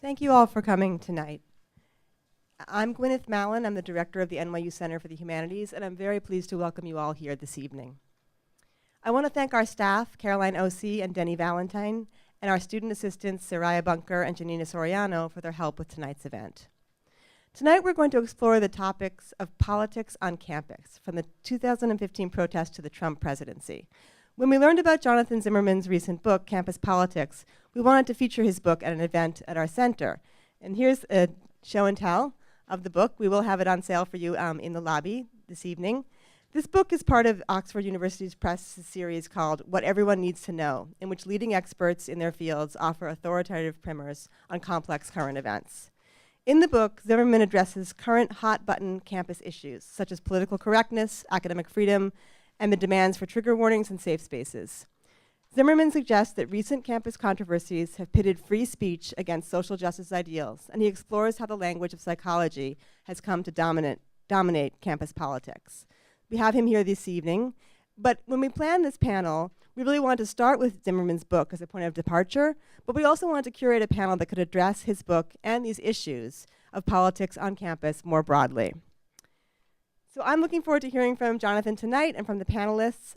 Thank you all for coming tonight. I'm Gwyneth Mallon. I'm the director of the NYU Center for the Humanities, and I'm very pleased to welcome you all here this evening. I want to thank our staff, Caroline Osi and Denny Valentine, and our student assistants, Soraya Bunker and Janina Soriano, for their help with tonight's event. Tonight we're going to explore the topics of politics on campus, from the 2015 protest to the Trump presidency. When we learned about Jonathan Zimmerman's recent book, Campus Politics, we wanted to feature his book at an event at our center. And here's a show and tell of the book. We will have it on sale for you in the lobby this evening. This book is part of Oxford University's press series called What Everyone Needs to Know, in which leading experts in their fields offer authoritative primers on complex current events. In the book, Zimmerman addresses current hot-button campus issues, such as political correctness, academic freedom, and the demands for trigger warnings and safe spaces. Zimmerman suggests that recent campus controversies have pitted free speech against social justice ideals, and he explores how the language of psychology has come to dominate campus politics. We have him here this evening, but when we planned this panel, we really wanted to start with Zimmerman's book as a point of departure, but we also wanted to curate a panel that could address his book and these issues of politics on campus more broadly. So I'm looking forward to hearing from Jonathan tonight and from the panelists.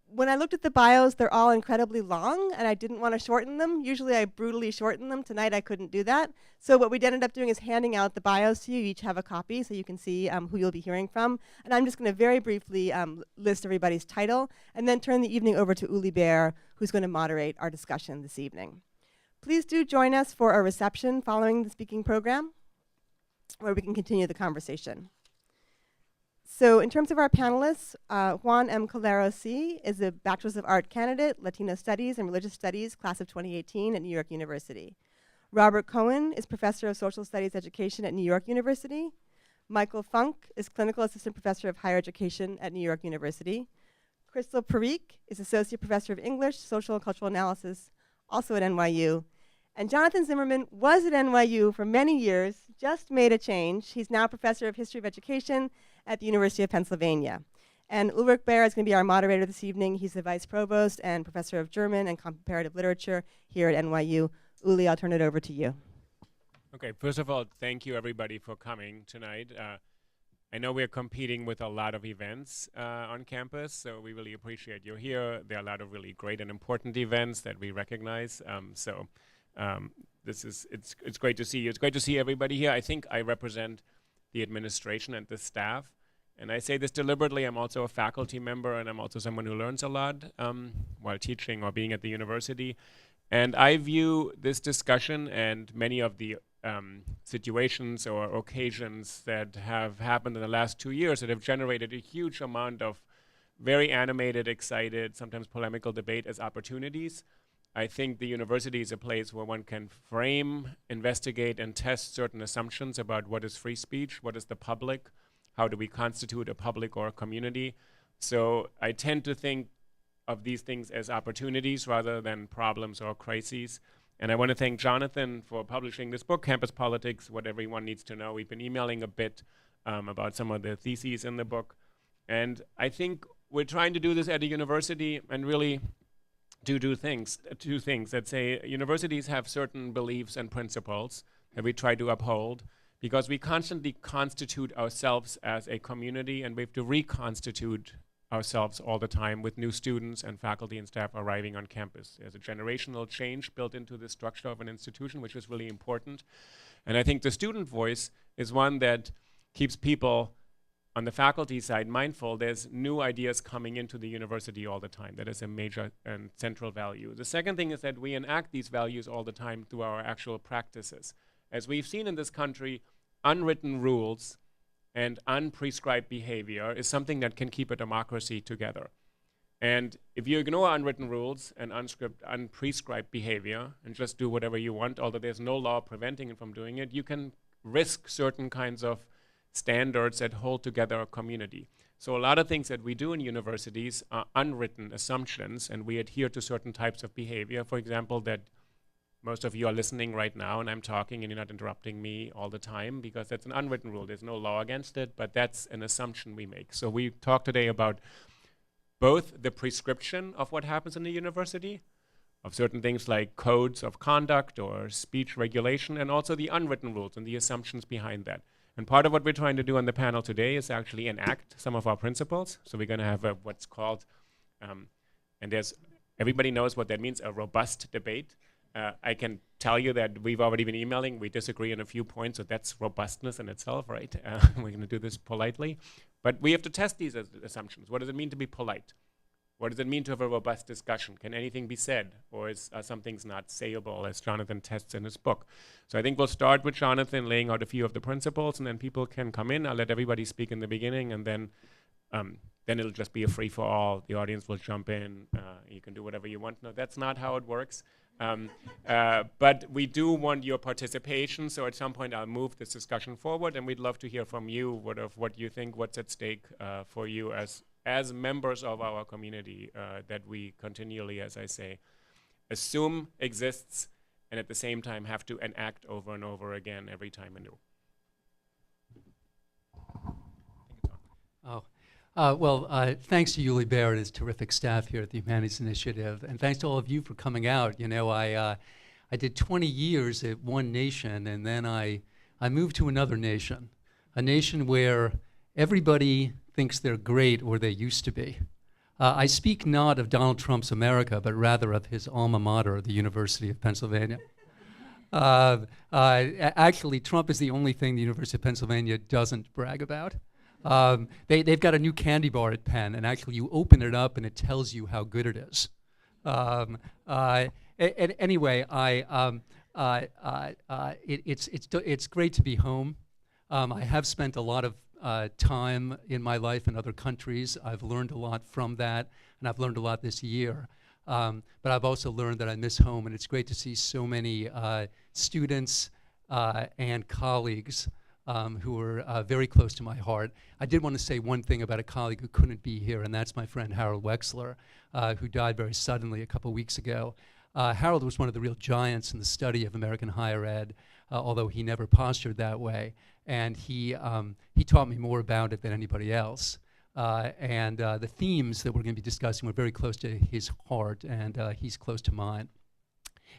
When I looked at the bios, they're all incredibly long, and I didn't want to shorten them. Usually I brutally shorten them. Tonight I couldn't do that. So what we ended up doing is handing out the bios to you. You each have a copy so you can see who you'll be hearing from. And I'm just going to very briefly list everybody's title and then turn the evening over to Uli Baer, who's going to moderate our discussion this evening. Please do join us for a reception following the speaking program where we can continue the conversation. So in terms of our panelists, Juan M. Calero C. is a Bachelor's of Art candidate, Latino Studies and Religious Studies, class of 2018 at New York University. Robert Cohen is Professor of Social Studies Education at New York University. Michael Funk is Clinical Assistant Professor of Higher Education at New York University. Crystal Parikh is Associate Professor of English, Social and Cultural Analysis, also at NYU. And Jonathan Zimmerman was at NYU for many years, just made a change. He's now Professor of History of Education at the University of Pennsylvania. And Ulrich Baer is going to be our moderator this evening. He's the Vice Provost and Professor of German and Comparative Literature here at NYU. Uli, I'll turn it over to you. Okay, first of all, thank you everybody for coming tonight. I know we're competing with a lot of events on campus, so we really appreciate you here. There are a lot of really great and important events that we recognize. It's great to see you. It's great to see everybody here. I think I represent the administration and the staff. And I say this deliberately. I'm also a faculty member, and I'm also someone who learns a lot while teaching or being at the university. And I view this discussion and many of the situations or occasions that have happened in the last 2 years that have generated a huge amount of very animated, excited, sometimes polemical debate as opportunities. I think the university is a place where one can frame, investigate, and test certain assumptions about what is free speech, what is the public, how do we constitute a public or a community. So I tend to think of these things as opportunities rather than problems or crises. And I want to thank Jonathan for publishing this book, Campus Politics, What Everyone Needs to Know. We've been emailing a bit about some of the theses in the book. And I think we're trying to do this at a university and really to do two things that say universities have certain beliefs and principles that we try to uphold because we constantly constitute ourselves as a community, and we have to reconstitute ourselves all the time with new students and faculty and staff arriving on campus. There's a generational change built into the structure of an institution, which is really important. And I think the student voice is one that keeps people on the faculty side mindful. There's new ideas coming into the university all the time. That is a major and central value. The second thing is that we enact these values all the time through our actual practices. As we've seen in this country, unwritten rules and unprescribed behavior is something that can keep a democracy together. And if you ignore unwritten rules and unprescribed behavior and just do whatever you want, although there's no law preventing it from doing it, you can risk certain kinds of standards that hold together a community. So a lot of things that we do in universities are unwritten assumptions, and we adhere to certain types of behavior. For example, that most of you are listening right now and I'm talking and you're not interrupting me all the time because that's an unwritten rule. There's no law against it, but that's an assumption we make. So we talked today about both the prescription of what happens in the university, certain things like codes of conduct or speech regulation, and also the unwritten rules and the assumptions behind that. And part of what we're trying to do on the panel today is actually enact some of our principles. So we're going to have what's called, and everybody knows what that means, a robust debate. I can tell you that we've already been emailing. We disagree on a few points, so that's robustness in itself, right? We're going to do this politely. But we have to test these assumptions. What does it mean to be polite? What does it mean to have a robust discussion? Can anything be said? Or is some things not sayable, as Jonathan tests in his book? So I think we'll start with Jonathan laying out a few of the principles, and then people can come in. I'll let everybody speak in the beginning, and then it'll just be a free-for-all. The audience will jump in. You can do whatever you want. No, that's not how it works. But we do want your participation, so at some point I'll move this discussion forward, and we'd love to hear from you what you think, what's at stake for you as members of our community that we continually, as I say, assume exists, and at the same time have to enact over and over again every time anew. Thanks to Yuli Baer and his terrific staff here at the Humanities Initiative, and thanks to all of you for coming out. You know, I did 20 years at one nation, and then I moved to another nation, a nation where everybody thinks they're great, or they used to be. I speak not of Donald Trump's America, but rather of his alma mater, the University of Pennsylvania. Actually, Trump is the only thing the University of Pennsylvania doesn't brag about. They've got a new candy bar at Penn, and actually you open it up and it tells you how good it is. Anyway, it's great to be home. I have spent a lot of time in my life in other countries. I've learned a lot from that, and I've learned a lot this year. But I've also learned that I miss home, and it's great to see so many students and colleagues who are very close to my heart. I did want to say one thing about a colleague who couldn't be here, and that's my friend Harold Wexler, who died very suddenly a couple weeks ago. Harold was one of the real giants in the study of American higher ed, although he never postured that way. And he taught me more about it than anybody else. And the themes that we're going to be discussing were very close to his heart, and he's close to mine.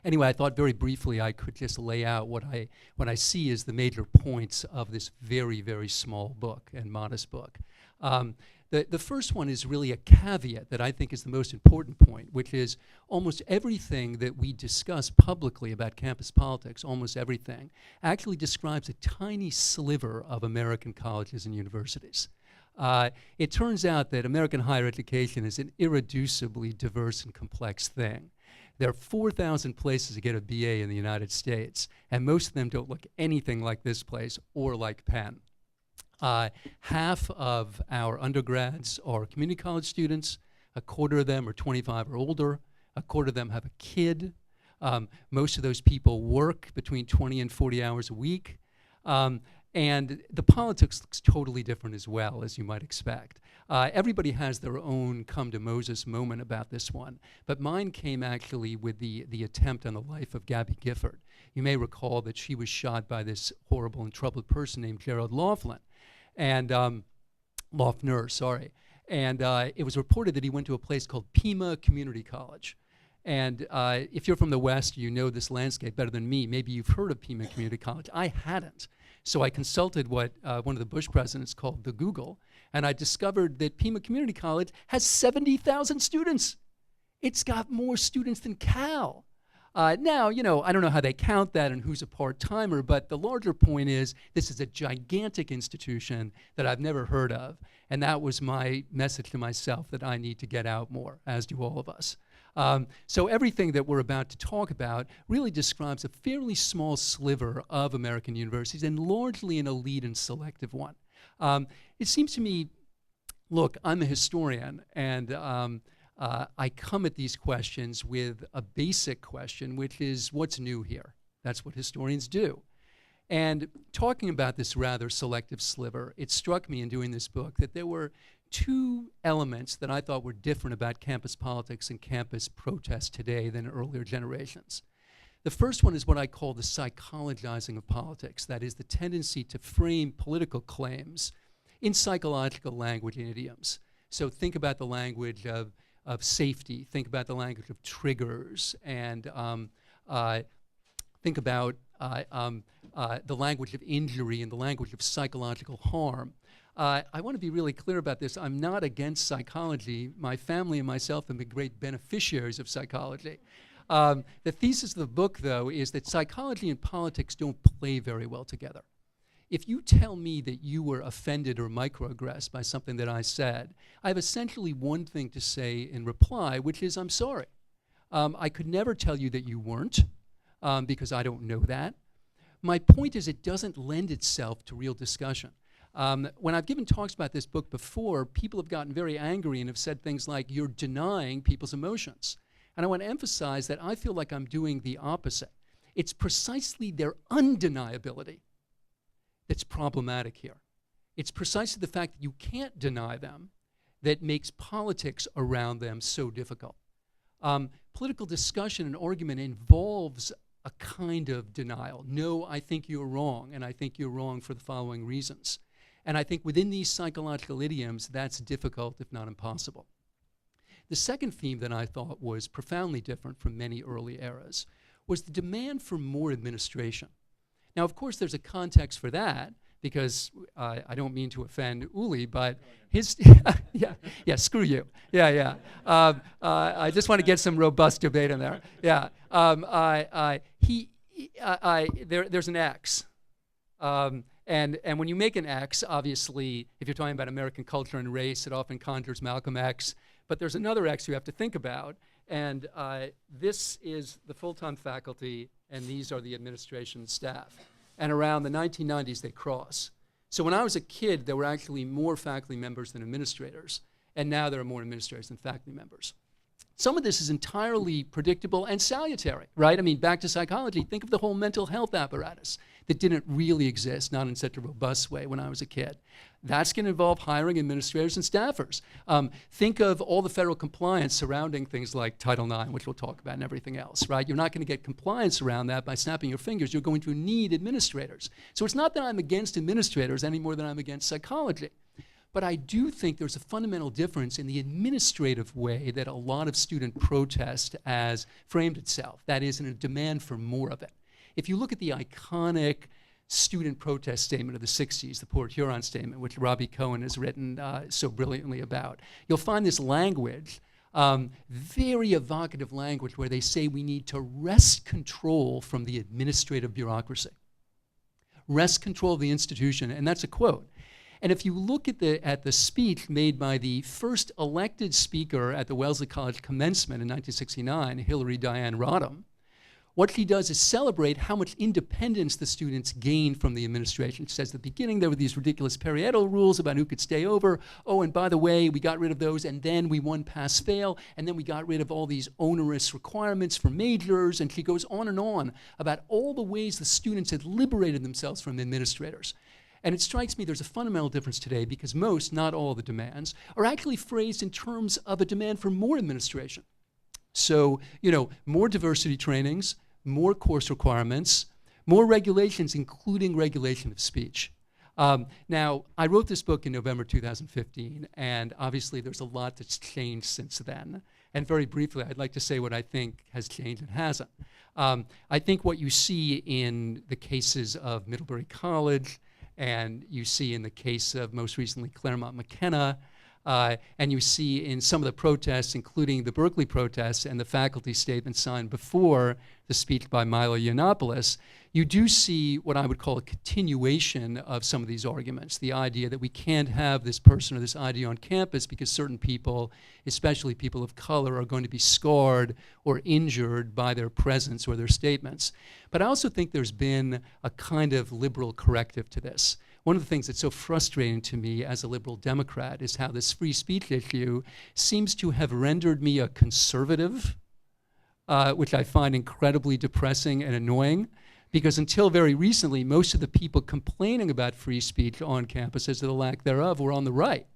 Anyway, I thought very briefly I could just lay out what I see as the major points of this very, very small book and modest book. The first one is really a caveat that I think is the most important point, which is almost everything that we discuss publicly about campus politics, almost everything, actually describes a tiny sliver of American colleges and universities. It turns out that American higher education is an irreducibly diverse and complex thing. There are 4,000 places to get a BA in the United States, and most of them don't look anything like this place or like Penn. Half of our undergrads are community college students. A quarter of them are 25 or older. A quarter of them have a kid. Most of those people work between 20 and 40 hours a week. And the politics looks totally different as well, as you might expect. Everybody has their own come to Moses moment about this one, but mine came actually with the attempt on the life of Gabby Gifford. You may recall that she was shot by this horrible and troubled person named Gerald Laughlin, and Loeffner, sorry. And it was reported that he went to a place called Pima Community College. And if you're from the West, you know this landscape better than me. Maybe you've heard of Pima Community College. I hadn't. So I consulted what one of the Bush presidents called the Google, and I discovered that Pima Community College has 70,000 students. It's got more students than Cal. Now, you know, I don't know how they count that and who's a part-timer, but the larger point is this is a gigantic institution that I've never heard of, and that was my message to myself, that I need to get out more, as do all of us. So everything that we're about to talk about really describes a fairly small sliver of American universities, and largely an elite and selective one. It seems to me, look, I'm a historian, and I come at these questions with a basic question, which is, what's new here? That's what historians do. And talking about this rather selective sliver, it struck me in doing this book that there were two elements that I thought were different about campus politics and campus protest today than earlier generations. The first one is what I call the psychologizing of politics. That is the tendency to frame political claims in psychological language and idioms. So think about the language of of safety. Think about the language of triggers, and think about the language of injury and the language of psychological harm. I want to be really clear about this. I'm not against psychology. My family and myself have been great beneficiaries of psychology. The thesis of the book, though, is that psychology and politics don't play very well together. If you tell me that you were offended or microaggressed by something that I said, I have essentially one thing to say in reply, which is, I'm sorry. I could never tell you that you weren't, because I don't know that. My point is it doesn't lend itself to real discussion. When I've given talks about this book before, people have gotten very angry and have said things like, you're denying people's emotions. And I want to emphasize that I feel like I'm doing the opposite. It's precisely their undeniability that's problematic here. It's precisely the fact that you can't deny them that makes politics around them so difficult. Political discussion and argument involves a kind of denial. No, I think you're wrong, and I think you're wrong for the following reasons. And I think within these psychological idioms, that's difficult, if not impossible. The second theme that I thought was profoundly different from many early eras was the demand for more administration. Now, of course, there's a context for that, because I don't mean to offend Uli, but his, yeah, screw you. Yeah. I just want to get some robust debate in there. Yeah, there's an X. And when you make an X, obviously, if you're talking about American culture and race, it often conjures Malcolm X. But there's another X you have to think about, and this is the full-time faculty, and these are the administration staff. And around the 1990s, they cross. So when I was a kid, there were actually more faculty members than administrators, and now there are more administrators than faculty members. Some of this is entirely predictable and salutary, right? I mean, back to psychology, think of the whole mental health apparatus that didn't really exist, not in such a robust way when I was a kid. That's going to involve hiring administrators and staffers. Think of all the federal compliance surrounding things like Title IX, which we'll talk about, and everything else, right? You're not going to get compliance around that by snapping your fingers. You're going to need administrators. So it's not that I'm against administrators any more than I'm against psychology. But I do think there's a fundamental difference in the administrative way that a lot of student protest has framed itself. That is, in a demand for more of it. If you look at the iconic student protest statement of the 60s, the Port Huron statement, which Robbie Cohen has written so brilliantly about, you'll find this language, very evocative language, where they say we need to wrest control from the administrative bureaucracy. Wrest control of the institution, and that's a quote. And if you look at the speech made by the first elected speaker at the Wellesley College commencement in 1969, Hillary Diane Rodham, what she does is celebrate how much independence the students gained from the administration. She says at the beginning there were these ridiculous Pareto rules about who could stay over. Oh, and by the way, we got rid of those, and then we won pass-fail, and then we got rid of all these onerous requirements for majors, and she goes on and on about all the ways the students had liberated themselves from the administrators. And it strikes me there's a fundamental difference today because most, not all, of the demands are actually phrased in terms of a demand for more administration. So, more diversity trainings, more course requirements, more regulations, including regulation of speech. Now, I wrote this book in November 2015, and obviously there's a lot that's changed since then. And very briefly, I'd like to say what I think has changed and hasn't. I think what you see in the cases of Middlebury College, and you see in the case of, most recently, Claremont McKenna, and you see in some of the protests, including the Berkeley protests and the faculty statement signed before the speech by Milo Yiannopoulos, you do see what I would call a continuation of some of these arguments, the idea that we can't have this person or this idea on campus because certain people, especially people of color, are going to be scarred or injured by their presence or their statements. But I also think there's been a kind of liberal corrective to this. One of the things that's so frustrating to me as a liberal Democrat is how this free speech issue seems to have rendered me a conservative, which I find incredibly depressing and annoying, because until very recently, most of the people complaining about free speech on campuses or the lack thereof were on the right.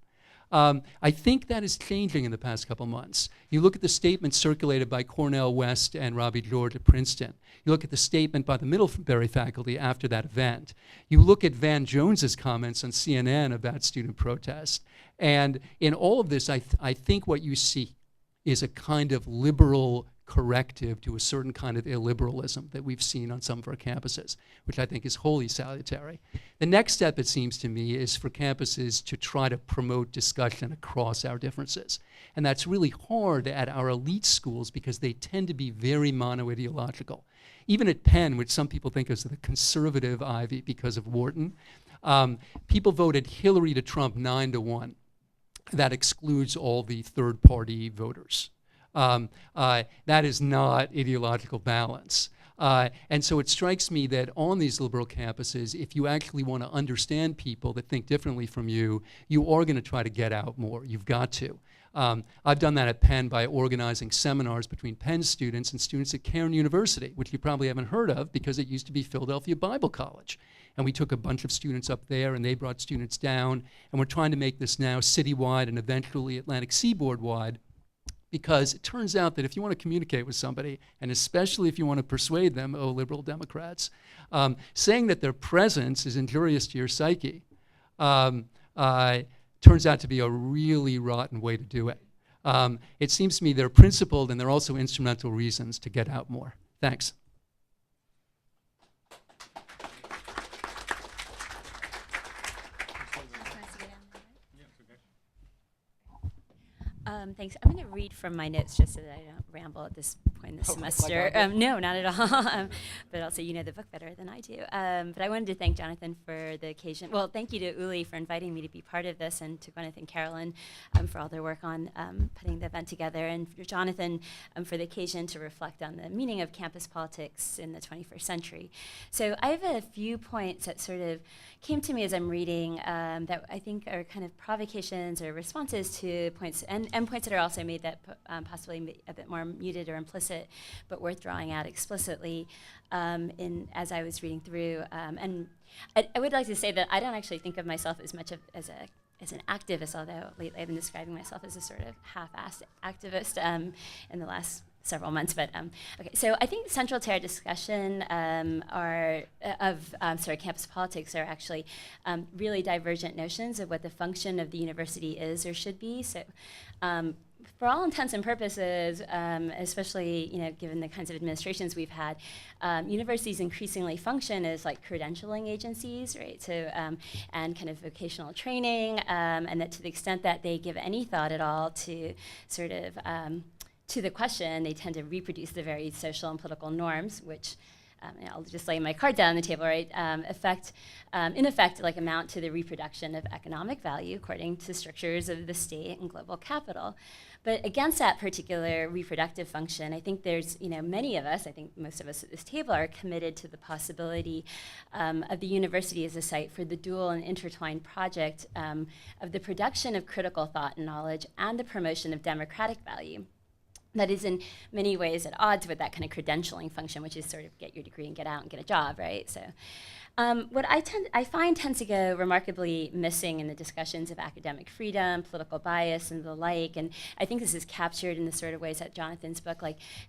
I think that is changing in the past couple months. You look at the statement circulated by Cornell West and Robbie George at Princeton. You look at the statement by the Middlebury faculty after that event. You look at Van Jones's comments on CNN about student protest. And in all of this, I think what you see is a kind of liberal corrective to a certain kind of illiberalism that we've seen on some of our campuses, which I think is wholly salutary. The next step, it seems to me, is for campuses to try to promote discussion across our differences. And that's really hard at our elite schools because they tend to be very mono-ideological. Even at Penn, which some people think is the conservative Ivy because of Wharton, people voted Hillary to Trump 9-1. That excludes all the third-party voters. That is not ideological balance. And so it strikes me that on these liberal campuses, if you actually want to understand people that think differently from you, you are going to try to get out more. You've got to. I've done that at Penn by organizing seminars between Penn students and students at Cairn University, which you probably haven't heard of because it used to be Philadelphia Bible College. And we took a bunch of students up there and they brought students down. And we're trying to make this now citywide and eventually Atlantic Seaboard-wide, because it turns out that if you want to communicate with somebody, and especially if you want to persuade them, oh, liberal Democrats, saying that their presence is injurious to your psyche turns out to be a really rotten way to do it. It seems to me they're principled and they're also instrumental reasons to get out more. Thanks. Thanks. I'm going to read from my notes just so that I don't ramble at this point in the semester. No, not at all. But also, you know the book better than I do. But I wanted to thank Jonathan for the occasion. Well, thank you to Uli for inviting me to be part of this, and to Gwyneth and Carolyn for all their work on putting the event together, and for Jonathan for the occasion to reflect on the meaning of campus politics in the 21st century. So I have a few points that sort of came to me as I'm reading that I think are kind of provocations or responses to points, and points that are also made that possibly a bit more muted or implicit, but worth drawing out explicitly as I was reading through. And I would like to say that I don't actually think of myself as much as an activist, although lately I've been describing myself as a sort of half-assed activist in the last several months, but okay. So I think central to our discussion campus politics are actually really divergent notions of what the function of the university is or should be. So for all intents and purposes, especially given the kinds of administrations we've had, universities increasingly function as like credentialing agencies, right? So and kind of vocational training, and that to the extent that they give any thought at all to sort of to the question, they tend to reproduce the very social and political norms, which I'll just lay my card down on the table, right? In effect, like amount to the reproduction of economic value according to strictures of the state and global capital. But against that particular reproductive function, I think there's, many of us, I think most of us at this table are committed to the possibility of the university as a site for the dual and intertwined project of the production of critical thought and knowledge and the promotion of democratic value. That is in many ways at odds with that kind of credentialing function, which is sort of get your degree and get out and get a job, right? So what I find tends to go remarkably missing in the discussions of academic freedom, political bias, and the like, and I think this is captured in the sort of ways that Jonathan's book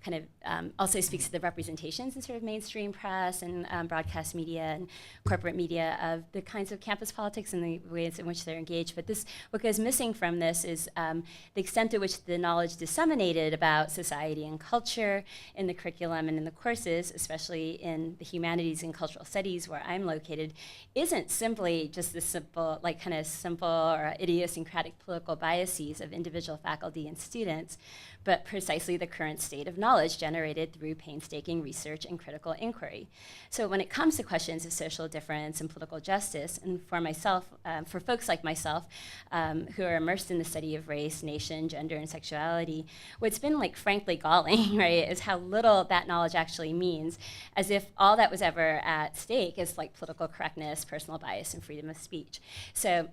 kind of also speaks to the representations in sort of mainstream press and broadcast media and corporate media of the kinds of campus politics and the ways in which they're engaged. But what goes missing from this is the extent to which the knowledge disseminated about society and culture in the curriculum and in the courses, especially in the humanities and cultural studies where I'm located, isn't simply just the simple or idiosyncratic political biases of individual faculty and students, but precisely the current state of knowledge generated through painstaking research and critical inquiry. So when it comes to questions of social difference and political justice, and for myself, for folks like myself who are immersed in the study of race, nation, gender, and sexuality, what's been frankly galling, right, is how little that knowledge actually means, as if all that was ever at stake is political correctness, personal bias, and freedom of speech. So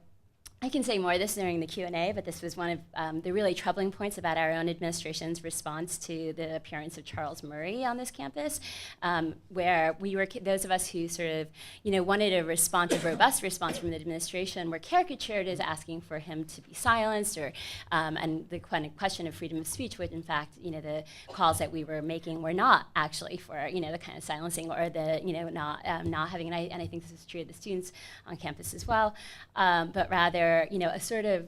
I can say more of this during the Q&A, but this was one of the really troubling points about our own administration's response to the appearance of Charles Murray on this campus, where we were, those of us who sort of, wanted a robust response from the administration were caricatured as asking for him to be silenced, or, and the question of freedom of speech would, in fact, the calls that we were making were not actually for, the kind of silencing or the, not having, and I think this is true of the students on campus as well, but rather for, a sort of,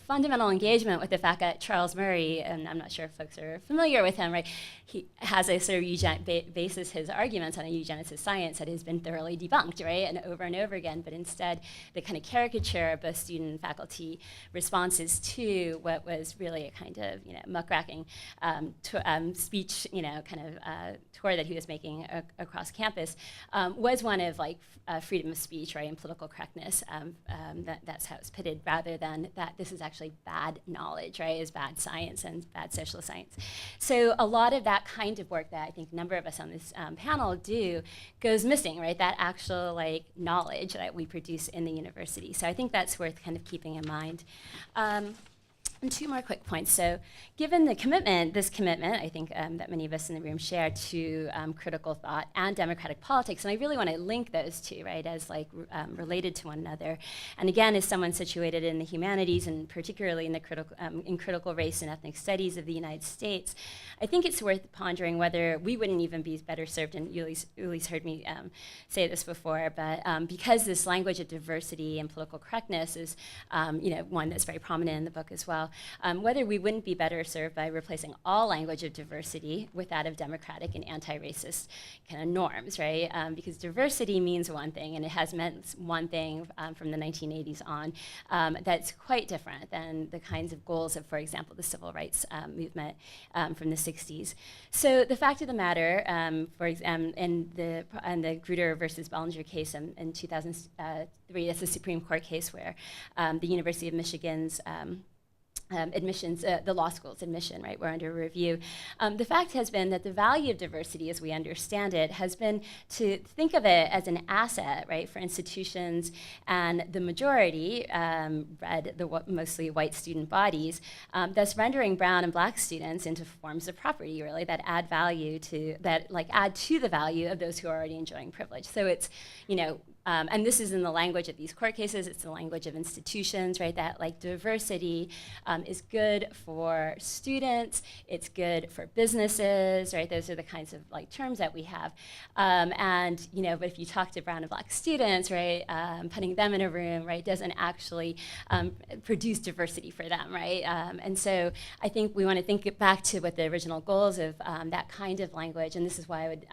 fundamental engagement with the fact that Charles Murray, and I'm not sure if folks are familiar with him, right? He has a sort of bases his arguments on a eugenicist science that has been thoroughly debunked, right? And over again, but instead the kind of caricature of both student and faculty responses to what was really a kind of, muckraking speech, tour that he was making across campus was one of freedom of speech, right, and political correctness. That's how it's pitted, rather than that this is actually bad knowledge, right, is bad science and bad social science. So a lot of that kind of work that I think a number of us on this panel do goes missing, right, that actual knowledge that we produce in the university. So I think that's worth kind of keeping in mind. And two more quick points. So given this commitment, I think that many of us in the room share to critical thought and democratic politics, and I really want to link those two, right, as related to one another. And again, as someone situated in the humanities, and particularly in the critical race and ethnic studies of the United States, I think it's worth pondering whether we wouldn't even be better served, and Uli's heard me say this before, but because this language of diversity and political correctness is one that's very prominent in the book as well, whether we wouldn't be better served by replacing all language of diversity with that of democratic and anti-racist kind of norms, right? Because diversity means one thing, and it has meant one thing from the 1980s on that's quite different than the kinds of goals of, for example, the civil rights movement from the 60s. So the fact of the matter, in the Grutter versus Bollinger case in 2003, that's a Supreme Court case where the University of Michigan's admissions, the law school's admission, right, were under review. The fact has been that the value of diversity, as we understand it, has been to think of it as an asset, right, for institutions and the majority, mostly white student bodies, thus rendering brown and black students into forms of property, really, that add value to, add to the value of those who are already enjoying privilege. So it's, and this is in the language of these court cases, it's the language of institutions, right, that diversity is good for students, it's good for businesses, right, those are the kinds of terms that we have. And, but if you talk to brown and black students, right, putting them in a room, right, doesn't actually produce diversity for them, right? And so I think we want to think back to what the original goals of that kind of language, and this is why I would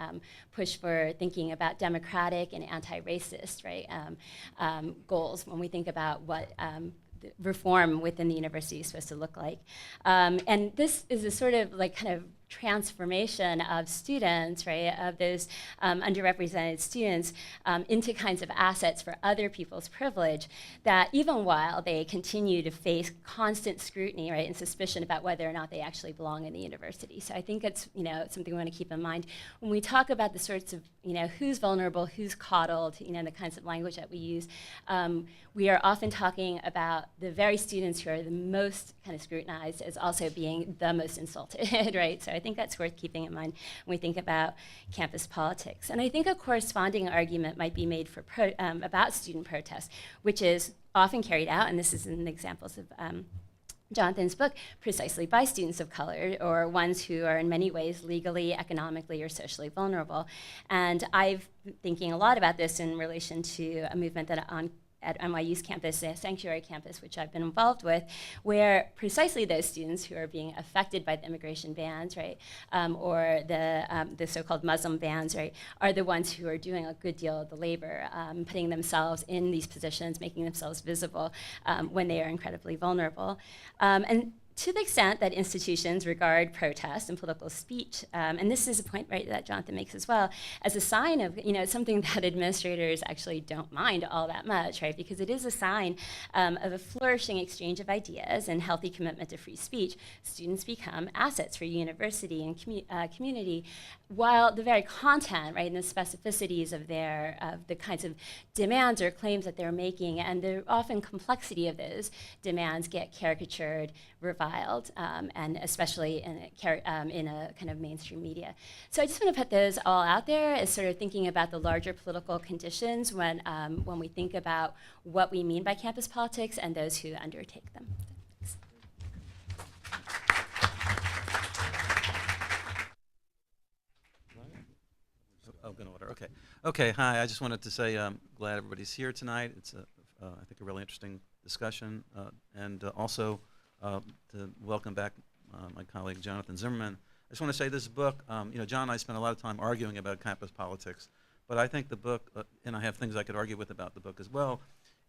push for thinking about democratic and anti-racist, right, goals when we think about what reform within the university is supposed to look like. And this is a sort of kind of transformation of students, right, of those underrepresented students into kinds of assets for other people's privilege, that even while they continue to face constant scrutiny, right, and suspicion about whether or not they actually belong in the university. So I think it's, something we want to keep in mind when we talk about the sorts of, who's vulnerable, who's coddled, the kinds of language that we use. We are often talking about the very students who are the most kind of scrutinized as also being the most insulted, right? So I think that's worth keeping in mind when we think about campus politics. And I think a corresponding argument might be made for about student protests, which is often carried out, and this is in the examples of Jonathan's book, precisely by students of color, or ones who are in many ways legally, economically, or socially vulnerable. And I've been thinking a lot about this in relation to a movement that at NYU's campus, the Sanctuary campus, which I've been involved with, where precisely those students who are being affected by the immigration bans, right, or the so-called Muslim bans, right, are the ones who are doing a good deal of the labor, putting themselves in these positions, making themselves visible when they are incredibly vulnerable. And to the extent that institutions regard protest and political speech, and this is a point, right, that Jonathan makes as well, as a sign of, something that administrators actually don't mind all that much, right, because it is a sign of a flourishing exchange of ideas and healthy commitment to free speech. Students become assets for university and community, while the very content, right, and the specificities of the kinds of demands or claims that they're making, and the often complexity of those demands get caricatured, reviled, and especially in a kind of mainstream media. So I just want to put those all out there as sort of thinking about the larger political conditions when we think about what we mean by campus politics and those who undertake them. Thanks. Oh, good order. Okay. Okay. Hi. I just wanted to say I'm glad everybody's here tonight. It's a I think, a really interesting discussion, and also to welcome back my colleague Jonathan Zimmerman. I just want to say this book, John and I spent a lot of time arguing about campus politics, but I think the book, and I have things I could argue with about the book as well,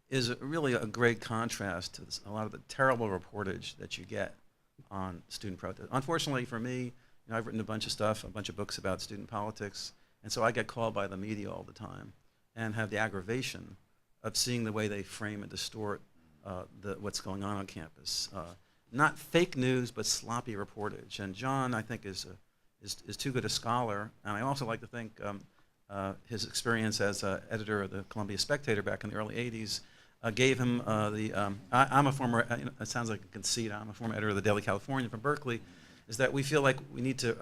is really a great contrast to a lot of the terrible reportage that you get on student protest. Unfortunately for me, I've written a bunch of books about student politics, and so I get called by the media all the time and have the aggravation of seeing the way they frame and distort what's going on campus. Not fake news, but sloppy reportage. And John, I think, is too good a scholar, and I also like to think his experience as editor of the Columbia Spectator back in the early 80s gave him I'm a former, it sounds like a conceit, I'm a former editor of the Daily Californian from Berkeley, is that we feel like we need to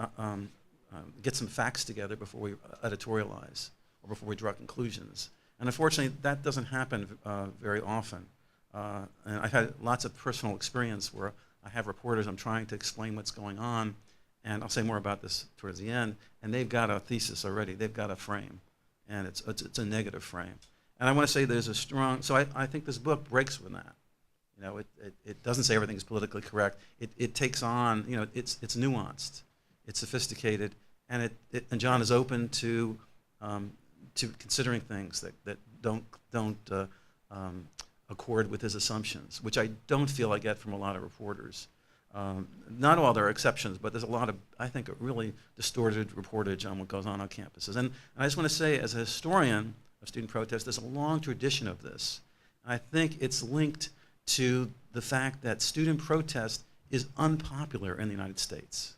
get some facts together before we editorialize or before we draw conclusions. And unfortunately, that doesn't happen very often. And I've had lots of personal experience where I have reporters, I'm trying to explain what's going on, and I'll say more about this towards the end, and they've got a thesis already, they've got a frame, and it's a negative frame. And I want to say there's a strong, so I think this book breaks with that. It doesn't say everything is politically correct. It takes on, it's nuanced, it's sophisticated, and and John is open to considering things that don't accord with his assumptions, which I don't feel I get from a lot of reporters. Not all, there are exceptions, but there's a lot of, I think, really distorted reportage on what goes on campuses. And I just want to say, as a historian of student protest, there's a long tradition of this. I think it's linked to the fact that student protest is unpopular in the United States.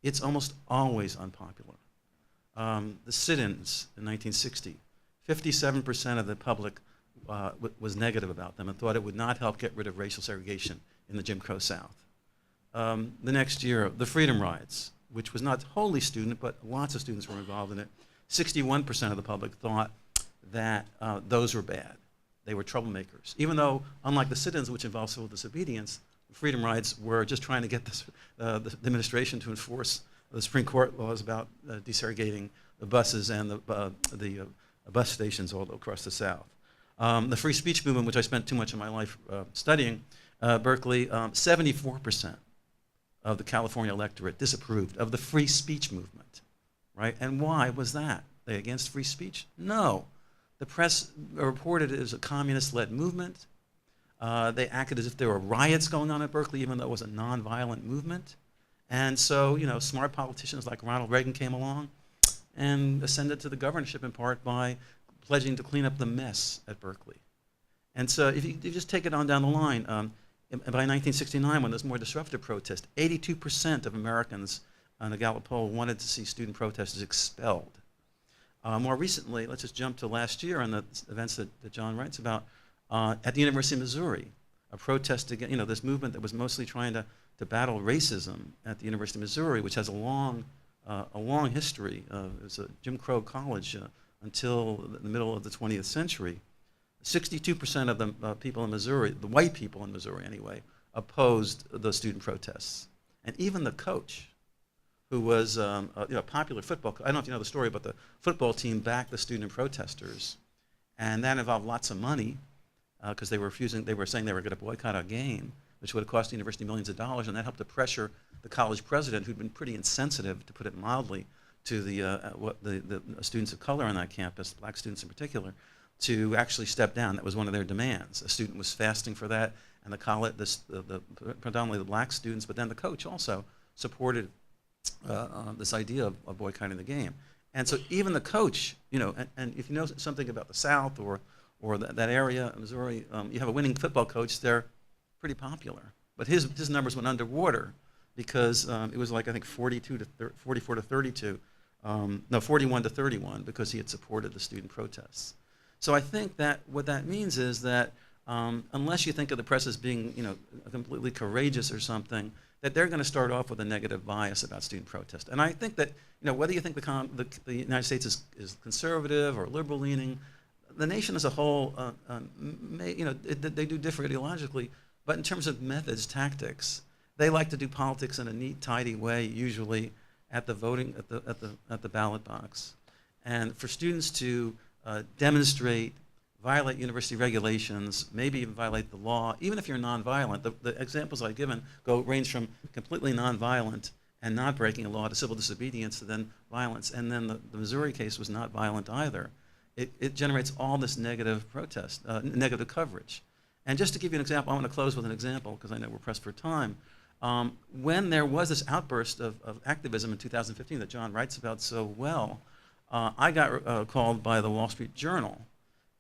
It's almost always unpopular. The sit-ins in 1960, 57% of the public was negative about them and thought it would not help get rid of racial segregation in the Jim Crow South. The next year, the Freedom Rides, which was not wholly student, but lots of students were involved in it, 61% of the public thought that those were bad. They were troublemakers. Even though, unlike the sit-ins, which involved civil disobedience, the Freedom Rides were just trying to get the administration to enforce the Supreme Court laws about desegregating the buses and the bus stations all across the South. The free speech movement, which I spent too much of my life studying, Berkeley, 74% of the California electorate disapproved of the free speech movement, right? And why was that? They against free speech? No. The press reported it as a communist-led movement. They acted as if there were riots going on at Berkeley, even though it was a nonviolent movement. And so, smart politicians like Ronald Reagan came along and ascended to the governorship in part by pledging to clean up the mess at Berkeley. And so if you just take it on down the line, by 1969, when there's more disruptive protest, 82% of Americans on a Gallup poll wanted to see student protesters expelled. More recently, let's just jump to last year and the events that John writes about, at the University of Missouri, a protest against, this movement that was mostly trying to battle racism at the University of Missouri, which has a long history. It was a Jim Crow college until the middle of the 20th century. 62% of the people in Missouri, the white people in Missouri anyway, opposed the student protests. And even the coach, who was a popular football, I don't know if you know the story, but the football team backed the student protesters. And that involved lots of money, because they were saying they were going to boycott a game, which would have cost the university millions of dollars, and that helped to pressure the college president, who'd been pretty insensitive, to put it mildly, to the students of color on that campus, black students in particular, to actually step down. That was one of their demands. A student was fasting for that, and the college, predominantly the black students, but then the coach also supported this idea of boycotting the game. And so even the coach, and if you know something about the South or that area, Missouri, you have a winning football coach, they're pretty popular. But his numbers went underwater because it was like, I think, 44 to 32, 41 to 31, because he had supported the student protests. So I think that what that means is that unless you think of the press as being, completely courageous or something, that they're going to start off with a negative bias about student protest. And I think that, whether you think the United States is conservative or liberal-leaning, the nation as a whole, they do differ ideologically, but in terms of methods, tactics, they like to do politics in a neat, tidy way, usually at the voting, at the ballot box. And for students to demonstrate violate university regulations, maybe even violate the law, even if you're nonviolent. The examples I've given range from completely nonviolent and not breaking a law to civil disobedience to then violence. And then the Missouri case was not violent either. It generates all this negative protest, negative coverage. And just to give you an example, I want to close with an example because I know we're pressed for time. When there was this outburst of activism in 2015 that John writes about so well, I got called by the Wall Street Journal.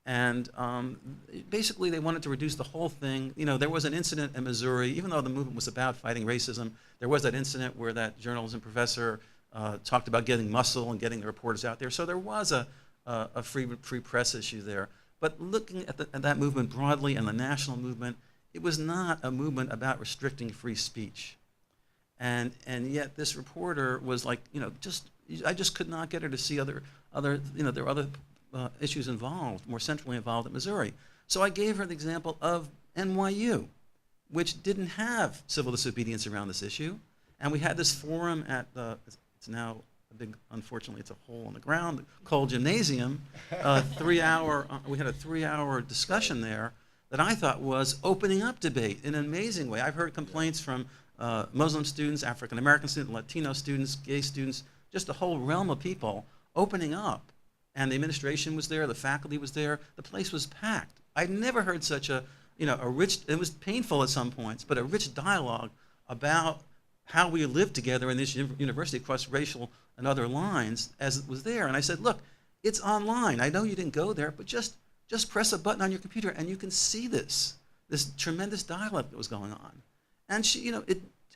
And basically they wanted to reduce the whole thing. You know, there was an incident in Missouri, even though the movement was about fighting racism, there was that incident where that journalism professor talked about getting muscle and getting the reporters out there. So there was a free press issue there. But looking at that movement broadly and the national movement, it was not a movement about restricting free speech. And yet this reporter was like, you know, I just could not get her to see there were other issues involved, more centrally involved at Missouri. So I gave her the example of NYU, which didn't have civil disobedience around this issue. And we had this forum at it's now unfortunately it's a hole in the ground, the Cole Gymnasium, we had a 3-hour discussion there that I thought was opening up debate in an amazing way. I've heard complaints from Muslim students, African American students, Latino students, gay students, just a whole realm of people opening up. And the administration was there, the faculty was there, the place was packed. I'd never heard such a rich, it was painful at some points, but a rich dialogue about how we live together in this university across racial and other lines as it was there. And I said, look, it's online. I know you didn't go there, but just press a button on your computer and you can see this tremendous dialogue that was going on. And she,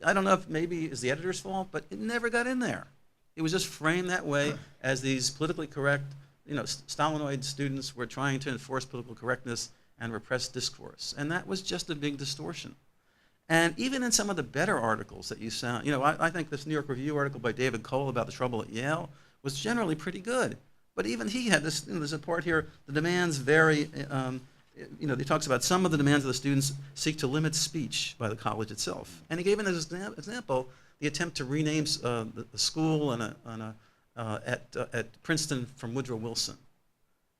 I don't know if maybe it's the editor's fault, but it never got in there. It was just framed that way as these politically correct, Stalinoid students were trying to enforce political correctness and repress discourse. And that was just a big distortion. And even in some of the better articles that you saw, I think this New York Review article by David Cole about the trouble at Yale was generally pretty good. But even he had this, there's a part here, the demands vary, he talks about some of the demands of the students seek to limit speech by the college itself. And he gave an example, the attempt to rename the school at Princeton from Woodrow Wilson.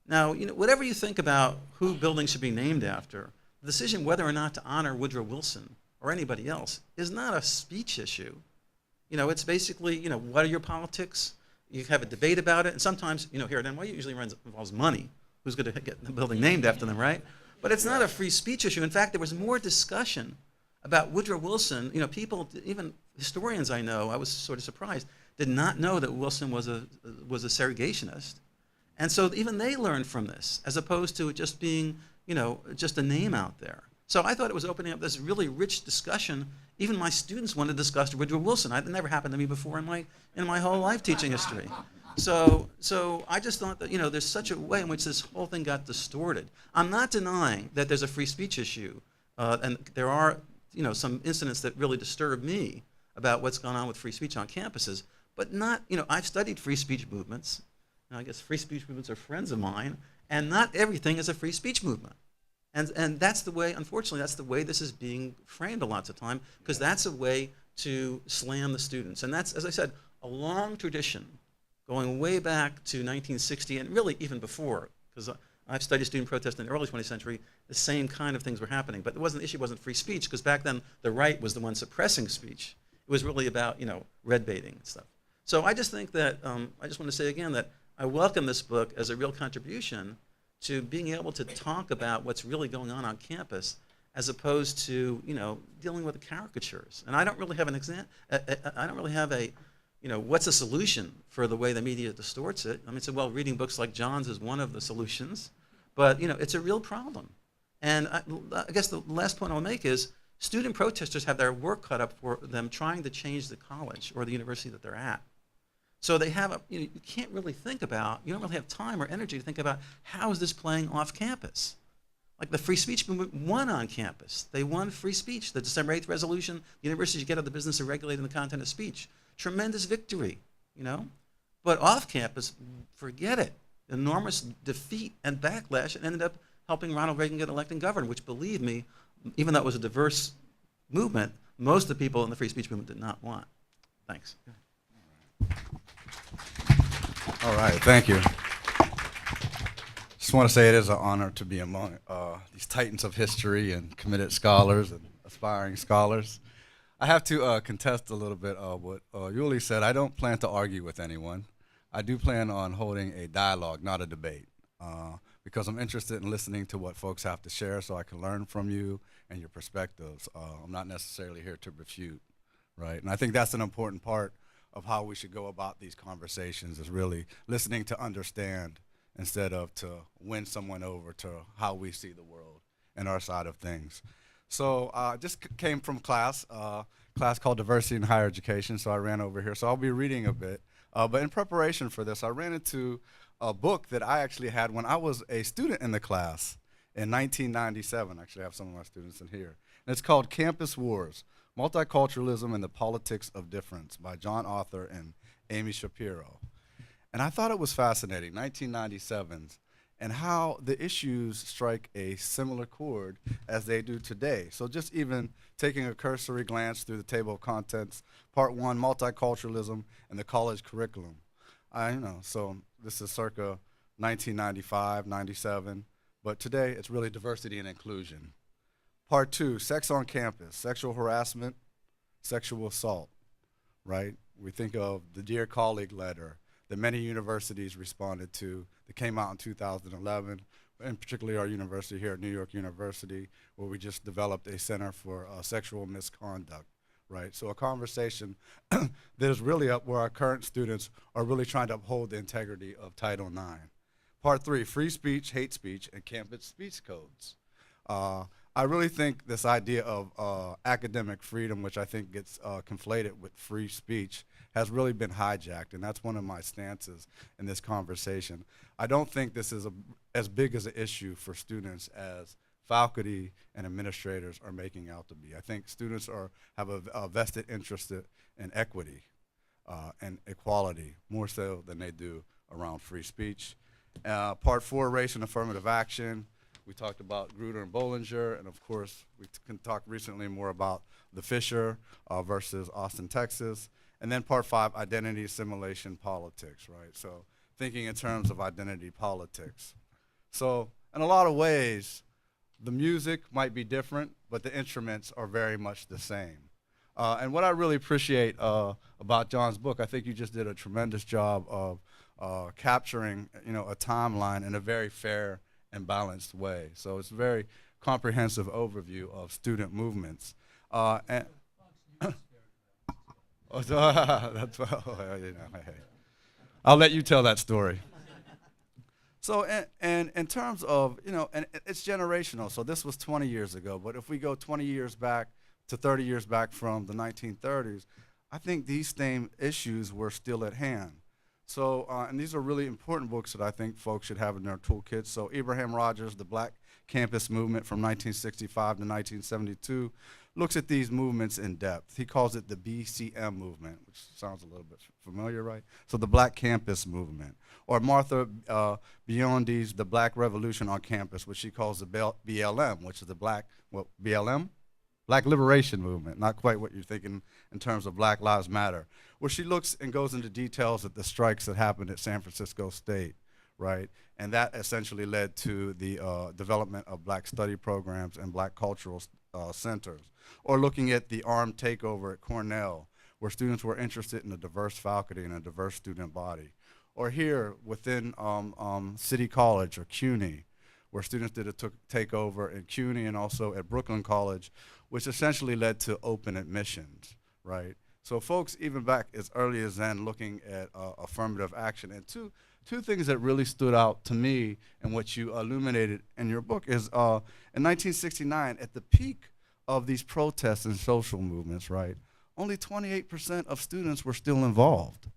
Now, whatever you think about who buildings should be named after, the decision whether or not to honor Woodrow Wilson or anybody else is not a speech issue. It's basically, what are your politics? You have a debate about it, and sometimes, here at NYU, usually involves money. Who's going to get the building named after them, right? But it's not a free speech issue. In fact, there was more discussion about Woodrow Wilson. People, even historians I know, I was sort of surprised, did not know that Wilson was a segregationist. And so even they learned from this, as opposed to it just being, just a name out there. So I thought it was opening up this really rich discussion. Even my students wanted to discuss Woodrow Wilson. That never happened to me before in my whole life teaching history. So I just thought that, there's such a way in which this whole thing got distorted. I'm not denying that there's a free speech issue, and there are, some incidents that really disturb me about what's going on with free speech on campuses, but not, I've studied free speech movements. Now, I guess free speech movements are friends of mine, and not everything is a free speech movement. And that's the way, unfortunately, that's the way this is being framed a lot of time, because that's a way to slam the students. And that's, as I said, a long tradition going way back to 1960 and really even before, because I've studied student protest in the early 20th century, the same kind of things were happening. But the issue wasn't free speech, because back then the right was the one suppressing speech. It was really about, red baiting and stuff. So I just think that, I just want to say again that I welcome this book as a real contribution to being able to talk about what's really going on campus, as opposed to, dealing with the caricatures. And I don't really have what's the solution for the way the media distorts it. I mean, reading books like John's is one of the solutions, but, it's a real problem. And I guess the last point I'll make is student protesters have their work cut up for them trying to change the college or the university that they're at. So they have, you can't really think about, you don't really have time or energy to think about how is this playing off campus. Like the free speech movement won on campus. They won free speech. The December 8th resolution, universities get out of the business of regulating the content of speech. Tremendous victory, But off campus, forget it. Enormous defeat and backlash, and ended up helping Ronald Reagan get elected governor, which, believe me, even though it was a diverse movement, most of the people in the free speech movement did not want. Thanks. All right, thank you. Just want to say it is an honor to be among these titans of history and committed scholars and aspiring scholars. I have to contest a little bit of what Yuli said. I don't plan to argue with anyone. I do plan on holding a dialogue, not a debate, because I'm interested in listening to what folks have to share so I can learn from you and your perspectives. I'm not necessarily here to refute, right? And I think that's an important part of how we should go about these conversations, is really listening to understand instead of to win someone over to how we see the world and our side of things. So just came from class called Diversity in Higher Education, so I ran over here. So I'll be reading a bit. But in preparation for this, I ran into a book that I actually had when I was a student in the class in 1997. Actually, I have some of my students in here. And it's called Campus Wars, Multiculturalism and the Politics of Difference by John Arthur and Amy Shapiro. And I thought it was fascinating, 1997, and how the issues strike a similar chord as they do today. So just even taking a cursory glance through the table of contents, part 1, multiculturalism and the college curriculum. So this is circa 1995, 97, but today it's really diversity and inclusion. Part 2, sex on campus, sexual harassment, sexual assault, right? We think of the Dear Colleague letter that many universities responded to that came out in 2011, and particularly our university here at New York University, where we just developed a center for sexual misconduct, right? So a conversation that is really up where our current students are really trying to uphold the integrity of Title IX. Part 3, free speech, hate speech, and campus speech codes. I really think this idea of academic freedom, which I think gets conflated with free speech, has really been hijacked, and that's one of my stances in this conversation. I don't think this is as big as an issue for students as faculty and administrators are making out to be. I think students have a vested interest in equity and equality, more so than they do around free speech. Part 4, race and affirmative action. We talked about Grutter and Bollinger, and of course, we can talk recently more about the Fisher versus Austin, Texas. And then part 5, identity assimilation politics, right? So thinking in terms of identity politics. So in a lot of ways, the music might be different, but the instruments are very much the same. And what I really appreciate about John's book, I think you just did a tremendous job of capturing, a timeline in a very fair and balanced way. So it's a very comprehensive overview of student movements. I'll let you tell that story. So and in terms of, and it's generational. So this was 20 years ago, but if we go 20 years back to 30 years back from the 1930s, I think these same issues were still at hand. So, and these are really important books that I think folks should have in their toolkits. So Abraham Rogers, The Black Campus Movement from 1965 to 1972, looks at these movements in depth. He calls it the BCM movement, which sounds a little bit familiar, right? So the Black Campus Movement. Or Martha Biondi's The Black Revolution on Campus, which she calls the BLM, which is the BLM? Black Liberation Movement, not quite what you're thinking in terms of Black Lives Matter, where she looks and goes into details of the strikes that happened at San Francisco State, right? And that essentially led to the development of Black study programs and Black cultural centers. Or looking at the armed takeover at Cornell, where students were interested in a diverse faculty and a diverse student body. Or here within City College or CUNY, where students did a takeover in CUNY and also at Brooklyn College, which essentially led to open admissions, right? So folks, even back as early as then, looking at affirmative action. And two things that really stood out to me and what you illuminated in your book is in 1969, at the peak of these protests and social movements, right, only 28% of students were still involved.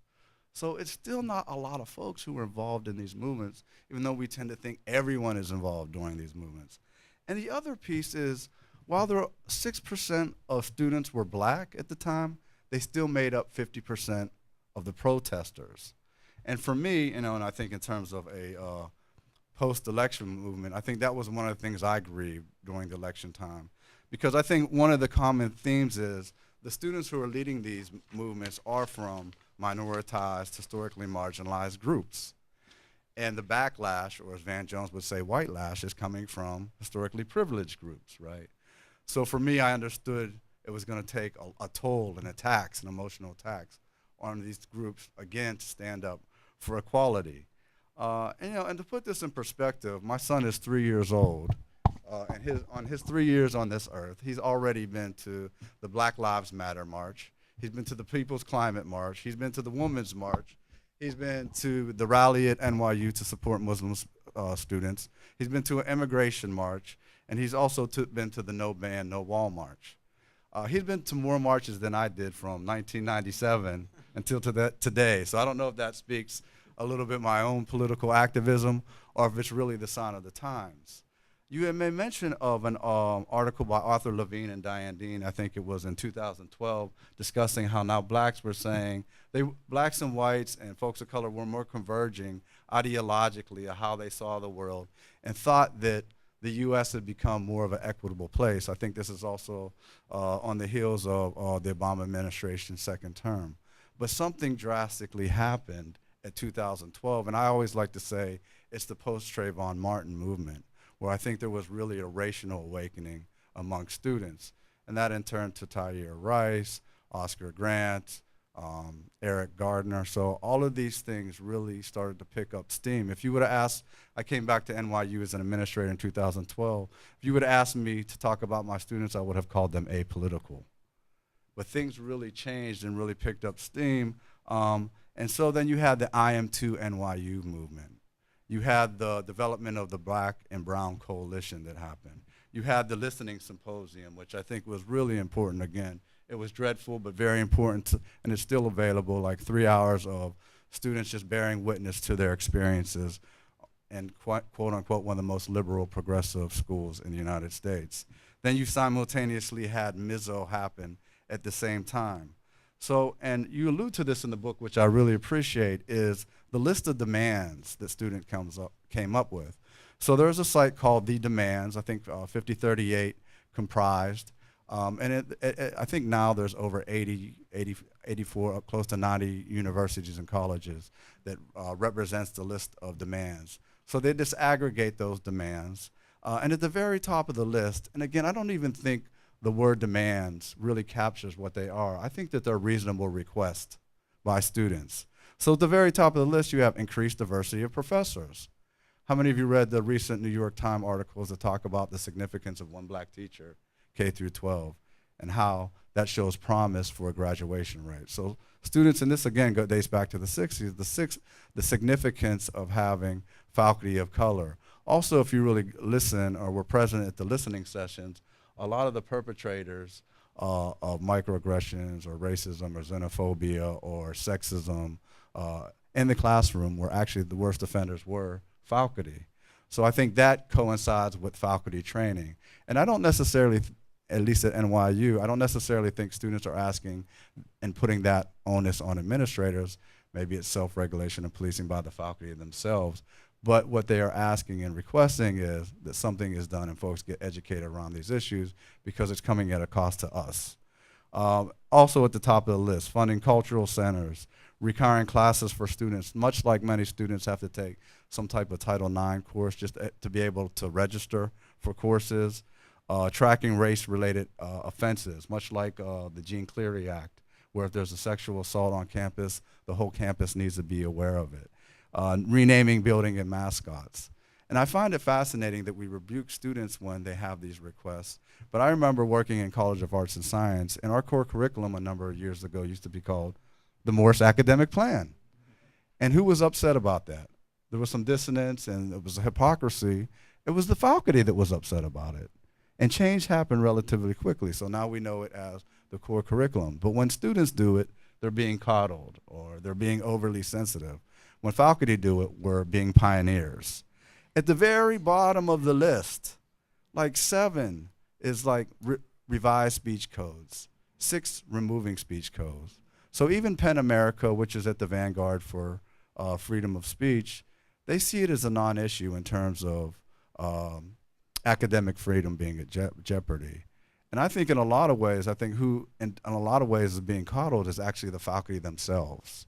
So it's still not a lot of folks who were involved in these movements, even though we tend to think everyone is involved during these movements. And the other piece is, while there were 6% of students were Black at the time, they still made up 50% of the protesters. And for me, and I think in terms of a post-election movement, I think that was one of the things I grieved during the election time. Because I think one of the common themes is the students who are leading these movements are from minoritized, historically marginalized groups. And the backlash, or as Van Jones would say, white lash, is coming from historically privileged groups, right? So for me, I understood it was going to take a toll and a tax, an emotional tax, on these groups, again, to stand up for equality. And to put this in perspective, my son is 3 years old, and on his 3 years on this earth, he's already been to the Black Lives Matter March. He's been to the People's Climate March. He's been to the Women's March. He's been to the rally at NYU to support Muslim students. He's been to an immigration march, and he's also been to the No Ban, No Wall March. He's been to more marches than I did from 1997 until today. So I don't know if that speaks a little bit my own political activism or if it's really the sign of the times. You had made mention of an article by Arthur Levine and Diane Dean, I think it was in 2012, discussing how now blacks were saying, blacks and whites and folks of color were more converging ideologically of how they saw the world and thought that the U.S. had become more of an equitable place. I think this is also on the heels of the Obama administration's second term. But something drastically happened at 2012, and I always like to say it's the post-Trayvon Martin movement, where I think there was really a racial awakening among students. And that in turn to Tyre Rice, Oscar Grant, Eric Gardner. So all of these things really started to pick up steam. If you would have asked, I came back to NYU as an administrator in 2012, if you would have asked me to talk about my students, I would have called them apolitical. But things really changed and really picked up steam. And so then you had the I Am Too NYU movement. You had the development of the Black and Brown Coalition that happened. You had the listening symposium, which I think was really important. Again, it was dreadful, but very important, and it's still available, like 3 hours of students just bearing witness to their experiences and quote unquote one of the most liberal progressive schools in the United States. Then you simultaneously had MISO happen at the same time. So, and you allude to this in the book, which I really appreciate, is the list of demands that students came up with. So there's a site called The Demands, I think 5038 comprised, and I think now there's over 84, close to 90 universities and colleges that represents the list of demands. So they disaggregate those demands, and at the very top of the list, and again, I don't even think the word demands really captures what they are. I think that they're reasonable requests by students. So at the very top of the list, you have increased diversity of professors. How many of you read the recent New York Times articles that talk about the significance of one black teacher, K through 12, and how that shows promise for a graduation rate? So students, and this again dates back to the 60s, the significance of having faculty of color. Also, if you really listen or were present at the listening sessions, a lot of the perpetrators of microaggressions or racism or xenophobia or sexism in the classroom were actually the worst offenders were faculty. So I think that coincides with faculty training. And I don't necessarily, at least at NYU, I don't necessarily think students are asking and putting that onus on administrators. Maybe it's self-regulation and policing by the faculty themselves. But what they are asking and requesting is that something is done and folks get educated around these issues because it's coming at a cost to us. Also at the top of the list, funding cultural centers, recurring classes for students, much like many students have to take some type of Title IX course just to be able to register for courses, tracking race-related offenses, much like the Jean Cleary Act, where if there's a sexual assault on campus, the whole campus needs to be aware of it. Renaming building and mascots. And I find it fascinating that we rebuke students when they have these requests. But I remember working in College of Arts and Science, and our core curriculum a number of years ago used to be called the Morse Academic Plan. And who was upset about that? There was some dissonance and it was a hypocrisy. It was the faculty that was upset about it. And change happened relatively quickly, so now we know it as the core curriculum. But when students do it, they're being coddled or they're being overly sensitive. When faculty do it, we're being pioneers. At the very bottom of the list, like 7 is like revised speech codes, 6 removing speech codes. So even PEN America, which is at the vanguard for freedom of speech, they see it as a non-issue in terms of academic freedom being at jeopardy. And I think in a lot of ways, who in a lot of ways is being coddled is actually the faculty themselves.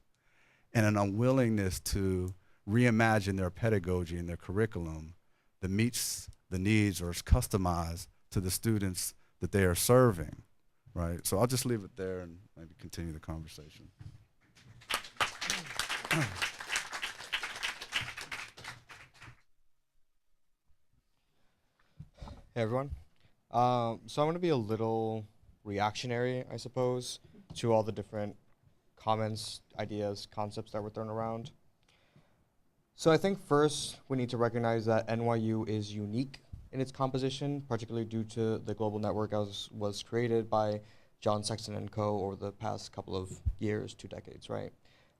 And an unwillingness to reimagine their pedagogy and their curriculum that meets the needs or is customized to the students that they are serving, right? So I'll just leave it there and maybe continue the conversation. Hey everyone. So I'm going to be a little reactionary, I suppose, to all the different comments, ideas, concepts that were thrown around. So I think first we need to recognize that NYU is unique in its composition, particularly due to the global network as was created by John Sexton and co. over the past couple of years, 2 decades, right?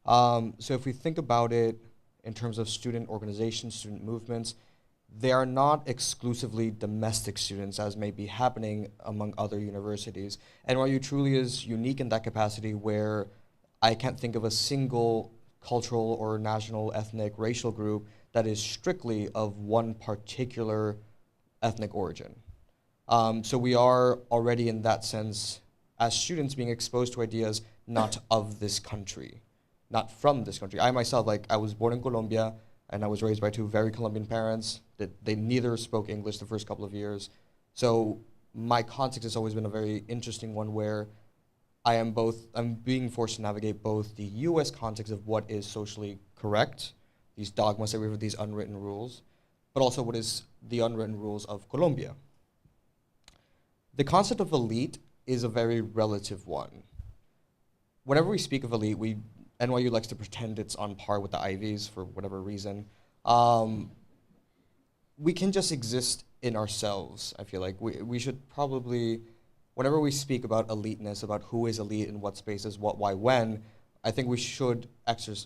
So if we think about it in terms of student organizations, student movements, they are not exclusively domestic students as may be happening among other universities. NYU truly is unique in that capacity where I can't think of a single cultural or national, ethnic, racial group that is strictly of one particular ethnic origin. So we are already in that sense, as students, being exposed to ideas not of this country, not from this country. I myself, I was born in Colombia, and I was raised by 2 very Colombian parents. They neither spoke English the first couple of years. So my context has always been a very interesting one where I'm being forced to navigate both the US context of what is socially correct, these dogmas that we have, these unwritten rules, but also what is the unwritten rules of Colombia. The concept of elite is a very relative one. Whenever we speak of elite, NYU likes to pretend it's on par with the Ivies for whatever reason. We can just exist in ourselves, I feel like. We should probably, whenever we speak about eliteness, about who is elite in what spaces, what, why, when, I think we should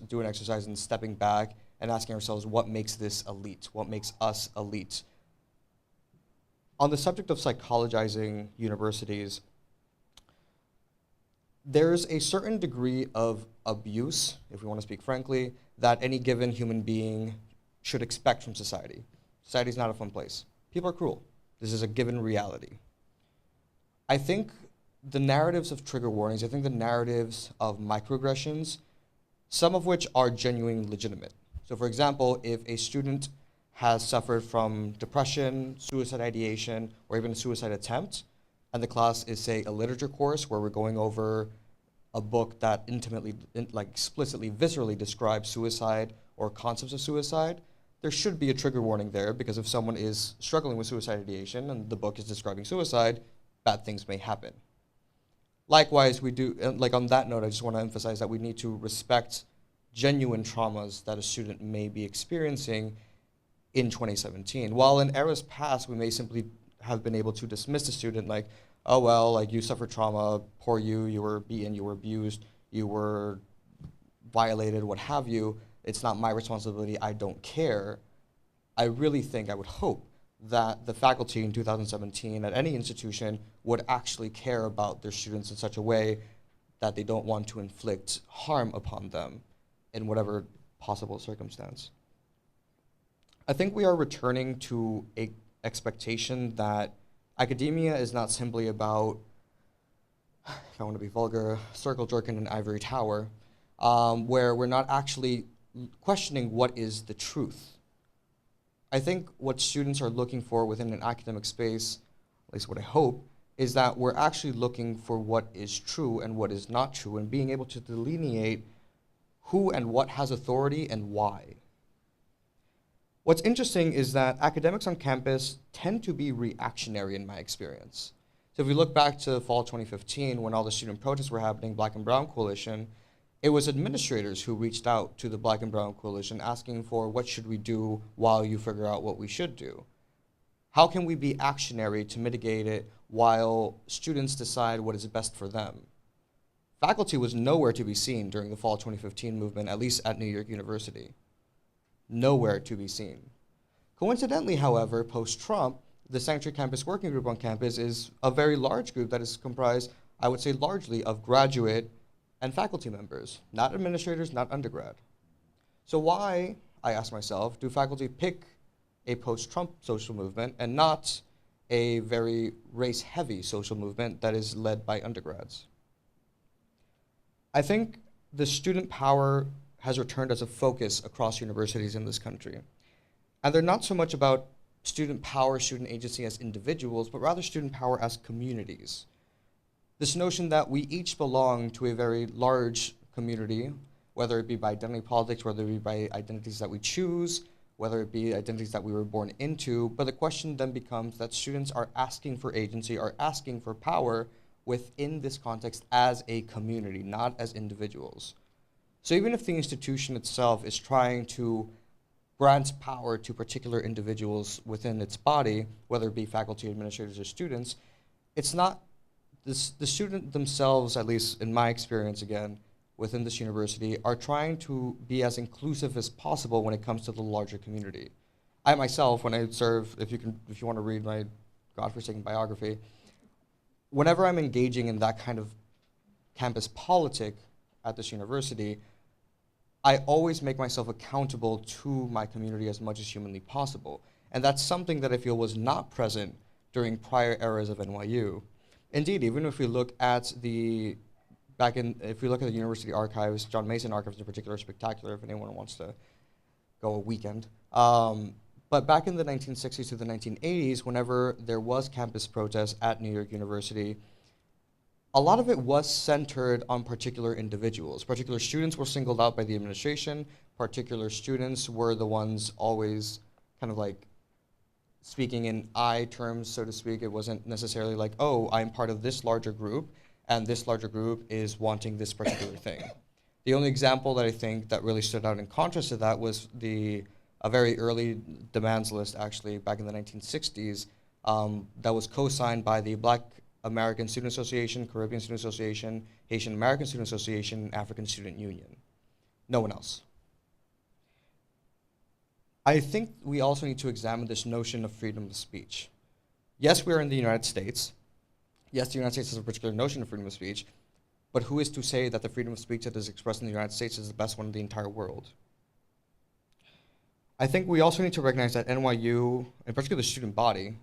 do an exercise in stepping back and asking ourselves what makes this elite, what makes us elite. On the subject of psychologizing universities, there's a certain degree of abuse, if we want to speak frankly, that any given human being should expect from society. Society is not a fun place. People are cruel. This is a given reality. I think the narratives of trigger warnings, I think the narratives of microaggressions, some of which are genuinely legitimate. So for example, if a student has suffered from depression, suicide ideation, or even a suicide attempt, and the class is, say, a literature course where we're going over a book that intimately, explicitly, viscerally describes suicide or concepts of suicide, there should be a trigger warning there, because if someone is struggling with suicide ideation and the book is describing suicide, bad things may happen. Likewise, we do, on that note, I just want to emphasize that we need to respect genuine traumas that a student may be experiencing in 2017. While in eras past, we may simply have been able to dismiss the student like, oh well, you suffered trauma, poor you were beaten, you were abused, you were violated, what have you, it's not my responsibility, I don't care. I really think, I would hope, that the faculty in 2017 at any institution would actually care about their students in such a way that they don't want to inflict harm upon them in whatever possible circumstance. I think we are returning to an expectation that academia is not simply about, if I want to be vulgar, circle jerk in an ivory tower, where we're not actually questioning what is the truth. I think what students are looking for within an academic space, at least what I hope, is that we're actually looking for what is true and what is not true, and being able to delineate who and what has authority and why. What's interesting is that academics on campus tend to be reactionary in my experience. So if we look back to fall 2015, when all the student protests were happening, Black and Brown Coalition, it was administrators who reached out to the Black and Brown Coalition asking for what should we do while you figure out what we should do. How can we be actionary to mitigate it while students decide what is best for them? Faculty was nowhere to be seen during the fall 2015 movement, at least at New York University. Nowhere to be seen. Coincidentally, however, post-Trump, the Sanctuary Campus Working Group on campus is a very large group that is comprised, I would say, largely of graduate and faculty members, not administrators, not undergrad. So why, I ask myself, do faculty pick a post-Trump social movement and not a very race-heavy social movement that is led by undergrads? I think the student power has returned as a focus across universities in this country. And they're not so much about student power, student agency as individuals, but rather student power as communities. This notion that we each belong to a very large community, whether it be by identity politics, whether it be by identities that we choose, whether it be identities that we were born into, but the question then becomes that students are asking for agency, are asking for power within this context as a community, not as individuals. So even if the institution itself is trying to grant power to particular individuals within its body, whether it be faculty, administrators, or students, it's not, the student themselves, at least in my experience again, within this university, are trying to be as inclusive as possible when it comes to the larger community. I myself, when I serve, if you want to read my godforsaken biography, whenever I'm engaging in that kind of campus politic at this university, I always make myself accountable to my community as much as humanly possible. And that's something that I feel was not present during prior eras of NYU. Indeed, even if we look at the if we look at the university archives, John Mason archives in particular are spectacular if anyone wants to go a weekend. But back in the 1960s to the 1980s, whenever there was campus protest at New York University, a lot of it was centered on particular individuals. Particular students were singled out by the administration. Particular students were the ones always kind of like speaking in I terms, so to speak. It wasn't necessarily like, oh, I'm part of this larger group, and this larger group is wanting this particular thing. The only example that I think that really stood out in contrast to that was a very early demands list, actually, back in the 1960s, that was co-signed by the Black American Student Association, Caribbean Student Association, Haitian American Student Association, and African Student Union. No one else. I think we also need to examine this notion of freedom of speech. Yes, we are in the United States. Yes, the United States has a particular notion of freedom of speech, but who is to say that the freedom of speech that is expressed in the United States is the best one in the entire world? I think we also need to recognize that NYU, in particular the student body,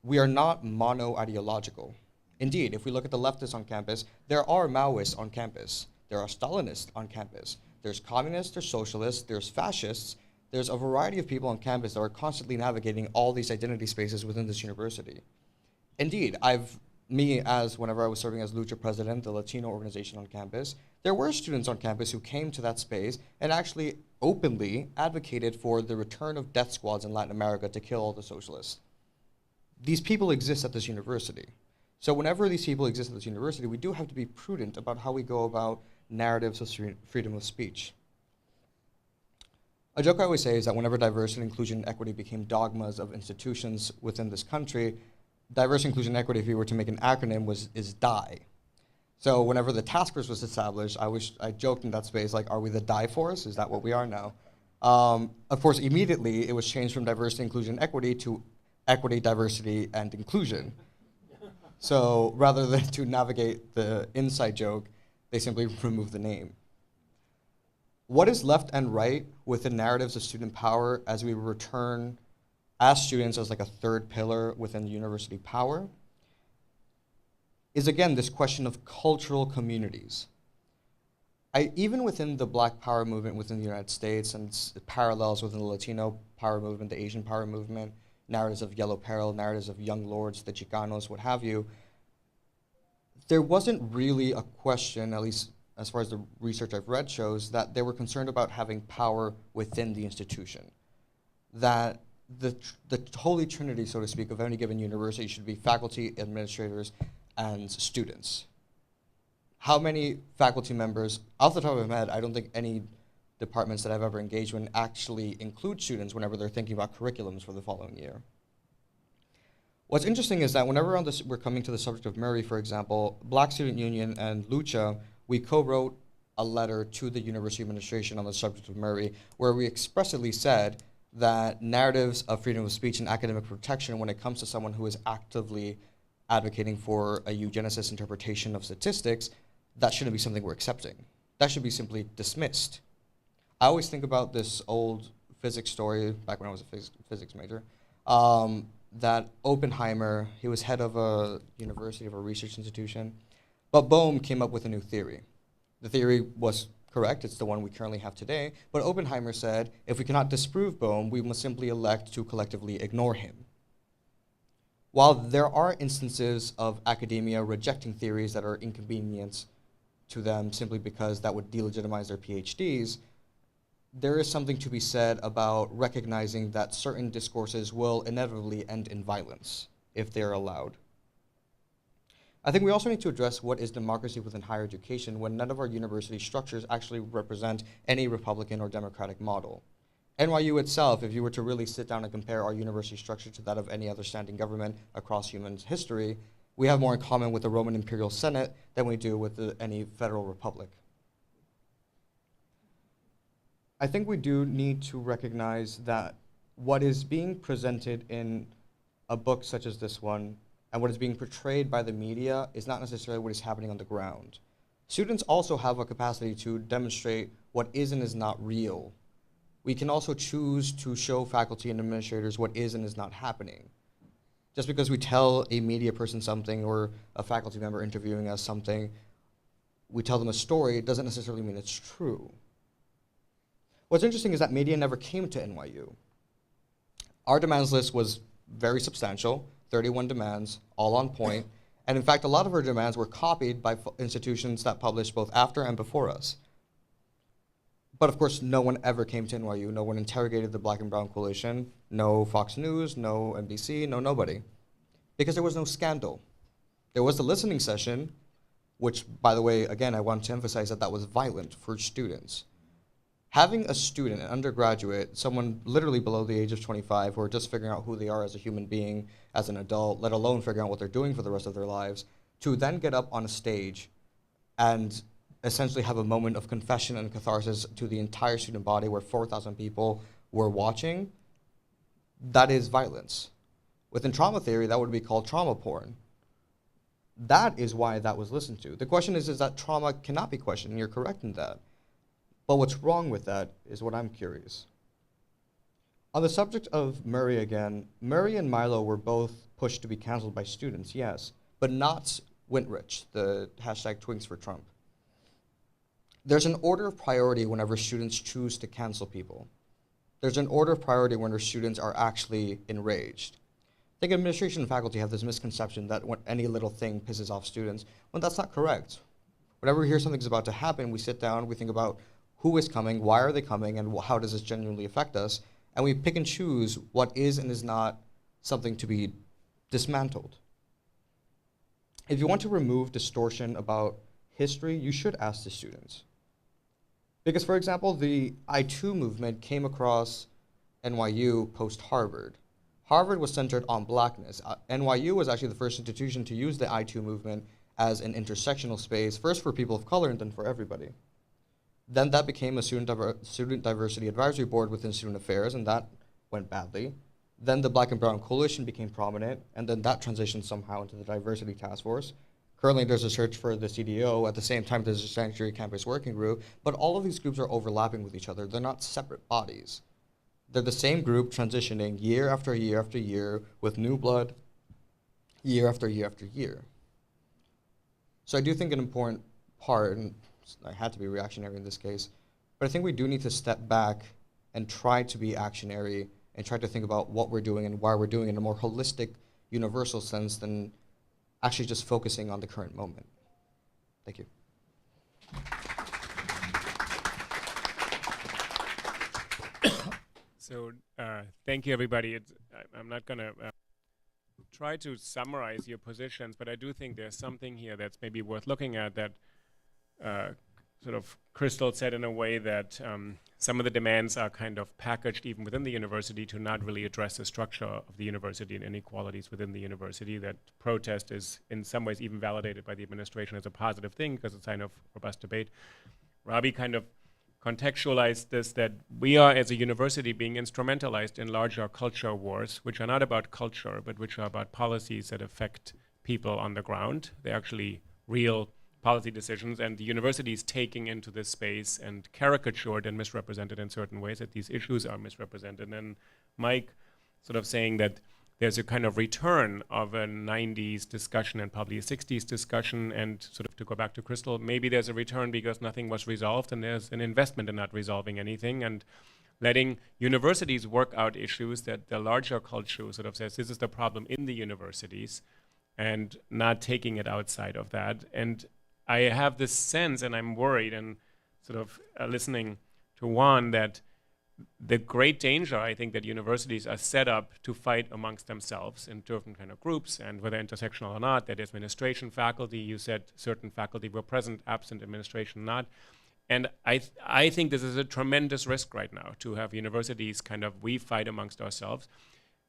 we are not mono-ideological. Indeed, if we look at the leftists on campus, there are Maoists on campus. There are Stalinists on campus. There's communists, there's socialists, there's fascists. There's a variety of people on campus that are constantly navigating all these identity spaces within this university. Indeed, whenever I was serving as Lucha president, the Latino organization on campus, there were students on campus who came to that space and actually openly advocated for the return of death squads in Latin America to kill all the socialists. These people exist at this university. So whenever these people exist at this university, we do have to be prudent about how we go about narratives of freedom of speech. A joke I always say is that whenever diversity, inclusion, and equity became dogmas of institutions within this country, diversity, inclusion, and equity, if you were to make an acronym, is DIE. So whenever the task force was established, I joked in that space, like, are we the DIE force? Is that what we are now? Of course, immediately it was changed from diversity, inclusion, and equity to equity, diversity, and inclusion. So rather than to navigate the inside joke, they simply removed the name. What is left and right within narratives of student power as we return as students as like a third pillar within university power is again this question of cultural communities. Even within the Black Power movement within the United States and parallels within the Latino power movement, the Asian power movement, narratives of yellow peril, narratives of young lords, the Chicanos, what have you, there wasn't really a question, at least as far as the research I've read shows, that they were concerned about having power within the institution. That the holy trinity, so to speak, of any given university should be faculty, administrators, and students. How many faculty members, off the top of my head, I don't think any departments that I've ever engaged with actually include students whenever they're thinking about curriculums for the following year. What's interesting is that whenever we're coming to the subject of Murray, for example, Black Student Union and Lucha, we co-wrote a letter to the university administration on the subject of Murray, where we expressly said that narratives of freedom of speech and academic protection when it comes to someone who is actively advocating for a eugenicist interpretation of statistics, that shouldn't be something we're accepting. That should be simply dismissed. I always think about this old physics story, back when I was a physics major, that Oppenheimer, he was head of a university, of a research institution, but Bohm came up with a new theory. The theory was Correct, it's the one we currently have today. But Oppenheimer said, if we cannot disprove Bohm, we must simply elect to collectively ignore him. While there are instances of academia rejecting theories that are inconvenient to them simply because that would delegitimize their PhDs, there is something to be said about recognizing that certain discourses will inevitably end in violence if they're allowed. I think we also need to address what is democracy within higher education when none of our university structures actually represent any Republican or Democratic model. NYU itself, if you were to really sit down and compare our university structure to that of any other standing government across human history, we have more in common with the Roman Imperial Senate than we do with any federal republic. I think we do need to recognize that what is being presented in a book such as this one and what is being portrayed by the media is not necessarily what is happening on the ground. Students also have a capacity to demonstrate what is and is not real. We can also choose to show faculty and administrators what is and is not happening. Just because we tell a media person something or a faculty member interviewing us something, we tell them a story, it doesn't necessarily mean it's true. What's interesting is that media never came to NYU. Our demands list was very substantial, 31 demands, all on point, and in fact, a lot of our demands were copied by institutions that published both after and before us. But of course, no one ever came to NYU, no one interrogated the Black and Brown Coalition, no Fox News, no NBC, no nobody, because there was no scandal. There was the listening session, which, by the way, again, I want to emphasize that that was violent for students. Having a student, an undergraduate, someone literally below the age of 25 who are just figuring out who they are as a human being, as an adult, let alone figuring out what they're doing for the rest of their lives, to then get up on a stage and essentially have a moment of confession and catharsis to the entire student body where 4,000 people were watching, that is violence. Within trauma theory, that would be called trauma porn. That is why that was listened to. The question is that trauma cannot be questioned, and you're correct in that. But what's wrong with that is what I'm curious. On the subject of Murray again, Murray and Milo were both pushed to be canceled by students, yes, but not Wintrich, the hashtag Twinks for Trump. There's an order of priority whenever students choose to cancel people. There's an order of priority when our students are actually enraged. I think administration and faculty have this misconception that when any little thing pisses off students, when that's not correct. Whenever we hear something's about to happen, we sit down, we think about who is coming, why are they coming, and how does this genuinely affect us? And we pick and choose what is and is not something to be dismantled. If you want to remove distortion about history, you should ask the students. Because, for example, the I Too movement came across NYU post-Harvard. Harvard was centered on blackness. NYU was actually the first institution to use the I Too movement as an intersectional space, first for people of color and then for everybody. Then that became a student diversity advisory board within student affairs, and that went badly. Then the Black and Brown Coalition became prominent, and then that transitioned somehow into the diversity task force. Currently, there's a search for the CDO. At the same time, there's a Sanctuary Campus Working Group, but all of these groups are overlapping with each other. They're not separate bodies. They're the same group transitioning year after year after year with new blood, year after year after year. So I do think an important part, and I had to be reactionary in this case, but I think we do need to step back and try to be actionary and try to think about what we're doing and why we're doing it in a more holistic, universal sense than actually just focusing on the current moment. Thank you. So thank you, everybody. I'm not going to try to summarize your positions, but I do think there's something here that's maybe worth looking at that sort of Crystal said in a way that some of the demands are kind of packaged even within the university to not really address the structure of the university and inequalities within the university. That protest is in some ways even validated by the administration as a positive thing because it's a sign of robust debate. Robbie kind of contextualized this, that we are as a university being instrumentalized in larger culture wars, which are not about culture, but which are about policies that affect people on the ground. They're actually real policy decisions, and the university is taking into this space and caricatured and misrepresented in certain ways that these issues are misrepresented. And Mike sort of saying that there's a kind of return of a 90s discussion and probably a 60s discussion, and sort of to go back to Crystal, maybe there's a return because nothing was resolved and there's an investment in not resolving anything and letting universities work out issues that the larger culture sort of says this is the problem in the universities and not taking it outside of that. And I have this sense, and I'm worried and sort of listening to Juan, that the great danger, I think, that universities are set up to fight amongst themselves in different kind of groups, and whether intersectional or not, that administration, faculty, you said certain faculty were present, absent administration not. And I think this is a tremendous risk right now to have universities kind of, we fight amongst ourselves.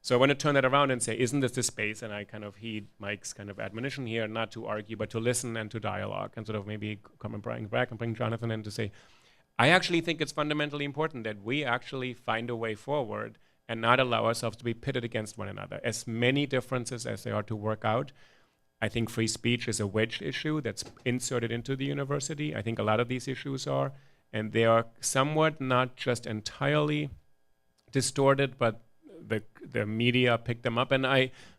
So I want to turn that around and say, isn't this the space, and I kind of heed Mike's kind of admonition here, not to argue, but to listen and to dialogue, and sort of maybe come and bring back and bring Jonathan in to say, I actually think it's fundamentally important that we actually find a way forward and not allow ourselves to be pitted against one another. As many differences as there are to work out, I think free speech is a wedge issue that's inserted into the university. I think a lot of these issues are, and they are somewhat not just entirely distorted, but the media picked them up. And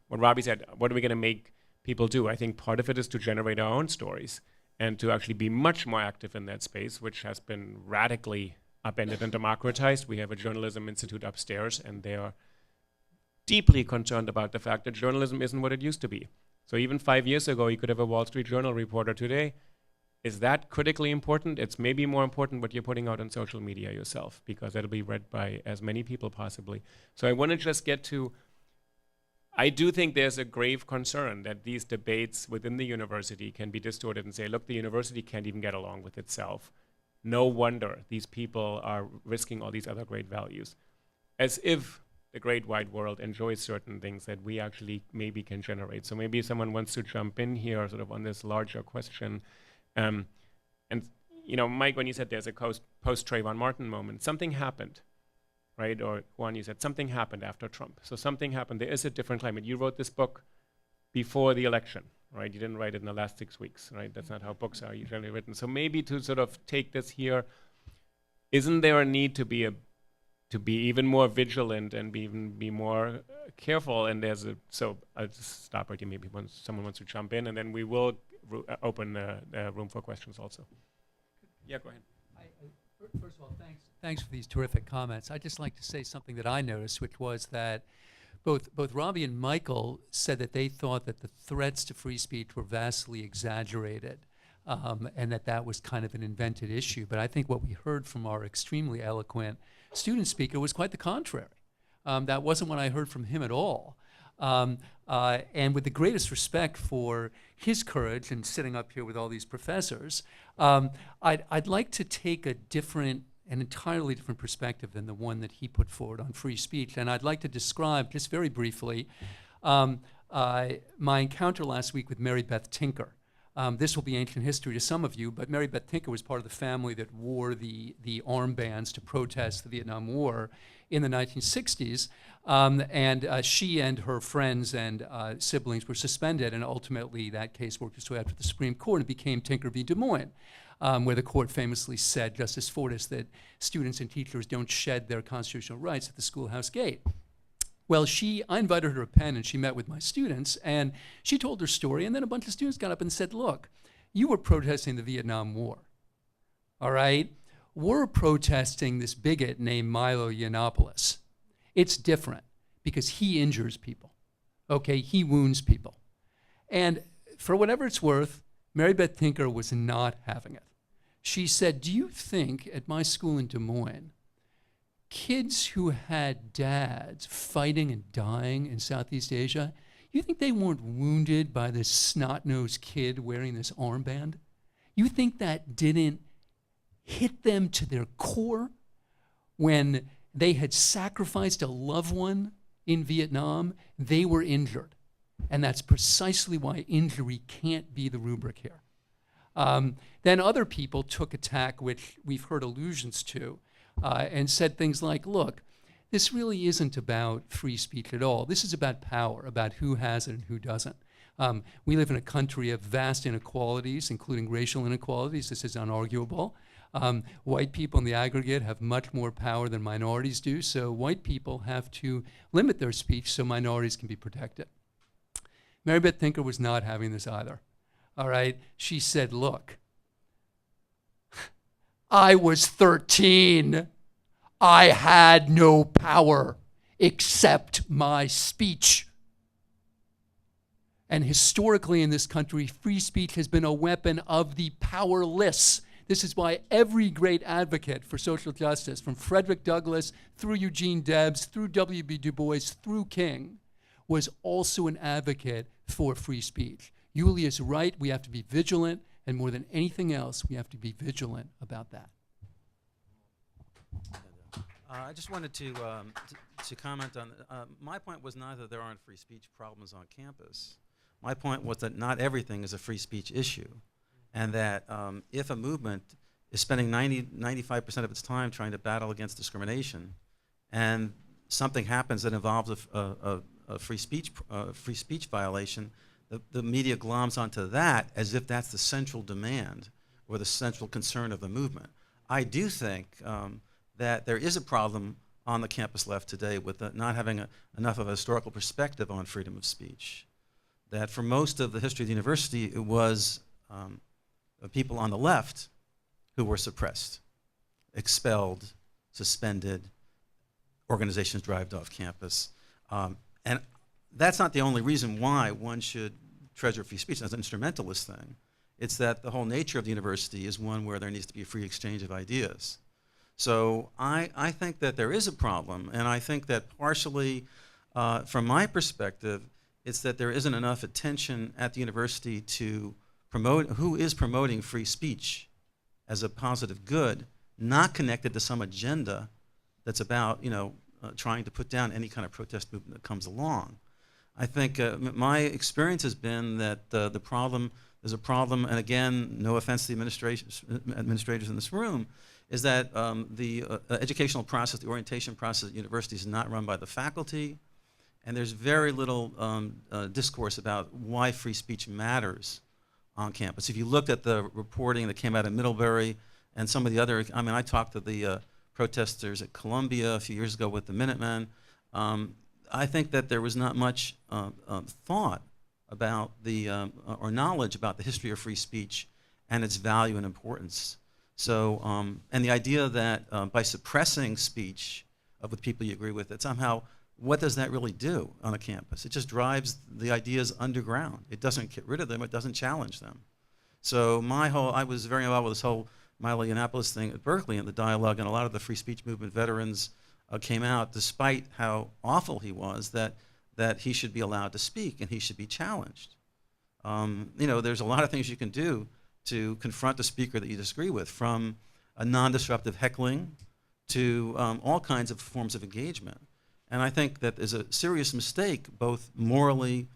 what Robbie said, what are we going to make people do? I think part of it is to generate our own stories and to actually be much more active in that space, which has been radically upended and democratized. We have a journalism institute upstairs, and they are deeply concerned about the fact that journalism isn't what it used to be. So even 5 years ago, you could have a Wall Street Journal reporter. Today, is that critically important? It's maybe more important what you're putting out on social media yourself, because that'll be read by as many people possibly. So I want to just get to, I do think there's a grave concern that these debates within the university can be distorted and say, look, the university can't even get along with itself. No wonder these people are risking all these other great values. As if the great wide world enjoys certain things that we actually maybe can generate. So maybe someone wants to jump in here sort of on this larger question. And you know, Mike, when you said there's a post-Trayvon Martin moment, something happened, right? Or Juan, you said something happened after Trump. So something happened. There is a different climate. You wrote this book before the election, right? You didn't write it in the last 6 weeks, right? That's not how books are usually written. So maybe to sort of take this here, isn't there a need to be even more vigilant and be more careful? And there's so I'll just stop right here. Maybe someone wants to jump in, and then we will open the room for questions also. Yeah, go ahead. First of all, thanks for these terrific comments. I'd just like to say something that I noticed, which was that both Robbie and Michael said that they thought that the threats to free speech were vastly exaggerated, and that was kind of an invented issue. But I think what we heard from our extremely eloquent student speaker was quite the contrary. That wasn't what I heard from him at all. And with the greatest respect for his courage in sitting up here with all these professors, I'd like to take an entirely different perspective than the one that he put forward on free speech. And I'd like to describe, just very briefly, my encounter last week with Mary Beth Tinker. This will be ancient history to some of you, but Mary Beth Tinker was part of the family that wore the armbands to protest the Vietnam War in the 1960s. And she and her friends and siblings were suspended, and ultimately that case worked its way up to the Supreme Court and became Tinker v. Des Moines, where the court famously said, Justice Fortas, that students and teachers don't shed their constitutional rights at the schoolhouse gate. Well, I invited her to Penn, and she met with my students, and she told her story, and then a bunch of students got up and said, look, you were protesting the Vietnam War, all right? We're protesting this bigot named Milo Yiannopoulos. It's different because he injures people, okay? He wounds people. And for whatever it's worth, Mary Beth Tinker was not having it. She said, do you think at my school in Des Moines, kids who had dads fighting and dying in Southeast Asia, you think they weren't wounded by this snot-nosed kid wearing this armband? You think that didn't hit them to their core when they had sacrificed a loved one in Vietnam? They were injured. And that's precisely why injury can't be the rubric here. Then other people took attack, which we've heard allusions to, and said things like, look, this really isn't about free speech at all. This is about power, about who has it and who doesn't. We live in a country of vast inequalities, including racial inequalities. This is unarguable. White people in the aggregate have much more power than minorities do, so white people have to limit their speech so minorities can be protected. Mary Beth Tinker was not having this either. All right, she said, look, I was 13. I had no power except my speech. And historically in this country, free speech has been a weapon of the powerless. This is why every great advocate for social justice, from Frederick Douglass through Eugene Debs, through W.B. Du Bois, through King, was also an advocate for free speech. Yulia is right. We have to be vigilant, and more than anything else, we have to be vigilant about that. I just wanted to comment on, my point was not that there aren't free speech problems on campus. My point was that not everything is a free speech issue, and that if a movement is spending 95% of its time trying to battle against discrimination, and something happens that involves a free speech violation, the media gloms onto that as if that's the central demand or the central concern of the movement. I do think that there is a problem on the campus left today with not having enough of a historical perspective on freedom of speech. That for most of the history of the university, it was people on the left who were suppressed, expelled, suspended, organizations driven off campus. And that's not the only reason why one should treasure free speech. That's an instrumentalist thing. It's that the whole nature of the university is one where there needs to be a free exchange of ideas. So I think that there is a problem, and I think that partially, from my perspective, it's that there isn't enough attention at the university to promote who is promoting free speech as a positive good, not connected to some agenda that's about, trying to put down any kind of protest movement that comes along. I think my experience has been that there's a problem, and again, no offense to the administrators in this room, is that the educational process, the orientation process at universities is not run by the faculty, and there's very little discourse about why free speech matters on campus. If you looked at the reporting that came out of Middlebury and some of the other, I talked to the protesters at Columbia a few years ago with the Minutemen. I think that there was not much thought about or knowledge about the history of free speech and its value and importance. So, and the idea that by suppressing speech with people you agree with, that somehow, what does that really do on a campus? It just drives the ideas underground. It doesn't get rid of them, it doesn't challenge them. So I was very involved with this whole Milo Yiannopoulos thing at Berkeley and the dialogue, and a lot of the free speech movement veterans came out, despite how awful he was, that he should be allowed to speak and he should be challenged. There's a lot of things you can do to confront a speaker that you disagree with, from a non-disruptive heckling to all kinds of forms of engagement. And I think that is a serious mistake, both morally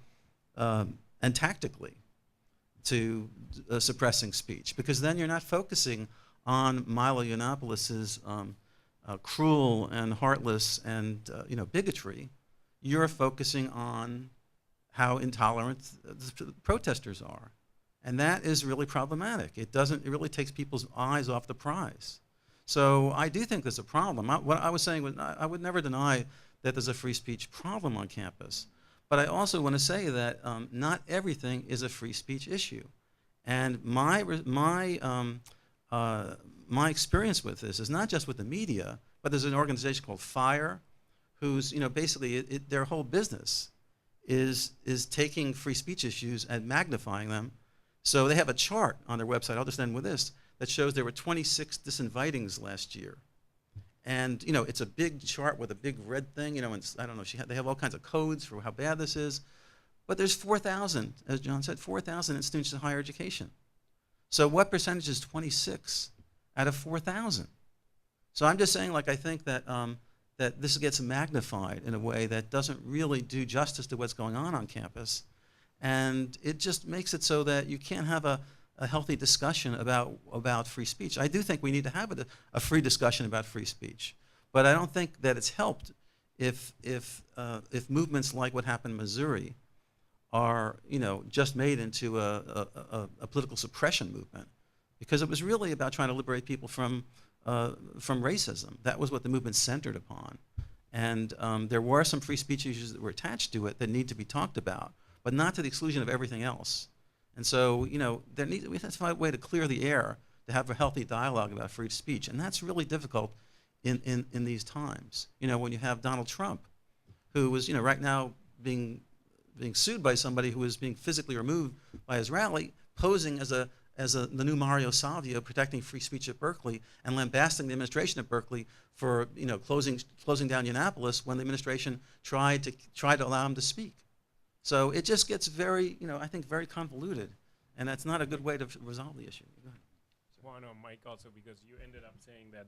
and tactically, to suppressing speech, because then you're not focusing on Milo Yiannopoulos' cruel and heartless and bigotry. You're focusing on how intolerant the protesters are. And that is really problematic. It really takes people's eyes off the prize. So I do think there's a problem. What I was saying was, I would never deny that there's a free speech problem on campus. But I also want to say that not everything is a free speech issue. And my experience with this is not just with the media, but there's an organization called FIRE, who's, basically their whole business is taking free speech issues and magnifying them. So they have a chart on their website, I'll just end with this, that shows there were 26 disinvitings last year. And it's a big chart with a big red thing, and I don't know, they have all kinds of codes for how bad this is. But there's 4,000, as John said, 4,000 institutions of higher education. So what percentage is 26 out of 4,000? So I'm just saying, I think that that this gets magnified in a way that doesn't really do justice to what's going on campus. And it just makes it so that you can't have a healthy discussion about free speech. I do think we need to have a free discussion about free speech. But I don't think that it's helped if movements like what happened in Missouri are just made into a political suppression movement because it was really about trying to liberate people from racism. That was what the movement centered upon. And there were some free speech issues that were attached to it that need to be talked about, but not to the exclusion of everything else. And so, we have to find a way to clear the air, to have a healthy dialogue about free speech. And that's really difficult in these times. When you have Donald Trump, who was, right now being sued by somebody who was being physically removed by his rally, posing as the new Mario Savio, protecting free speech at Berkeley, and lambasting the administration at Berkeley for closing down Unnipolis when the administration tried to allow him to speak. So it just gets very, I think, very convoluted, and that's not a good way to resolve the issue. Go ahead. Juan or Mike also, because you ended up saying that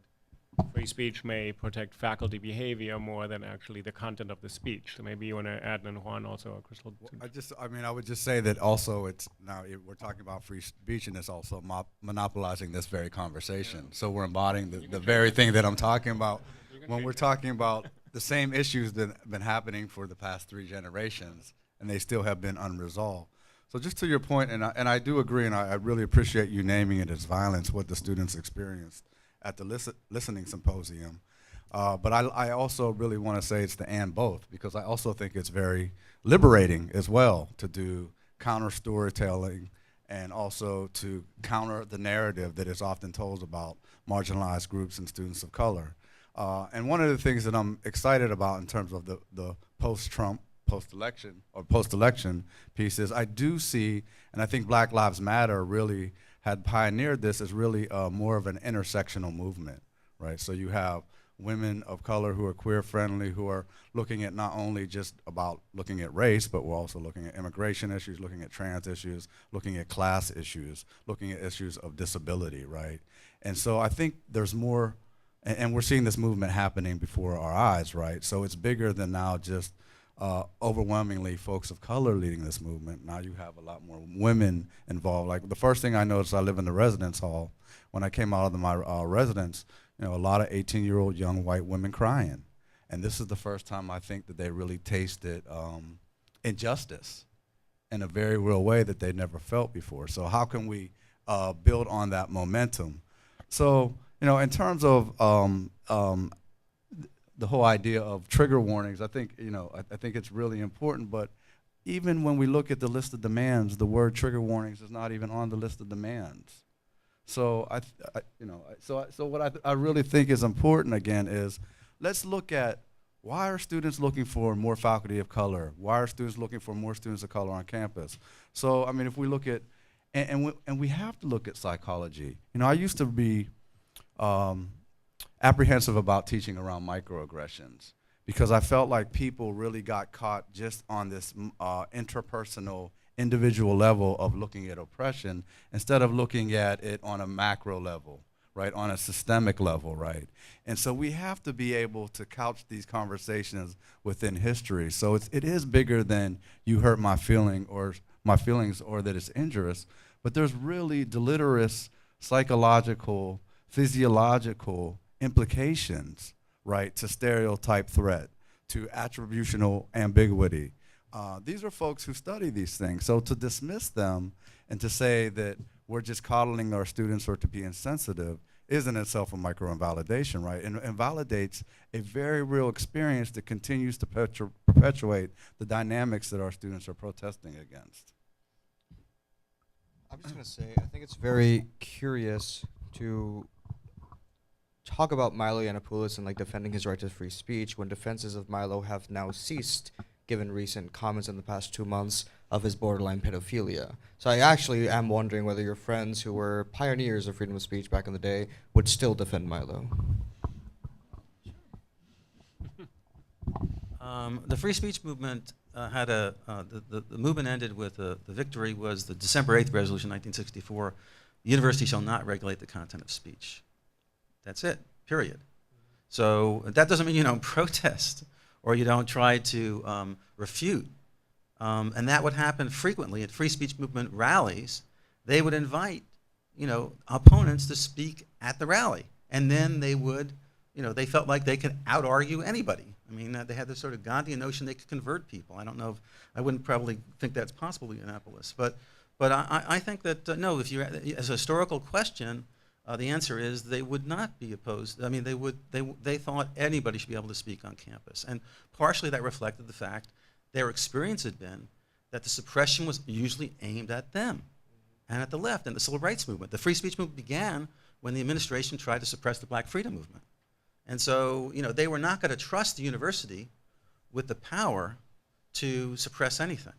free speech may protect faculty behavior more than actually the content of the speech. So maybe you want to add, and Juan also, or Crystal. I would just say that also we're talking about free speech, and it's also monopolizing this very conversation. Yeah. So we're embodying the very thing that I'm talking about when we're talking about the same issues that have been happening for the past 3 generations, and they still have been unresolved. So just to your point, and I do agree, and I really appreciate you naming it as violence, what the students experienced at the listening symposium. But I also really want to say it's the and both, because I also think it's very liberating as well to do counter storytelling and also to counter the narrative that is often told about marginalized groups and students of color. And one of the things that I'm excited about in terms of the post-Trump, post-election piece is I do see, and I think Black Lives Matter really had pioneered this as really more of an intersectional movement, right? So you have women of color who are queer friendly, who are looking at not only just about looking at race, but we're also looking at immigration issues, looking at trans issues, looking at class issues, looking at issues of disability, right? And so I think there's more, and we're seeing this movement happening before our eyes, right? So it's bigger than now just overwhelmingly folks of color leading this movement. Now you have a lot more women involved. Like the first thing I noticed, I live in the residence hall. When I came out of my residence, a lot of 18-year-old young white women crying. And this is the first time I think that they really tasted injustice in a very real way that they never felt before. So how can we build on that momentum? So, in terms of the whole idea of trigger warnings, I think it's really important, but even when we look at the list of demands, the word trigger warnings is not even on the list of demands. So what I really think is important again is let's look at why are students looking for more faculty of color? Why are students looking for more students of color on campus? So if we look at, and we have to look at psychology. I used to be apprehensive about teaching around microaggressions because I felt like people really got caught just on this interpersonal, individual level of looking at oppression instead of looking at it on a macro level, right, on a systemic level, right? And so we have to be able to couch these conversations within history. So it is bigger than you hurt my feelings or that it's injurious, but there's really deleterious psychological, physiological implications, right, to stereotype threat, to attributional ambiguity. These are folks who study these things. So to dismiss them and to say that we're just coddling our students or to be insensitive is in itself a micro-invalidation, right? And invalidates a very real experience that continues to perpetuate the dynamics that our students are protesting against. I'm just going to say, I think it's very curious to talk about Milo Yiannopoulos and defending his right to free speech when defenses of Milo have now ceased given recent comments in the past 2 months of his borderline pedophilia. So I actually am wondering whether your friends who were pioneers of freedom of speech back in the day would still defend Milo. The free speech movement had the movement ended with the victory was the December 8th resolution, 1964. The university shall not regulate the content of speech. That's it, period. So that doesn't mean you don't protest or you don't try to refute. And that would happen frequently at free speech movement rallies. They would invite, opponents to speak at the rally. And then they would, they felt like they could out-argue anybody. They had this sort of Gandhian notion they could convert people. I don't know if, I wouldn't probably think that's possible in Annapolis. But But I think that, no, if you as a historical question, the answer is they would not be opposed. I mean, they thought anybody should be able to speak on campus. And partially that reflected the fact their experience had been that the suppression was usually aimed at them and at the left and the civil rights movement. The free speech movement began when the administration tried to suppress the black freedom movement. And so, they were not going to trust the university with the power to suppress anything.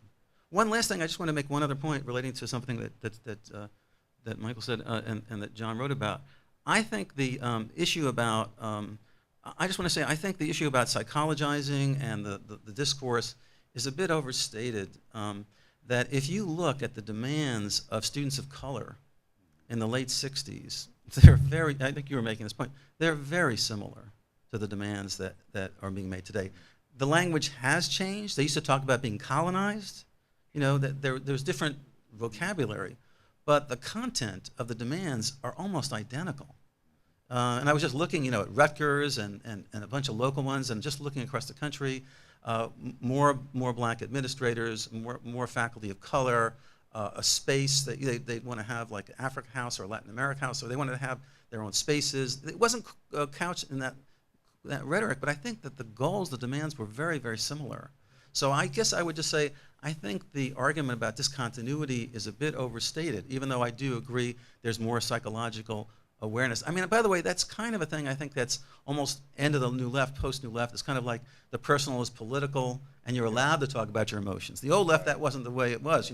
One last thing, I just want to make one other point relating to something that Michael said and that John wrote about. I think the issue about, I just want to say, I think the issue about psychologizing and the discourse is a bit overstated. That if you look at the demands of students of color in the late 60s, they're very, I think you were making this point, they're very similar to the demands that are being made today. The language has changed. They used to talk about being colonized, that there's different vocabulary, but the content of the demands are almost identical. And I was just looking, at Rutgers and a bunch of local ones, and just looking across the country, more black administrators, more faculty of color, a space that they want to have like Africa House or Latin America House, or they wanted to have their own spaces. It wasn't couched in that rhetoric, but I think that the goals, the demands were very, very similar. So I guess I would just say, I think the argument about discontinuity is a bit overstated, even though I do agree there's more psychological awareness. I mean, by the way, that's kind of a thing I think that's almost end of the New Left, post-New Left. It's kind of like the personal is political, and you're allowed to talk about your emotions. The old left, that wasn't the way it was.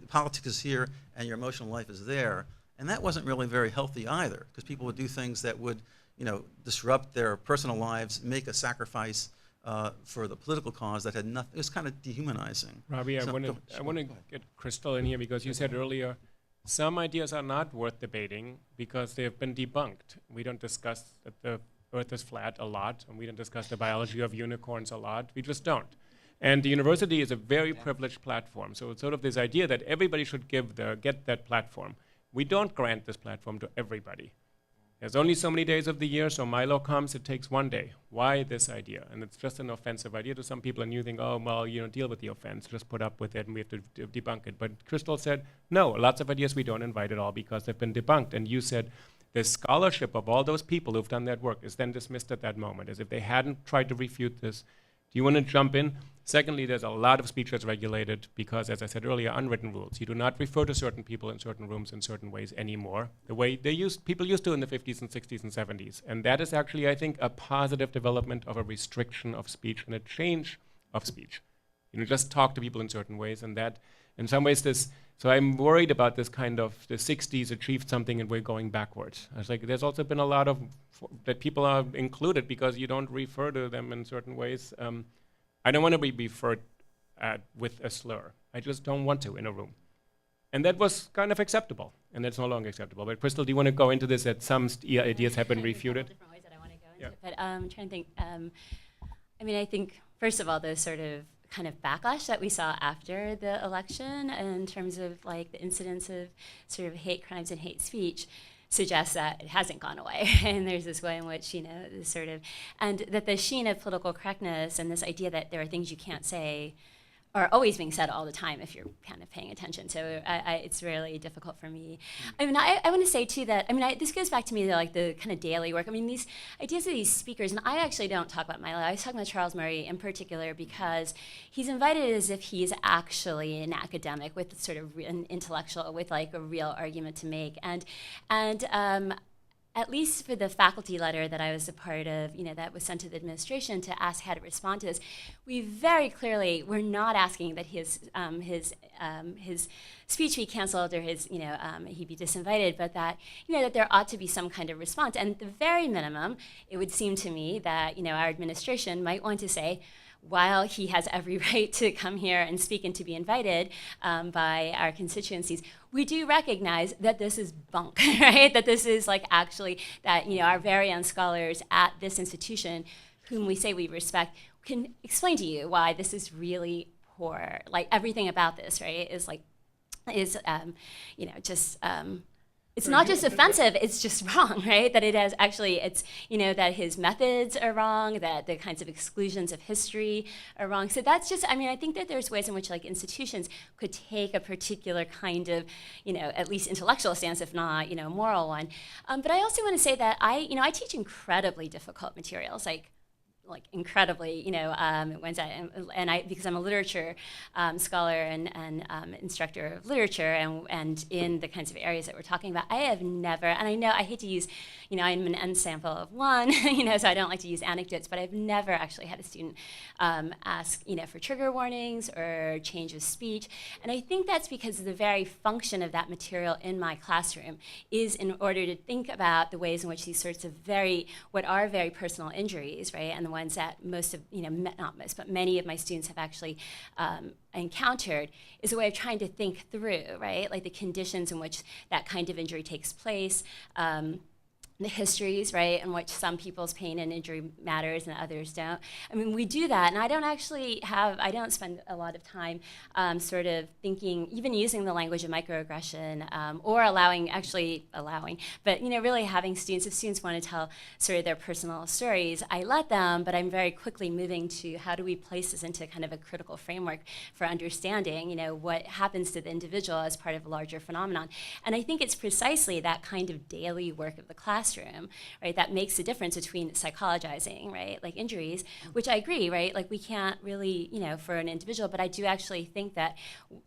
Politics is here, and your emotional life is there. And that wasn't really very healthy either, because people would do things that would disrupt their personal lives, make a sacrifice for the political cause that had nothing. It was kind of dehumanizing. Robbie, I want to get Crystal in here, because you said earlier some ideas are not worth debating because they have been debunked. We don't discuss that the Earth is flat a lot, and we don't discuss the biology of unicorns a lot. We just don't. And the university is a very privileged platform. So it's sort of this idea that everybody should get that platform. We don't grant this platform to everybody. There's only so many days of the year, so Milo comes, it takes one day. Why this idea? And it's just an offensive idea to some people, and you think, oh, well, deal with the offense, just put up with it, and we have to debunk it. But Crystal said, no, lots of ideas we don't invite at all because they've been debunked. And you said the scholarship of all those people who've done that work is then dismissed at that moment, as if they hadn't tried to refute this. Do you want to jump in? Secondly, there's a lot of speech that's regulated because, as I said earlier, unwritten rules. You do not refer to certain people in certain rooms in certain ways anymore, the way people used to in the 50s and 60s and 70s. And that is actually, I think, a positive development of a restriction of speech and a change of speech. Just talk to people in certain ways, and that, in some ways, so I'm worried about this kind of, the 60s achieved something and we're going backwards. I was like, there's also been a lot of, that people are included because you don't refer to them in certain ways. I don't want to be referred at with a slur. I just don't want to in a room. And that was kind of acceptable, and that's no longer acceptable. But Crystal, do you want to go into this, that some ideas have been refuted? Different ways that I want to go into it, but I'm trying to think. I think, first of all, the sort of kind of backlash that we saw after the election in terms of like the incidence of sort of hate crimes and hate speech suggests that it hasn't gone away. And there's this way in which, this sort of, and that the sheen of political correctness and this idea that there are things you can't say are always being said all the time if you're kind of paying attention. So it's really difficult for me. I want to say too that, this goes back to me like the kind of daily work. These ideas of these speakers, and I actually don't talk about Milo. I was talking about Charles Murray in particular because he's invited as if he's actually an academic with sort of an intellectual, with like a real argument to make. And at least for the faculty letter that I was a part of, that was sent to the administration to ask how to respond to this, we very clearly were not asking that his speech be canceled or he be disinvited, but that that there ought to be some kind of response. And at the very minimum, it would seem to me that our administration might want to say, while he has every right to come here and speak and to be invited by our constituencies, we do recognize that this is bunk, right? That this is like actually that, our very own scholars at this institution, whom we say we respect, can explain to you why this is really poor. Like everything about this, right, is it's not just offensive, it's just wrong, right? That it has actually, it's, that his methods are wrong, that the kinds of exclusions of history are wrong. So that's just, I think that there's ways in which like institutions could take a particular kind of, at least intellectual stance, if not, a moral one. But I also want to say that I teach incredibly difficult materials, like incredibly, and I, because I'm a literature scholar and instructor of literature, and in the kinds of areas that we're talking about, I have never, and I know I hate to use, I'm an ensample of one, so I don't like to use anecdotes, but I've never actually had a student ask, for trigger warnings or change of speech, and I think that's because the very function of that material in my classroom is in order to think about the ways in which these sorts of what are very personal injuries, right, and the ones that most of, not most, but many of my students have actually encountered, is a way of trying to think through, right, like the conditions in which that kind of injury takes place, the histories, right, in which some people's pain and injury matters and others don't. We do that, and I don't spend a lot of time sort of thinking, even using the language of microaggression, or allowing, but really having students, if students want to tell sort of their personal stories, I let them, but I'm very quickly moving to how do we place this into kind of a critical framework for understanding, what happens to the individual as part of a larger phenomenon. And I think it's precisely that kind of daily work of the classroom, right, that makes the difference between psychologizing, right, like injuries, which I agree, right, like we can't really, for an individual, but I do actually think that,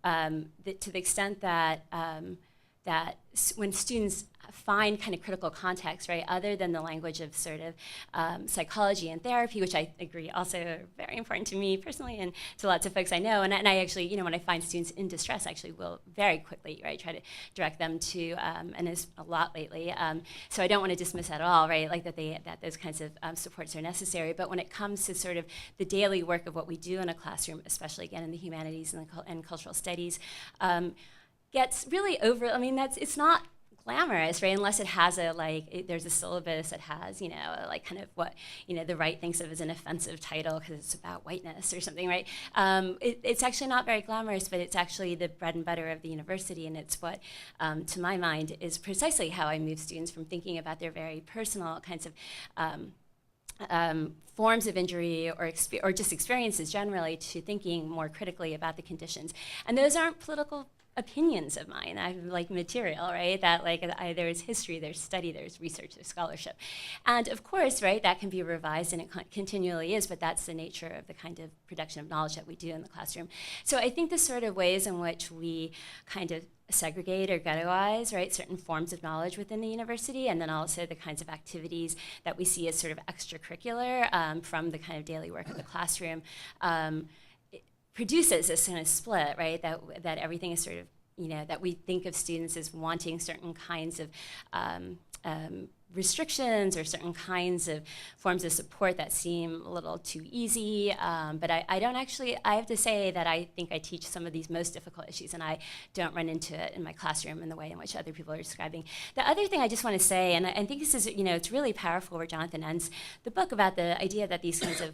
to the extent that when students find kind of critical context, right, other than the language of sort of psychology and therapy, which I agree also are very important to me personally and to lots of folks I know. And I actually, when I find students in distress, I actually will very quickly, right, try to direct them to, and there's a lot lately, so I don't want to dismiss at all, right, like that those kinds of supports are necessary. But when it comes to sort of the daily work of what we do in a classroom, especially again in the humanities and cultural studies, gets really over, it's not glamorous, right? Unless it has there's a syllabus that has, like kind of what, the right thinks of as an offensive title because it's about whiteness or something, right? It's actually not very glamorous, but it's actually the bread and butter of the university, and it's what, to my mind, is precisely how I move students from thinking about their very personal kinds of forms of injury or just experiences generally to thinking more critically about the conditions. And those aren't political opinions of mine. I like material, right? That there's history, there's study, there's research, there's scholarship. And of course, right, that can be revised, and it continually is, but that's the nature of the kind of production of knowledge that we do in the classroom. So I think the sort of ways in which we kind of segregate or ghettoize, right, certain forms of knowledge within the university, and then also the kinds of activities that we see as sort of extracurricular from the kind of daily work of the classroom, produces this kind of split, right, that everything is sort of, that we think of students as wanting certain kinds of restrictions or certain kinds of forms of support that seem a little too easy, but I don't actually, I have to say that I think I teach some of these most difficult issues, and I don't run into it in my classroom in the way in which other people are describing. The other thing I just want to say, and I think this is, it's really powerful where Jonathan ends the book about the idea that these kinds of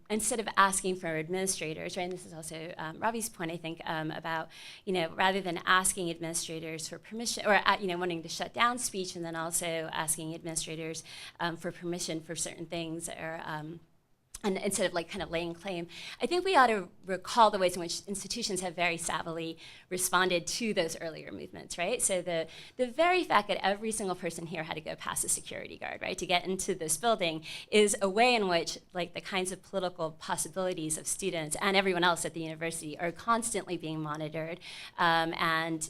instead of asking for administrators, right, and this is also Ravi's point, I think, about, rather than asking administrators for permission, or, wanting to shut down speech, and then also asking administrators for permission for certain things, or and instead of kind of laying claim, I think we ought to recall the ways in which institutions have very savvily responded to those earlier movements, right? So the very fact that every single person here had to go past a security guard, right, to get into this building is a way in which the kinds of political possibilities of students and everyone else at the university are constantly being monitored and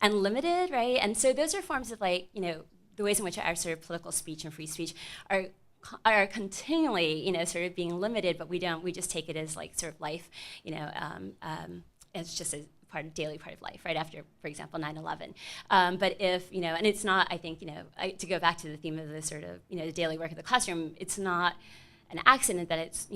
limited, right? And so those are forms of the ways in which our sort of political speech and free speech are continually, sort of being limited, but we just take it as sort of life, it's just a daily part of life, right after, for example, 9/11. But if, and it's not, I think, to go back to the theme of the sort of, the daily work of the classroom, it's not an accident that it's,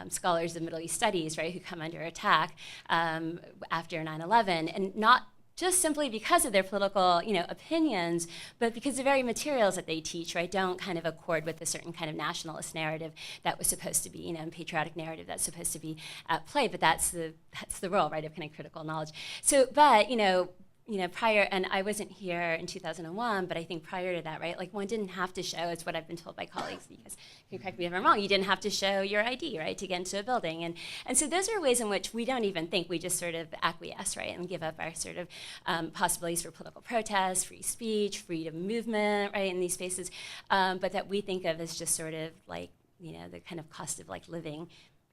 scholars of Middle East studies, right, who come under attack after 9/11, and not just simply because of their political, opinions, but because the very materials that they teach, right, don't kind of accord with a certain kind of nationalist narrative that was supposed to be, and patriotic narrative that's supposed to be at play. But that's the role, right, of kind of critical knowledge. So, but prior, and I wasn't here in 2001, but I think prior to that, right, like one didn't have to show, it's what I've been told by colleagues, you guys can correct me if I'm wrong, you didn't have to show your ID, right, to get into a building. And so those are ways in which we don't even think, we just sort of acquiesce, right, and give up our sort of possibilities for political protest, free speech, freedom of movement, right, in these spaces, but that we think of as just sort of like, the kind of cost of like living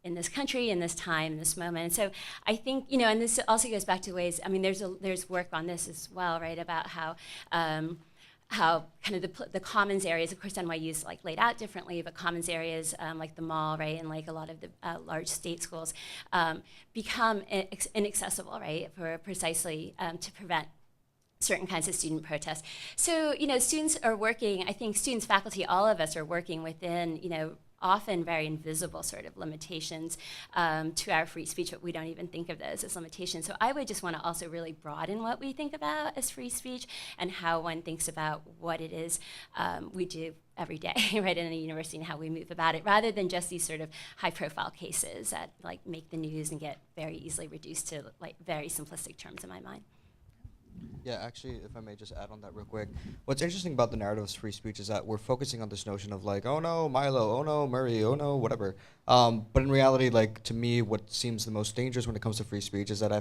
in this country, in this time, this moment. And so I think, and this also goes back to ways, I mean, there's work on this as well, right, about how kind of the commons areas, of course NYU's like laid out differently, but commons areas like the mall, right, and like a lot of the large state schools become inaccessible, right, for precisely to prevent certain kinds of student protests. So, students are working, I think students, faculty, all of us are working within, often very invisible sort of limitations to our free speech, but we don't even think of those as limitations. So I would just want to also really broaden what we think about as free speech and how one thinks about what it is we do every day, right, in a university and how we move about it, rather than just these sort of high-profile cases that like make the news and get very easily reduced to like very simplistic terms in my mind. Yeah, actually, if I may just add on that real quick. What's interesting about the narrative of free speech is that we're focusing on this notion of like, oh no, Milo, oh no, Murray, oh no, whatever. But in reality, like to me, what seems the most dangerous when it comes to free speech is that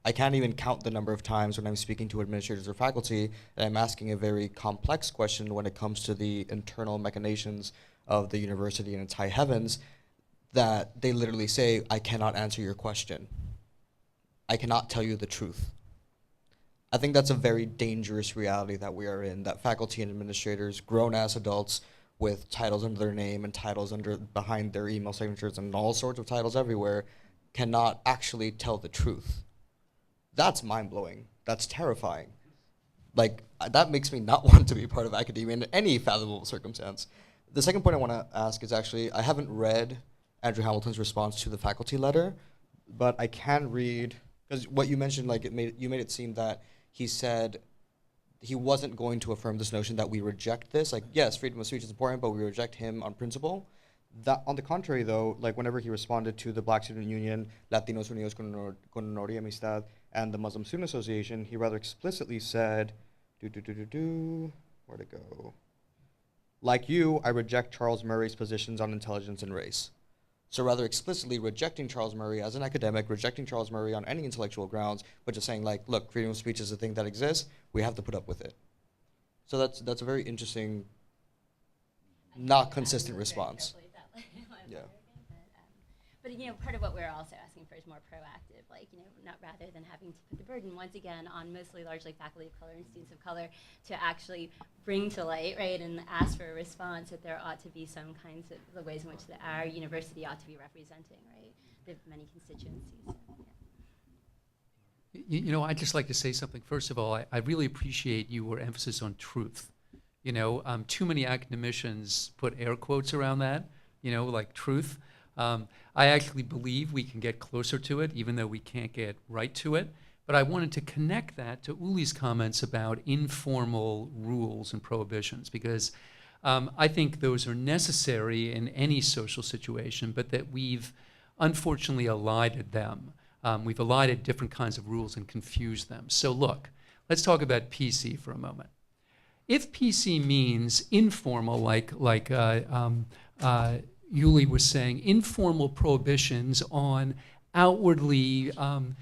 I can't even count the number of times when I'm speaking to administrators or faculty and I'm asking a very complex question when it comes to the internal machinations of the university and its high heavens, that they literally say, I cannot answer your question. I cannot tell you the truth. I think that's a very dangerous reality that we are in, that faculty and administrators, grown-ass adults with titles under their name and titles behind their email signatures and all sorts of titles everywhere, cannot actually tell the truth. That's mind-blowing. That's terrifying. Like, that makes me not want to be part of academia in any fathomable circumstance. The second point I want to ask is actually, I haven't read Andrew Hamilton's response to the faculty letter, but I can read, because what you mentioned, like you made it seem that he said he wasn't going to affirm this notion that we reject this. Like, yes, freedom of speech is important, but we reject him on principle. That, on the contrary, though, like whenever he responded to the Black Student Union, Latinos Unidos con Honor y Amistad, and the Muslim Student Association, he rather explicitly said, where'd it go? Like you, I reject Charles Murray's positions on intelligence and race. So rather explicitly rejecting Charles Murray as an academic, rejecting Charles Murray on any intellectual grounds, but just saying like, look, freedom of speech is a thing that exists, we have to put up with it. So that's a very interesting, not consistent response. Yeah. But part of what we're also asking for is more proactive, like, not rather than having to put the burden once again on mostly largely faculty of color and students of color to actually bring to light, right, and ask for a response, that there ought to be some kinds of the ways in which our university ought to be representing, right, the many constituencies. Yeah. I'd just like to say something. First of all, I really appreciate your emphasis on truth. Too many academicians put air quotes around that, like truth. I actually believe we can get closer to it, even though we can't get right to it. But I wanted to connect that to Uli's comments about informal rules and prohibitions, because I think those are necessary in any social situation, but that we've unfortunately elided them. We've elided different kinds of rules and confused them. So look, let's talk about PC for a moment. If PC means informal, like Uli was saying, informal prohibitions on outwardly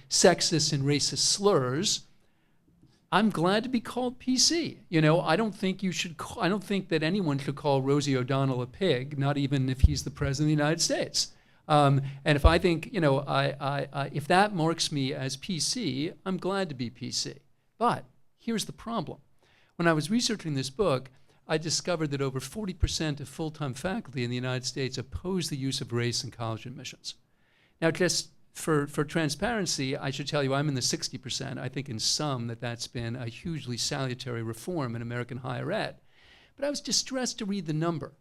sexist and racist slurs, I'm glad to be called PC. I don't think I don't think that anyone should call Rosie O'Donnell a pig, not even if he's the president of the United States. And if I think, if that marks me as PC, I'm glad to be PC. But here's the problem. When I was researching this book, I discovered that over 40% of full-time faculty in the United States oppose the use of race in college admissions. Now, just for transparency, I should tell you I'm in the 60%. I think in some that's been a hugely salutary reform in American higher ed. But I was distressed to read the number,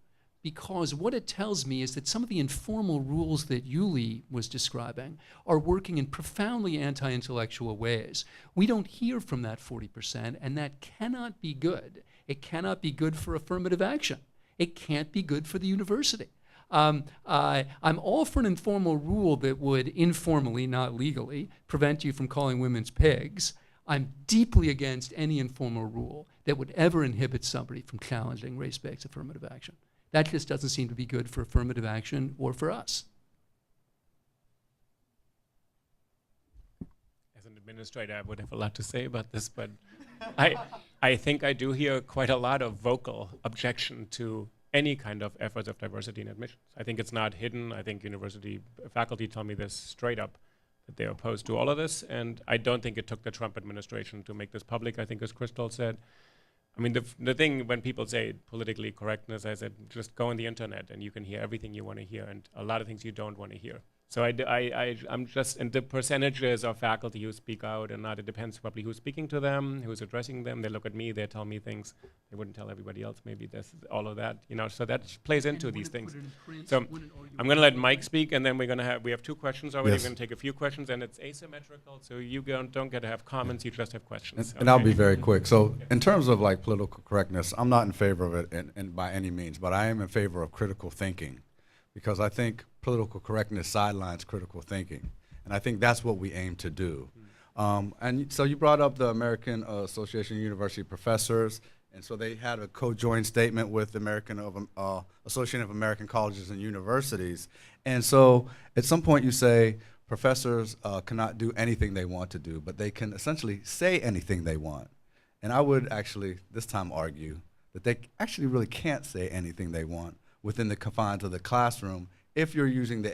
because what it tells me is that some of the informal rules that Uli was describing are working in profoundly anti-intellectual ways. We don't hear from that 40%, and that cannot be good. It cannot be good for affirmative action. It can't be good for the university. I'm all for an informal rule that would informally, not legally, prevent you from calling women pigs. I'm deeply against any informal rule that would ever inhibit somebody from challenging race-based affirmative action. That just doesn't seem to be good for affirmative action or for us. As an administrator, I would have a lot to say about this, but I think I do hear quite a lot of vocal objection to any kind of efforts of diversity in admissions. I think it's not hidden. I think university faculty tell me this straight up, that they're opposed to all of this, and I don't think it took the Trump administration to make this public, I think, as Crystal said. I mean, the thing when people say politically correctness, I said, just go on the internet and you can hear everything you want to hear and a lot of things you don't want to hear. So I'm just, and the percentages of faculty who speak out and not, it depends probably who's speaking to them, who's addressing them. They look at me, they tell me things they wouldn't tell everybody else. Maybe this, all of that, you know, so that plays into these things. So I'm going to let Mike speak, and then we have 2 questions already. Yes. We're going to take a few questions, and it's asymmetrical, so you don't get to have comments, you just have questions. And I'll be very quick. So in terms of like political correctness, I'm not in favor of it and by any means, but I am in favor of critical thinking, because I think political correctness sidelines critical thinking. And I think that's what we aim to do. And so you brought up the American Association of University Professors, and so they had a co-joint statement with the Association of American Colleges and Universities. And so at some point you say professors cannot do anything they want to do, but they can essentially say anything they want. And I would actually this time argue that they actually really can't say anything they want within the confines of the classroom if you're using the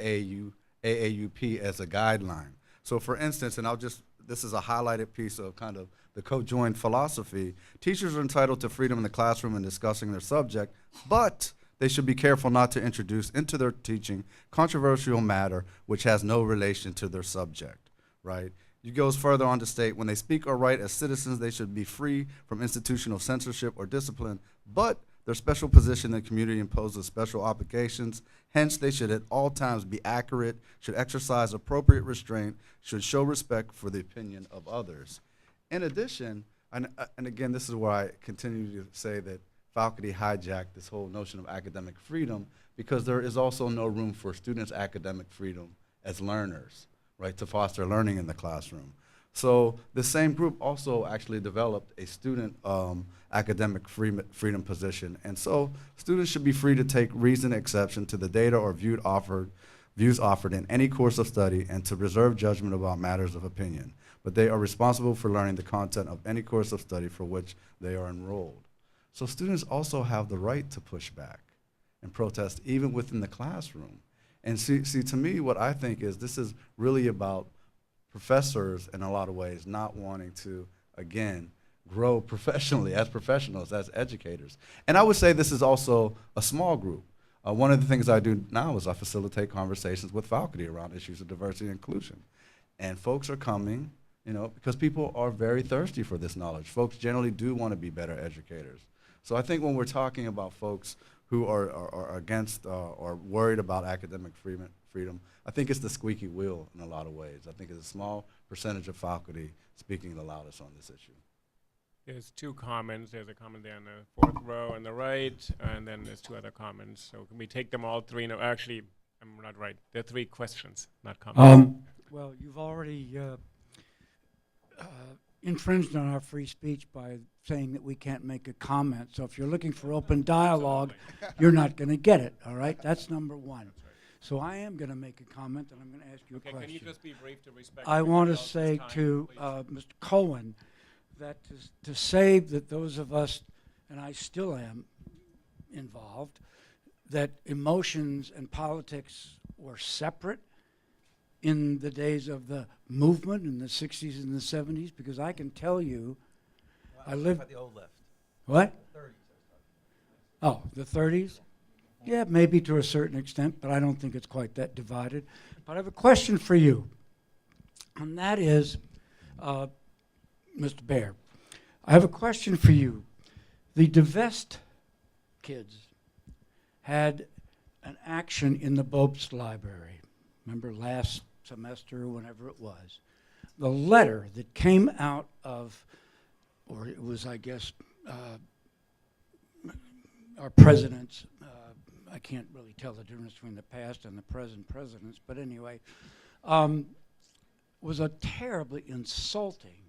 AAUP as a guideline. So for instance, and this is a highlighted piece of kind of the co-joined philosophy, teachers are entitled to freedom in the classroom in discussing their subject, but they should be careful not to introduce into their teaching controversial matter which has no relation to their subject, right? It goes further on to state, when they speak or write as citizens, they should be free from institutional censorship or discipline, but their special position in the community imposes special obligations. Hence, they should at all times be accurate, should exercise appropriate restraint, should show respect for the opinion of others. In addition, and again, this is where I continue to say that faculty hijacked this whole notion of academic freedom, because there is also no room for students' academic freedom as learners, right, to foster learning in the classroom. So the same group also actually developed a student academic freedom position. And so students should be free to take reasoned exception to the data or views offered in any course of study and to reserve judgment about matters of opinion. But they are responsible for learning the content of any course of study for which they are enrolled. So students also have the right to push back and protest even within the classroom. And see, to me, what I think is this is really about professors in a lot of ways not wanting to, again, grow professionally as professionals, as educators. And I would say this is also a small group. One of the things I do now is I facilitate conversations with faculty around issues of diversity and inclusion. And folks are coming, you know, because people are very thirsty for this knowledge. Folks generally do want to be better educators. So I think when we're talking about folks who are against or worried about academic freedom, I think it's the squeaky wheel in a lot of ways. I think it's a small percentage of faculty speaking the loudest on this issue. There's 2 comments. There's a comment there on the 4th row on the right, and then there's 2 other comments. So can we take them all 3? No, actually, I'm not right. There are 3 questions, not comments. Well, you've already infringed on our free speech by saying that we can't make a comment. So if you're looking for open dialogue, you're not going to get it, all right? That's number 1. So I am going to make a comment, and I'm going to ask you a question. Can you just be brief to respect I want to everybody else's say time, to please? Mr. Cohen that to say that those of us, and I still am involved, that emotions and politics were separate in the days of the movement in the 60s and the 70s, because I can tell you, I lived... the old left. What? The 30s. Oh, the 30s? Yeah, maybe to a certain extent, but I don't think it's quite that divided. But I have a question for you, and that is, Mr. Baer, I have a question for you. The DeVest kids had an action in the Bobst Library. Remember last semester, whenever it was. The letter that came out of, or it was, I guess, our president's, I can't really tell the difference between the past and the present presidents, but anyway, was a terribly insulting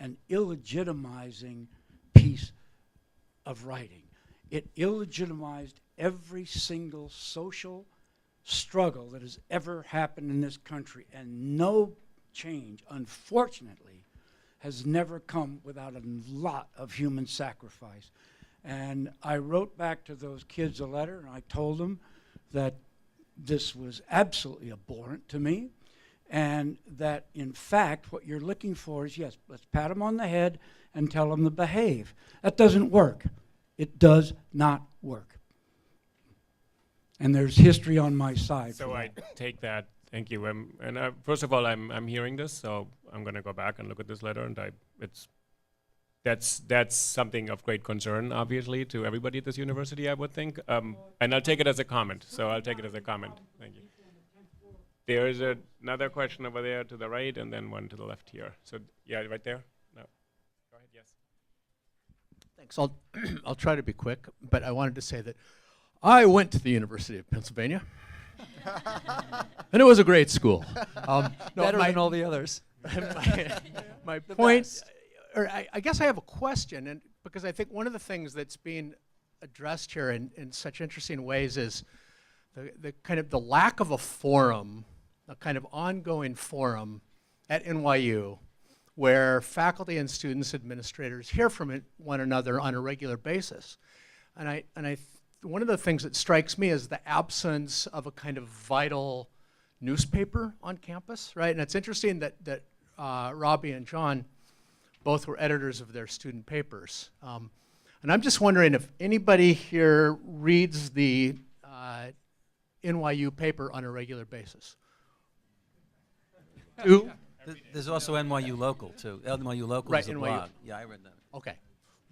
an illegitimizing piece of writing. It illegitimized every single social struggle that has ever happened in this country, and no change, unfortunately, has never come without a lot of human sacrifice. And I wrote back to those kids a letter, and I told them that this was absolutely abhorrent to me, and that, in fact, what you're looking for is, yes, let's pat them on the head and tell them to behave. That doesn't work. It does not work. And there's history on my side. So I take that. Thank you. And first of all, I'm hearing this, so I'm going to go back and look at this letter, and that's something of great concern, obviously, to everybody at this university, I would think. And I'll take it as a comment. So I'll take it as a comment. Thank you. There is another question over there to the right, and then one to the left here. So yeah, right there. No. Go ahead. Yes. Thanks. I'll try to be quick, but I wanted to say that I went to the University of Pennsylvania, and it was a great school. Better than all the others. my point, or I guess I have a question, and because I think one of the things that's being addressed here in such interesting ways is the kind of the lack of a forum, a kind of ongoing forum at NYU where faculty and students, administrators hear from one another on a regular basis. And one of the things that strikes me is the absence of a kind of vital newspaper on campus, right? And it's interesting that Robbie and John both were editors of their student papers. And I'm just wondering if anybody here reads the NYU paper on a regular basis. Two? There's also NYU Local, too. NYU Local Right, is a NYU. blog. Yeah, I read that. Okay.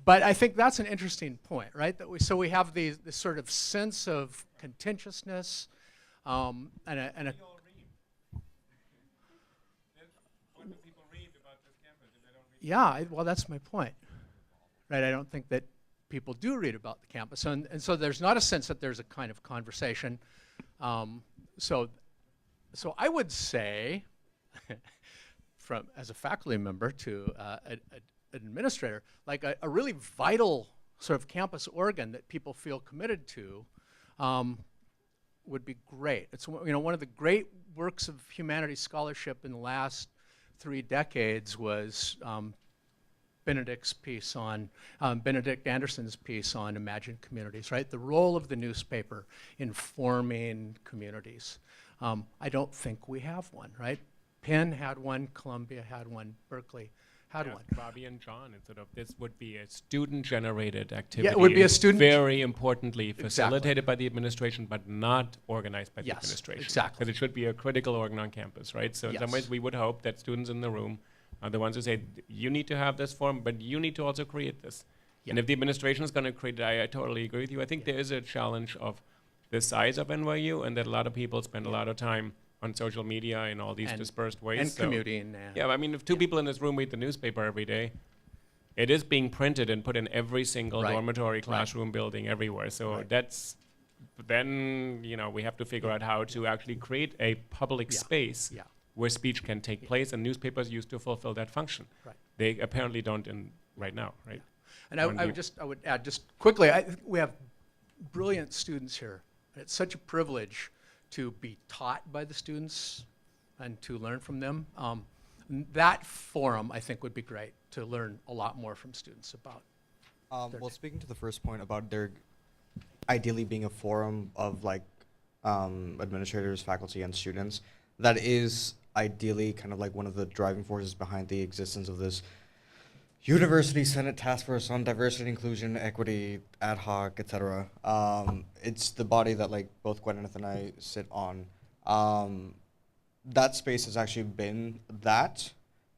But I think that's an interesting point, right? That we have this sort of sense of contentiousness and a What do people read about this campus if they don't read? yeah, well, that's my point, right? I don't think that people do read about the campus, and so there's not a sense that there's a kind of conversation. So I would say, as a faculty member to an administrator, like a really vital sort of campus organ that people feel committed to would be great. It's one of the great works of humanities scholarship in the last 3 decades was Benedict Anderson's piece on imagined communities, right? The role of the newspaper in forming communities. I don't think we have one, right? Penn had one, Columbia had one, Berkeley had one. Robbie and John, this would be a student-generated activity. Yeah, it would be a student. Very importantly facilitated by the administration, but not organized by the Yes, administration. exactly. Because it should be a critical organ on campus, right? So in some Yes. ways, we would hope that students in the room are the ones who say, you need to have this forum, but you need to also create this. Yeah. And if the administration is going to create it, I totally agree with you. I think there is a challenge of the size of NYU, and that a lot of people spend a lot of time on social media in all these And- dispersed ways. And So commuting. yeah, I mean, if 2 people in this room read the newspaper every day, it is being printed and put in every single Right. dormitory, classroom, building, everywhere. So Right. then, we have to figure out how to actually create a public Yeah. space Yeah. where speech can take place, and newspapers used to fulfill that function. Right. They apparently don't right now, right? And One I view. would add just quickly, we have brilliant students here. It's such a privilege to be taught by the students and to learn from them. That forum, I think, would be great to learn a lot more from students about. Well, speaking to the first point about there ideally being a forum of administrators, faculty, and students, that is ideally kind of like one of the driving forces behind the existence of this University Senate Task Force on Diversity, Inclusion, Equity, Ad Hoc, etc. It's the body that both Gwyneth and I sit on. That space has actually been that,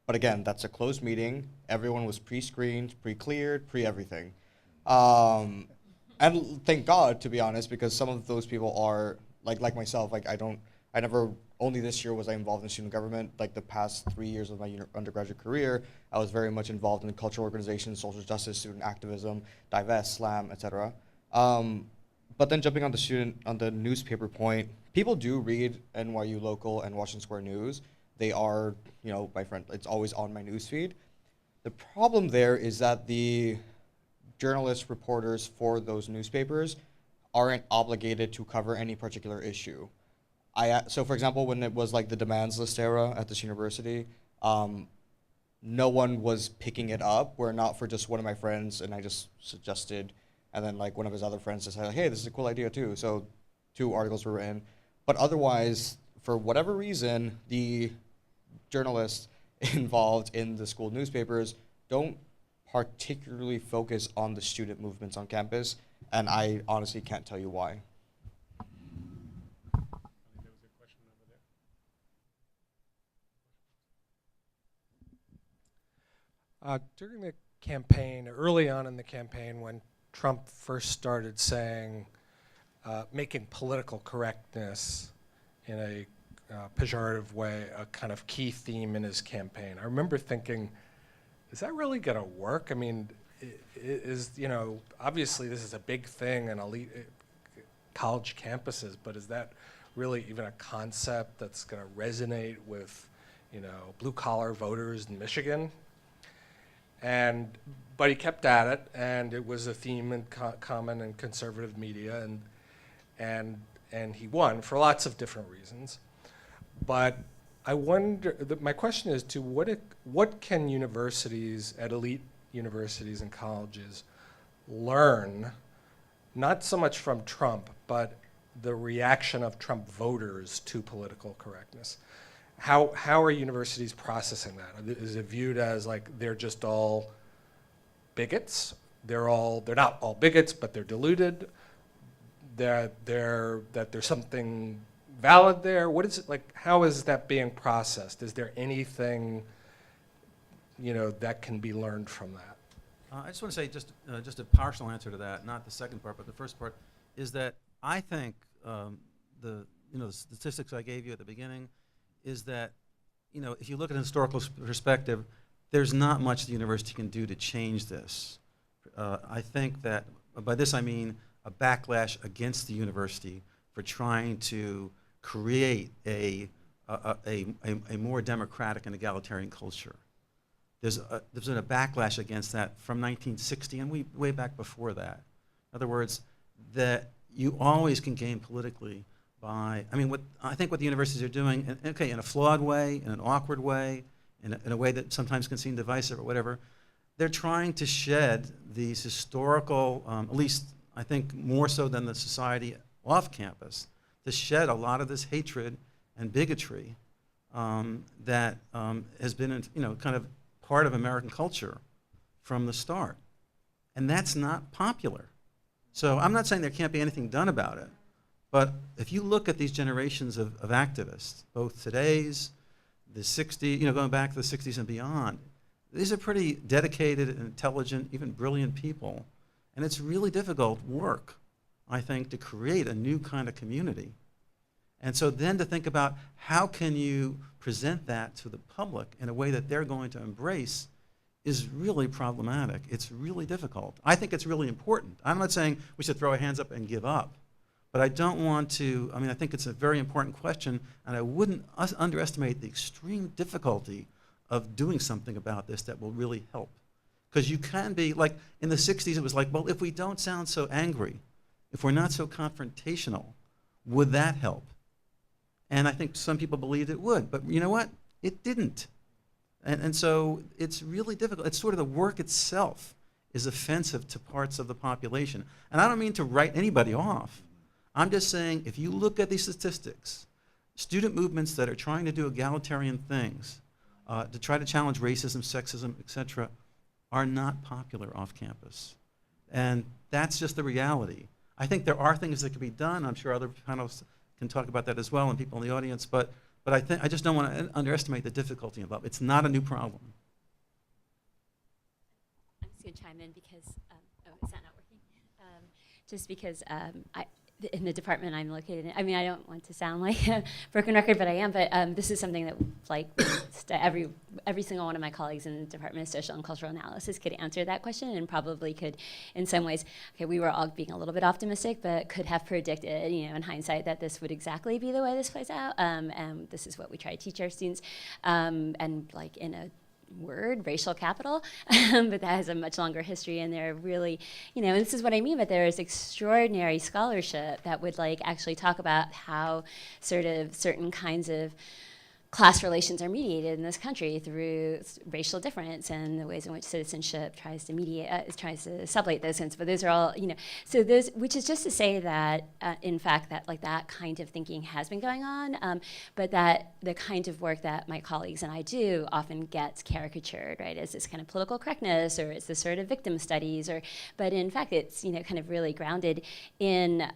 but again, that's a closed meeting. Everyone was pre-screened, pre-cleared, pre-everything. And thank God, to be honest, because some of those people are like myself. Only this year was I involved in student government. The past 3 years of my undergraduate career, I was very much involved in cultural organizations, social justice, student activism, Divest, Slam, etc. But then jumping on the newspaper point, people do read NYU Local and Washington Square News. They are, my friend, it's always on my newsfeed. The problem there is that the journalists, reporters for those newspapers aren't obligated to cover any particular issue. So for example, when it was like the demands list era at this university, no one was picking it up, were not for just one of my friends, and I just suggested, and then like one of his other friends decided, hey, this is a cool idea too. So 2 articles were written. But otherwise, for whatever reason, the journalists involved in the school newspapers don't particularly focus on the student movements on campus, and I honestly can't tell you why. During the campaign, early on in the campaign, when Trump first started saying, making political correctness in a pejorative way a kind of key theme in his campaign, I remember thinking, is that really going to work? I mean, obviously this is a big thing in elite college campuses, but is that really even a concept that's going to resonate with, blue-collar voters in Michigan? But he kept at it, and it was a theme in common in conservative media, and he won for lots of different reasons. But I wonder, my question is, what can universities, at elite universities and colleges, learn, not so much from Trump, but the reaction of Trump voters to political correctness? How are universities processing that? Is it viewed as like they're just all bigots? They're not all bigots, but they're deluded. That there's something valid there. What is it like? How is that being processed? Is there anything that can be learned from that? I just want to say just a partial answer to that, not the second part, but the first part, is that I think the statistics I gave you at the beginning is that, if you look at a historical perspective, there's not much the university can do to change this. I think that by this I mean a backlash against the university for trying to create a more democratic and egalitarian culture. There's been a backlash against that from 1960 and way back before that. In other words, that you always can gain politically by, I think what the universities are doing, in a flawed way, in an awkward way, in a way that sometimes can seem divisive or whatever, they're trying to shed these historical, at least I think more so than the society off campus, to shed a lot of this hatred and bigotry that has been, kind of part of American culture from the start. And that's not popular. So I'm not saying there can't be anything done about it, but if you look at these generations of activists, both today's, the 60s, going back to the 60s and beyond, these are pretty dedicated and intelligent, even brilliant people. And it's really difficult work, I think, to create a new kind of community. And so then to think about how can you present that to the public in a way that they're going to embrace is really problematic. It's really difficult. I think it's really important. I'm not saying we should throw our hands up and give up, but I don't want to, I think it's a very important question, and I wouldn't underestimate the extreme difficulty of doing something about this that will really help. Because you can be, like in the 60s, it was like, well, if we don't sound so angry, if we're not so confrontational, would that help? And I think some people believed it would, but you know what? It didn't. And so it's really difficult. It's sort of the work itself is offensive to parts of the population. And I don't mean to write anybody off. I'm just saying, if you look at these statistics, student movements that are trying to do egalitarian things, to try to challenge racism, sexism, etc., are not popular off campus. And that's just the reality. I think there are things that can be done. I'm sure other panelists can talk about that as well, and people in the audience, but I just don't want to underestimate the difficulty involved. It's not a new problem. I'm just going to chime in because, is that not working? Just because in the department I'm located in, I don't want to sound like a broken record, but I am, but this is something that every single one of my colleagues in the Department of Social and Cultural Analysis could answer that question and probably could, in some ways, we were all being a little bit optimistic, but could have predicted, in hindsight, that this would exactly be the way this plays out, and this is what we try to teach our students, and like in a word, racial capital, but that has a much longer history, and there are really, and this is what I mean, but there is extraordinary scholarship that would like actually talk about how sort of certain kinds of class relations are mediated in this country through racial difference and the ways in which citizenship tries to tries to sublate those things. But those are all, so those, which is just to say that, in fact, that like that kind of thinking has been going on, but that the kind of work that my colleagues and I do often gets caricatured, right, as this kind of political correctness, or it's this sort of victim studies, but in fact, it's, kind of really grounded in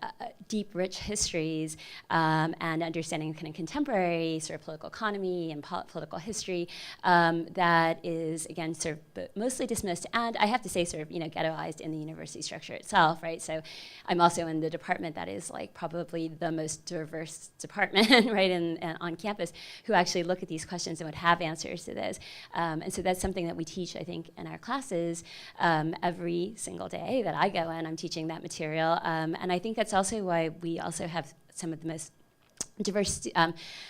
deep, rich histories and understanding kind of contemporary sort of political economy and political history that is, again, sort of mostly dismissed, and I have to say sort of, ghettoized in the university structure itself, right? So I'm also in the department that is like probably the most diverse department, right, on campus, who actually look at these questions and would have answers to those. And so that's something that we teach, I think, in our classes every single day that I go in. I'm teaching that material. And I think that's also why we also have some of the most diverse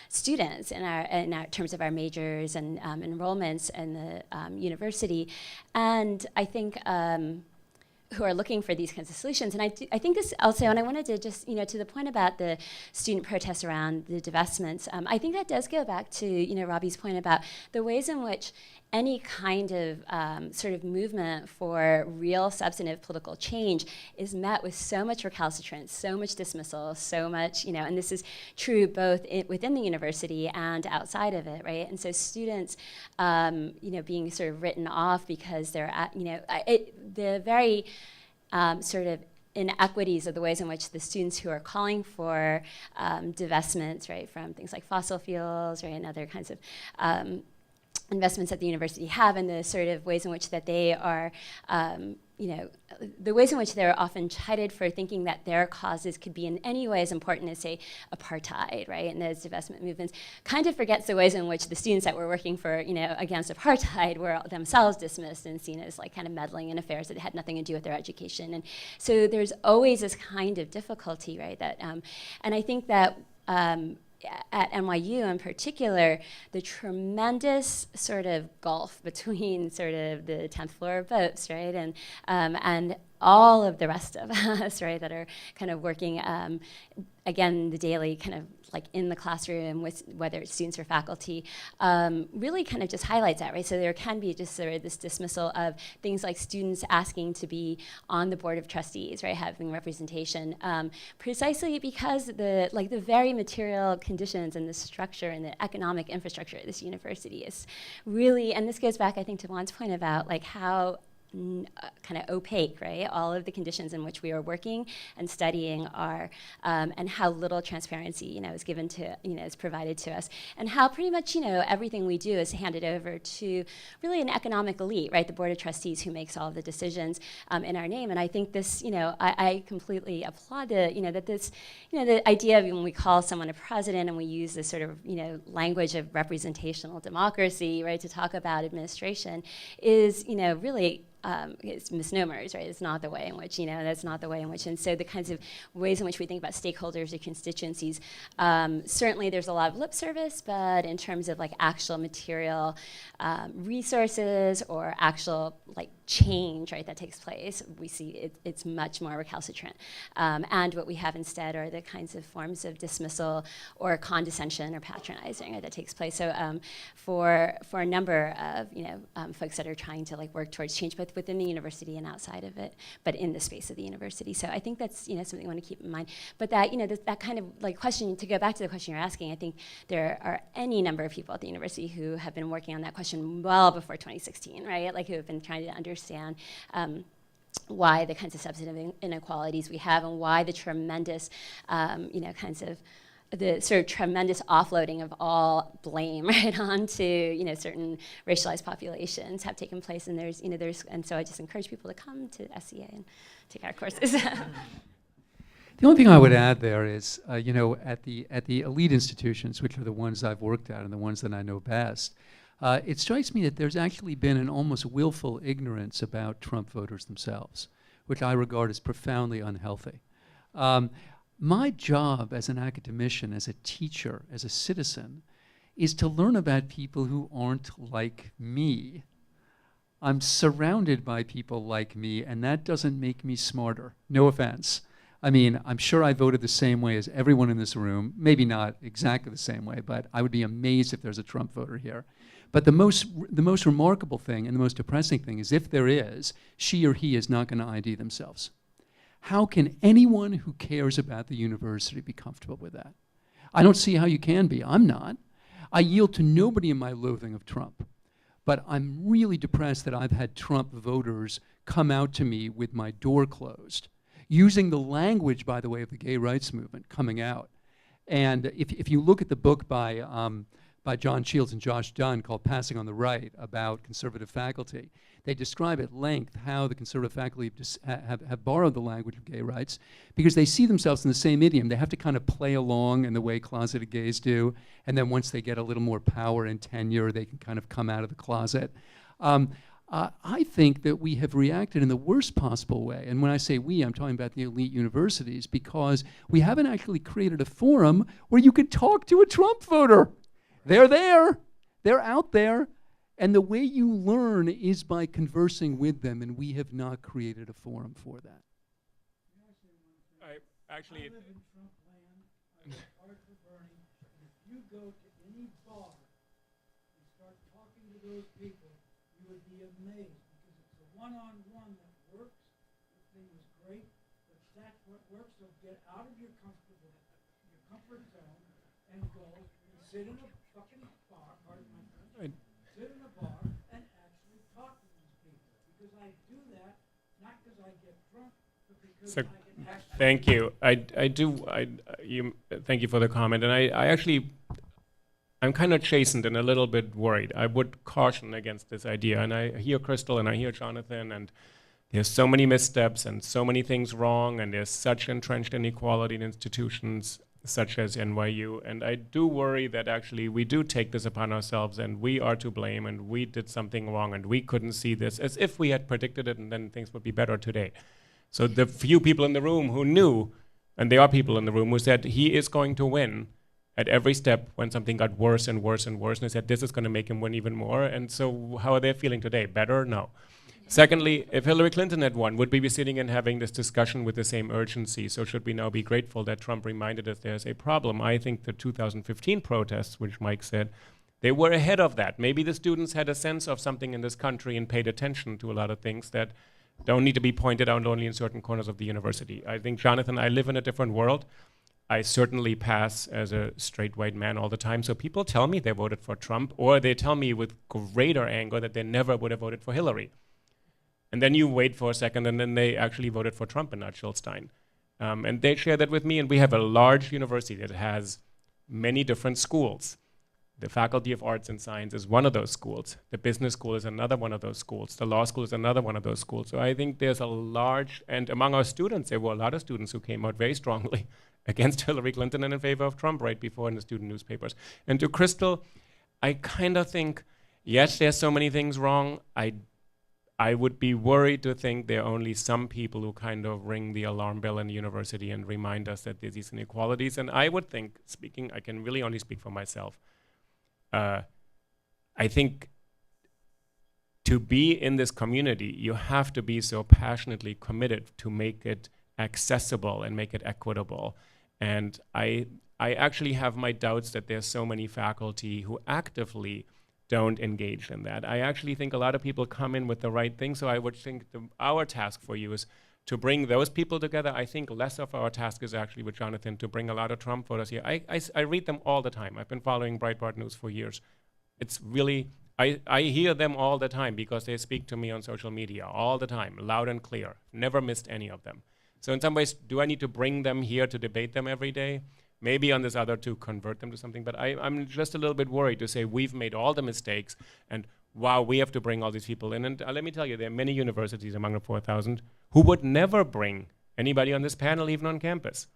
students in our terms of our majors and enrollments in the university, and I think who are looking for these kinds of solutions. And I think this also, and I wanted to just, to the point about the student protests around the divestments, I think that does go back to, Robbie's point about the ways in which any kind of sort of movement for real substantive political change is met with so much recalcitrance, so much dismissal, so much, and this is true both within the university and outside of it, right? And so students, being sort of written off because they're at, the very sort of inequities of the ways in which the students who are calling for divestments, right, from things like fossil fuels, right, and other kinds of investments that the university have, and the sort of ways in which that they are, the ways in which they're often chided for thinking that their causes could be in any way as important as, say, apartheid, right? And those divestment movements kind of forgets the ways in which the students that were working for, against apartheid were themselves dismissed and seen as like kind of meddling in affairs that had nothing to do with their education. And so there's always this kind of difficulty, right? That, and I think that at NYU in particular, the tremendous sort of gulf between sort of the 10th floor of Post, right, and all of the rest of us, right, that are kind of working, again, the daily kind of like in the classroom with whether it's students or faculty, really kind of just highlights that, right? So there can be just sort of this dismissal of things like students asking to be on the board of trustees, right, having representation, precisely because the very material conditions and the structure and the economic infrastructure of this university is really, and this goes back, I think, to Juan's point about like how kind of opaque, right? All of the conditions in which we are working and studying are, and how little transparency, is given to, is provided to us, and how pretty much, everything we do is handed over to really an economic elite, right? The board of trustees who makes all of the decisions in our name. And I think this, I completely applaud that this, the idea of when we call someone a president and we use this sort of, language of representational democracy, right, to talk about administration is, really it's misnomers, right? It's not the way in which, that's not the way in which, and so the kinds of ways in which we think about stakeholders or constituencies, certainly there's a lot of lip service, but in terms of like actual material resources or actual like change, right, that takes place, we see it's much more recalcitrant. And what we have instead are the kinds of forms of dismissal or condescension or patronizing, right, that takes place. So for a number of, folks that are trying to like work towards change, both within the university and outside of it, but in the space of the university. So I think that's, something you want to keep in mind. But that, that kind of like question, to go back to the question you're asking, I think there are any number of people at the university who have been working on that question well before 2016, right? Like who have been trying to understand why the kinds of substantive inequalities we have and why the tremendous, kinds of the sort of tremendous offloading of all blame right onto certain racialized populations have taken place, and there's and so I just encourage people to come to SCA and take our courses. The only thing I would add there is, at the elite institutions, which are the ones I've worked at and the ones that I know best, it strikes me that there's actually been an almost willful ignorance about Trump voters themselves, which I regard as profoundly unhealthy. My job as an academician, as a teacher, as a citizen, is to learn about people who aren't like me. I'm surrounded by people like me, and that doesn't make me smarter. No offense. I mean, I'm sure I voted the same way as everyone in this room. Maybe not exactly the same way, but I would be amazed if there's a Trump voter here. But the most remarkable thing and the most depressing thing is if there is, she or he is not going to ID themselves. How can anyone who cares about the university be comfortable with that? I don't see how you can be. I'm not. I yield to nobody in my loathing of Trump. But I'm really depressed that I've had Trump voters come out to me with my door closed, using the language, by the way, of the gay rights movement coming out. And if you look at the book by John Shields and Josh Dunn called Passing on the Right about conservative faculty, they describe at length how the conservative faculty have borrowed the language of gay rights because they see themselves in the same idiom. They have to kind of play along in the way closeted gays do, and then once they get a little more power and tenure, they can kind of come out of the closet. I think that we have reacted in the worst possible way, and when I say we, I'm talking about the elite universities, because we haven't actually created a forum where you could talk to a Trump voter. They're there, they're out there, and the way you learn is by conversing with them, and we have not created a forum for that. I actually, I live in Trump land. I live hard for Bernie. And if you go to any bar and start talking to those people, you would be amazed because it's the one-on-one that works. The thing is great, but that's what works. So get out of your comfort zone and go and sit in a fucking bar, pardon my French, sit in a bar and actually talk to these people. Because I do that, not because I get drunk, but because so, I can actually... thank you. Thank you for the comment. And I'm kind of chastened and a little bit worried. I would caution against this idea. And I hear Crystal and I hear Jonathan, and there's so many missteps and so many things wrong, and there's such entrenched inequality in institutions such as NYU. And I do worry that actually we do take this upon ourselves and we are to blame and we did something wrong and we couldn't see this, as if we had predicted it and then things would be better today. So the few people in the room who knew, and there are people in the room who said he is going to win at every step when something got worse and worse and worse, and they said this is going to make him win even more. And so how are they feeling today? Better? No. Secondly, if Hillary Clinton had won, would we be sitting and having this discussion with the same urgency? So should we now be grateful that Trump reminded us there's a problem? I think the 2015 protests, which Mike said, they were ahead of that. Maybe the students had a sense of something in this country and paid attention to a lot of things that don't need to be pointed out only in certain corners of the university. I think, Jonathan, I live in a different world. I certainly pass as a straight white man all the time. So people tell me they voted for Trump, or they tell me with greater anger that they never would have voted for Hillary. And then you wait for a second, and then they actually voted for Trump and not Schulstein. And they share that with me, and we have a large university that has many different schools. The Faculty of Arts and Science is one of those schools. The business school is another one of those schools. The law school is another one of those schools. So I think there's a large, and among our students, there were a lot of students who came out very strongly against Hillary Clinton and in favor of Trump right before in the student newspapers. And to Crystal, I kind of think, yes, there's so many things wrong. I would be worried to think there are only some people who kind of ring the alarm bell in the university and remind us that there's these inequalities. And I would think, I can really only speak for myself. I think to be in this community, you have to be so passionately committed to make it accessible and make it equitable. And I actually have my doubts that there's so many faculty who actively don't engage in that. I actually think a lot of people come in with the right thing, so I would think our task for you is to bring those people together. I think less of our task is actually with Jonathan to bring a lot of Trump voters here. I read them all the time. I've been following Breitbart News for years. It's really, I hear them all the time because they speak to me on social media all the time, loud and clear. Never missed any of them. So in some ways, do I need to bring them here to debate them every day? Maybe on this other to convert them to something, but I'm just a little bit worried to say we've made all the mistakes and wow, we have to bring all these people in. And let me tell you, there are many universities among the 4,000 who would never bring anybody on this panel, even on campus,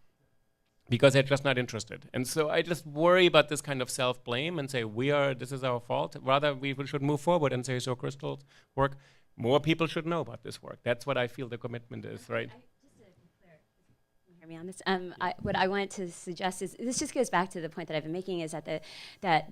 because they're just not interested. And so I just worry about this kind of self-blame and say, this is our fault. Rather, we should move forward and say, so Crystal's work, more people should know about this work. That's what I feel the commitment is, right? Just to be clear, can you hear me on this. What I wanted to suggest is, this just goes back to the point that I've been making, is that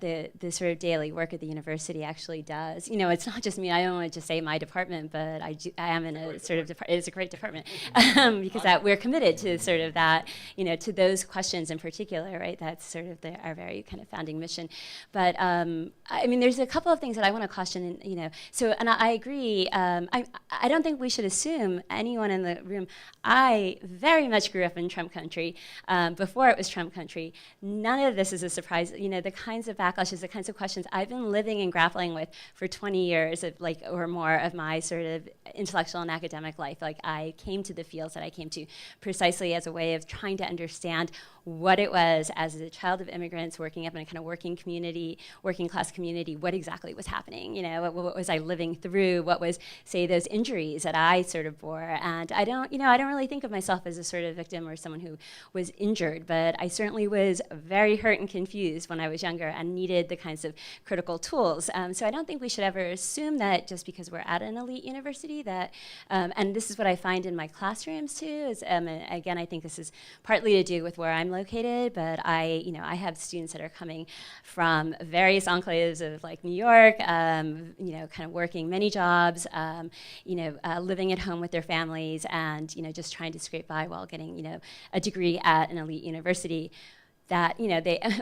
the sort of daily work at the university actually does. It's not just me. I don't want to just say my department, but I am in a sort of it's a great department because we're committed to sort of that, to those questions in particular, right? That's sort of our very kind of founding mission. But there's a couple of things that I want to caution. And I agree. I don't think we should assume anyone in the room. I very much grew up in Trump country before it was Trump country. None of this is a surprise. The kinds of backlashes, the kinds of questions I've been living and grappling with for 20 years or more of my sort of intellectual and academic life. I came to the fields that I came to precisely as a way of trying to understand what it was as a child of immigrants working up in a kind of working class community, what exactly was happening, what was I living through, what was, say, those injuries that I sort of bore. And I don't really think of myself as a sort of victim or someone who was injured, but I certainly was very hurt and confused when I was younger and needed the kinds of critical tools. So I don't think we should ever assume that just because we're at an elite university that, and this is what I find in my classrooms too, is, again, I think this is partly to do with where I'm located, but I have students that are coming from various enclaves of New York, kind of working many jobs, living at home with their families, and just trying to scrape by while getting a degree at an elite university that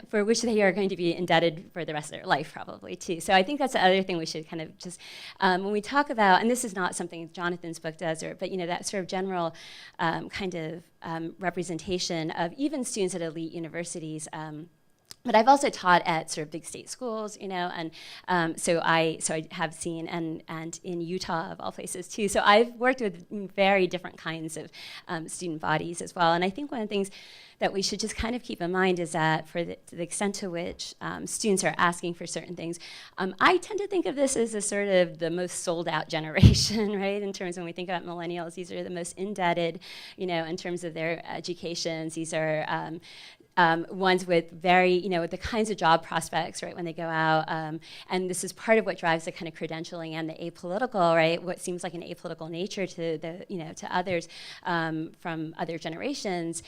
for which they are going to be indebted for the rest of their life probably too. So I think that's the other thing we should kind of just when we talk about, and this is not something Jonathan's book does, but that sort of general kind of representation of even students at elite universities. But I've also taught at sort of big state schools, and so I have seen, and in Utah of all places too. So I've worked with very different kinds of student bodies as well. And I think one of the things that we should just kind of keep in mind is that to the extent to which students are asking for certain things, I tend to think of this as a sort of the most sold out generation, right? In terms of when we think about millennials, these are the most indebted, in terms of their educations. These are ones with very, with the kinds of job prospects, right, when they go out. And this is part of what drives the kind of credentialing and the apolitical, right, what seems like an apolitical nature to to others from other generations.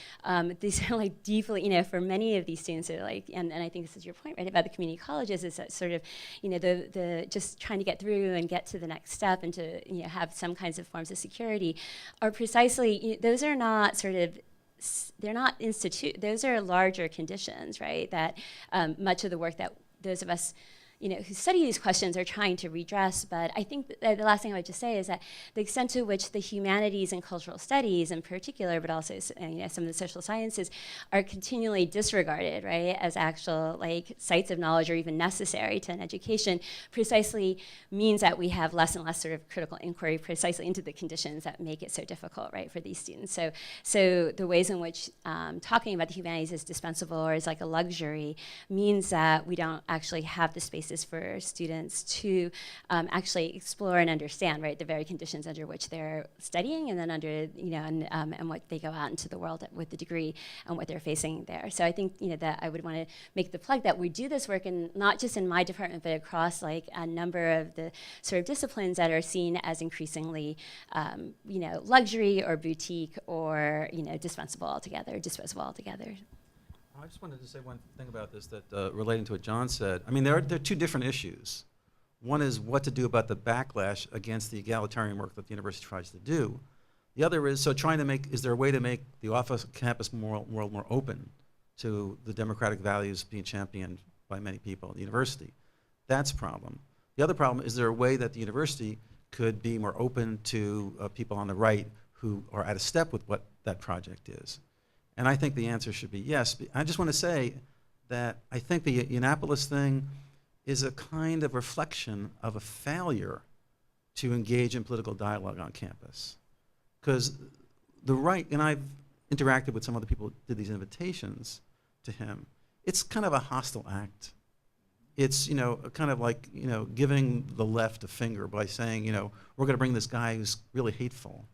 These are deeply, for many of these students, are and I think this is your point, right, about the community colleges, is that sort of, the just trying to get through and get to the next step and to, have some kinds of forms of security are precisely, those are not sort of, they're not those are larger conditions, right? That much of the work that those of us who study these questions are trying to redress. But I think the last thing I would just say is that the extent to which the humanities and cultural studies in particular, but also some of the social sciences, are continually disregarded, right, as actual sites of knowledge or even necessary to an education, precisely means that we have less and less sort of critical inquiry precisely into the conditions that make it so difficult, right, for these students. So the ways in which talking about the humanities is dispensable or is like a luxury means that we don't actually have the space for students to actually explore and understand, right, the very conditions under which they're studying, and then under, and what they go out into the world with the degree and what they're facing there. So I think, that I would want to make the plug that we do this work, in not just in my department, but across a number of the sort of disciplines that are seen as increasingly, luxury or boutique or, disposable altogether. I just wanted to say one thing about this that relating to what John said. I mean, there are two different issues. One is what to do about the backlash against the egalitarian work that the university tries to do. The other is is there a way to make the off-campus world more open to the democratic values being championed by many people at the university? That's a problem. The other problem is there a way that the university could be more open to people on the right who are out of step with what that project is? And I think the answer should be yes. I just want to say that I think the Annapolis thing is a kind of reflection of a failure to engage in political dialogue on campus. Because the right, and I've interacted with some other people who did these invitations to him, it's kind of a hostile act. It's, kind of like, giving the left a finger by saying, we're going to bring this guy who's really hateful.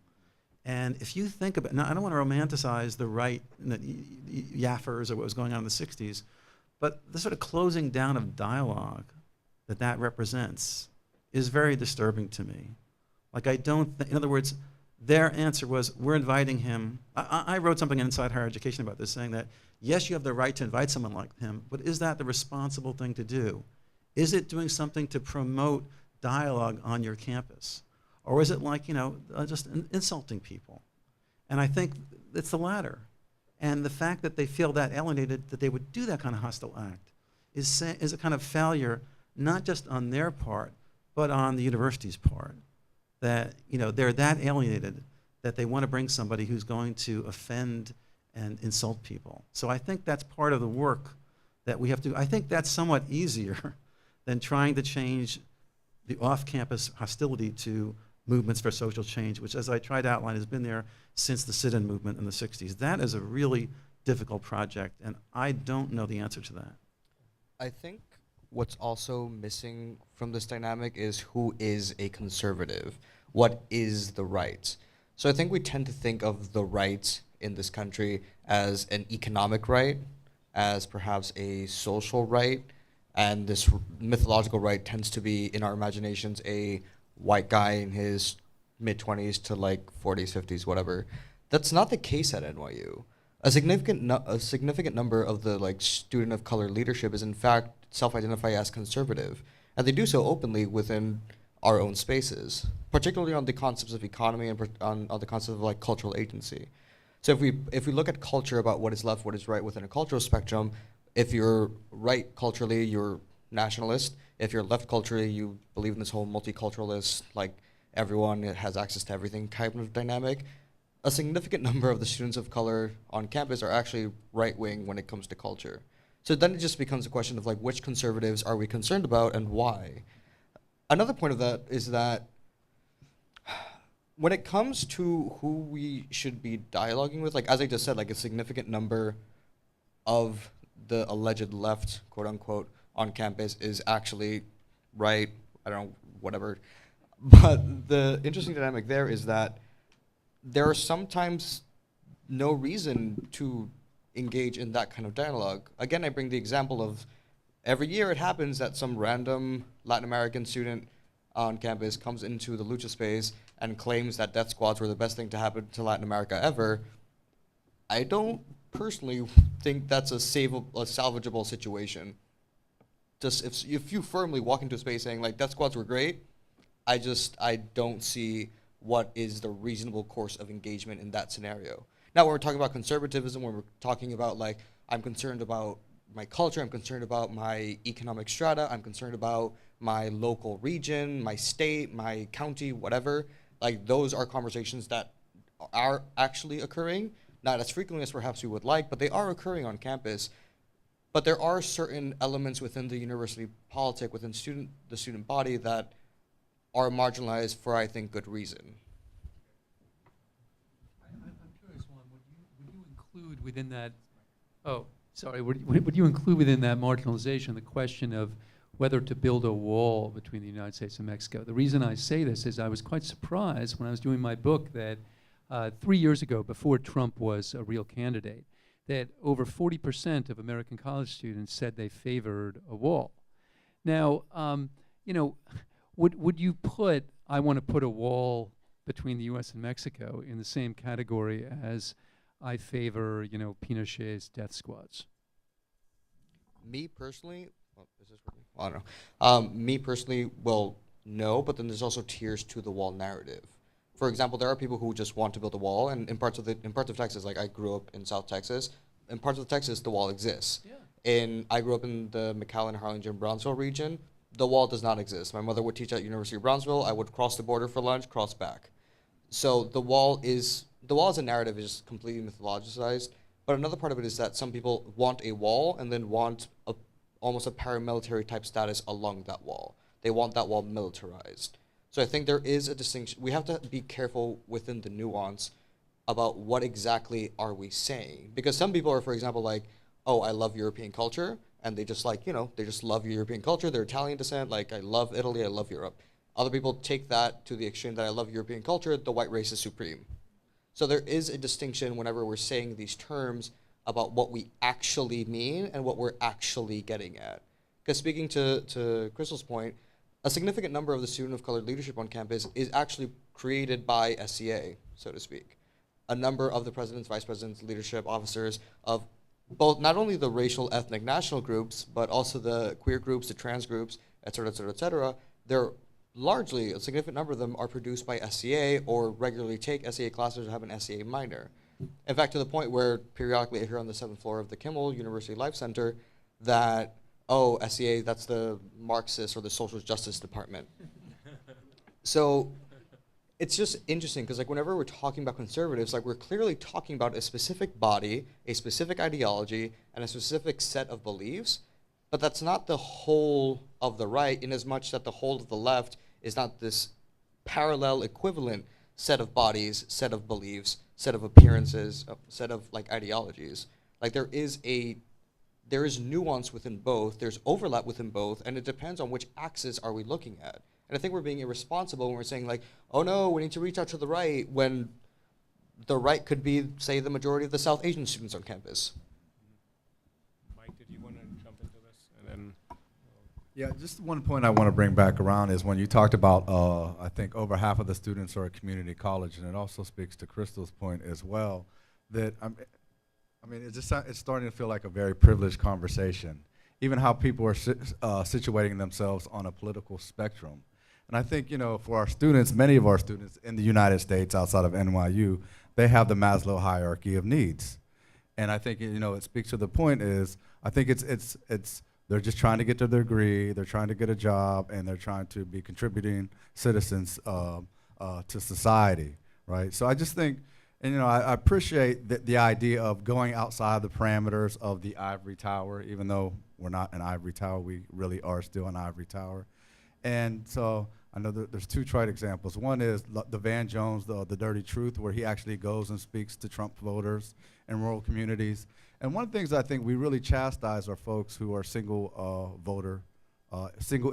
And if you think about, now I don't want to romanticize the right, the Yaffers or what was going on in the 60s, but the sort of closing down of dialogue that represents is very disturbing to me. I don't, in other words, their answer was, we're inviting him. I wrote something in Inside Higher Education about this, saying that, yes, you have the right to invite someone like him, but is that the responsible thing to do? Is it doing something to promote dialogue on your campus? Or is it like, just insulting people? And I think it's the latter. And the fact that they feel that alienated, that they would do that kind of hostile act, is a kind of failure, not just on their part, but on the university's part. That they're that alienated that they want to bring somebody who's going to offend and insult people. So I think that's part of the work that we have to do. I think that's somewhat easier than trying to change the off-campus hostility to movements for social change, which, as I tried to outline, has been there since the sit-in movement in the 60s. That is a really difficult project, and I don't know the answer to that. I think what's also missing from this dynamic is who is a conservative? What is the right? So I think we tend to think of the right in this country as an economic right, as perhaps a social right, and this mythological right tends to be, in our imaginations, a white guy in his mid-20s to like 40s, 50s, whatever. That's not the case at NYU. A significant number of the student of color leadership is in fact self-identify as conservative, and they do so openly within our own spaces, particularly on the concepts of economy and on the concept of cultural agency. So if we look at culture about what is left, what is right within a cultural spectrum, if you're right culturally, you're nationalist. If you're left culturally, you believe in this whole multiculturalist, everyone has access to everything kind of dynamic. A significant number of the students of color on campus are actually right-wing when it comes to culture. So then it just becomes a question of which conservatives are we concerned about and why? Another point of that is that when it comes to who we should be dialoguing with, as I just said, a significant number of the alleged left, quote unquote, on campus is actually right, I don't know, whatever. But the interesting dynamic there is that there are sometimes no reason to engage in that kind of dialogue. Again, I bring the example of every year it happens that some random Latin American student on campus comes into the lucha space and claims that death squads were the best thing to happen to Latin America ever. I don't personally think that's a salvageable situation. Just if you firmly walk into a space saying death squads were great, I don't see what is the reasonable course of engagement in that scenario. Now, when we're talking about conservatism, when we're talking about I'm concerned about my culture, I'm concerned about my economic strata, I'm concerned about my local region, my state, my county, whatever, those are conversations that are actually occurring, not as frequently as perhaps we would like, but they are occurring on campus. But there are certain elements within the university politic, within the student body that are marginalized for, I think, good reason. I'm curious, Juan, would you include within that, would you include within that marginalization the question of whether to build a wall between the United States and Mexico? The reason I say this is I was quite surprised when I was doing my book that 3 years ago, before Trump was a real candidate, that over 40% of American college students said they favored a wall. Now, would you put, I want to put a wall between the U.S. and Mexico in the same category as I favor, Pinochet's death squads? Me personally, is this working? I don't know. Me personally, well, no, but then there's also tiers to the wall narrative. For example, there are people who just want to build a wall, and in parts of Texas, I grew up in South Texas. In parts of Texas, the wall exists. Yeah. I grew up in the McAllen, Harlingen, Brownsville region. The wall does not exist. My mother would teach at University of Brownsville. I would cross the border for lunch, cross back. So the wall as a narrative is completely mythologized. But another part of it is that some people want a wall and then want almost a paramilitary type status along that wall. They want that wall militarized. So I think there is a distinction. We have to be careful within the nuance about what exactly are we saying. Because some people are, for example, oh, I love European culture, and they just they just love European culture. They're Italian descent, I love Italy, I love Europe. Other people take that to the extreme that I love European culture, the white race is supreme. So there is a distinction whenever we're saying these terms about what we actually mean and what we're actually getting at. Because speaking to Crystal's point, a significant number of the student of color leadership on campus is actually created by SCA. so to speak. A number of the president's, vice president's, leadership officers of both, not only the racial, ethnic, national groups, but also the queer groups, the trans groups, et cetera, et cetera, et cetera. They're largely, a significant number of them are produced by SCA or regularly take SCA classes or have an SCA minor. In fact, to the point where periodically I hear on the 7th floor of the Kimmel University Life Center that, oh, SCA, that's the Marxist or the social justice department. So it's just interesting because like whenever we're talking about conservatives, like we're clearly talking about a specific body, a specific ideology, and a specific set of beliefs, but that's not the whole of the right, in as much that the whole of the left is not this parallel equivalent set of bodies, set of beliefs, set of appearances, set of like ideologies. Like there is nuance within both, there's overlap within both, and it depends on which axis are we looking at. And I think we're being irresponsible when we're saying like, oh no, we need to reach out to the right, when the right could be, say, the majority of the South Asian students on campus. Mike, did you want to jump into this? And then, Yeah, just one point I want to bring back around is when you talked about, I think over half of the students are at community college, and it also speaks to Crystal's point as well, that I mean, it's starting to feel like a very privileged conversation, even how people are situating themselves on a political spectrum. And I think, you know, for our students, many of our students in the United States outside of NYU, they have the Maslow hierarchy of needs. And I think, you know, it speaks to the point is, I think they're just trying to get to their degree, they're trying to get a job, and they're trying to be contributing citizens to society, right? So I just think, and you know, I appreciate the idea of going outside the parameters of the ivory tower, even though we're not an ivory tower, we really are still an ivory tower. And so I know there's two trite examples. One is the Van Jones, the Dirty Truth, where he actually goes and speaks to Trump voters in rural communities. And one of the things I think we really chastise are folks who are single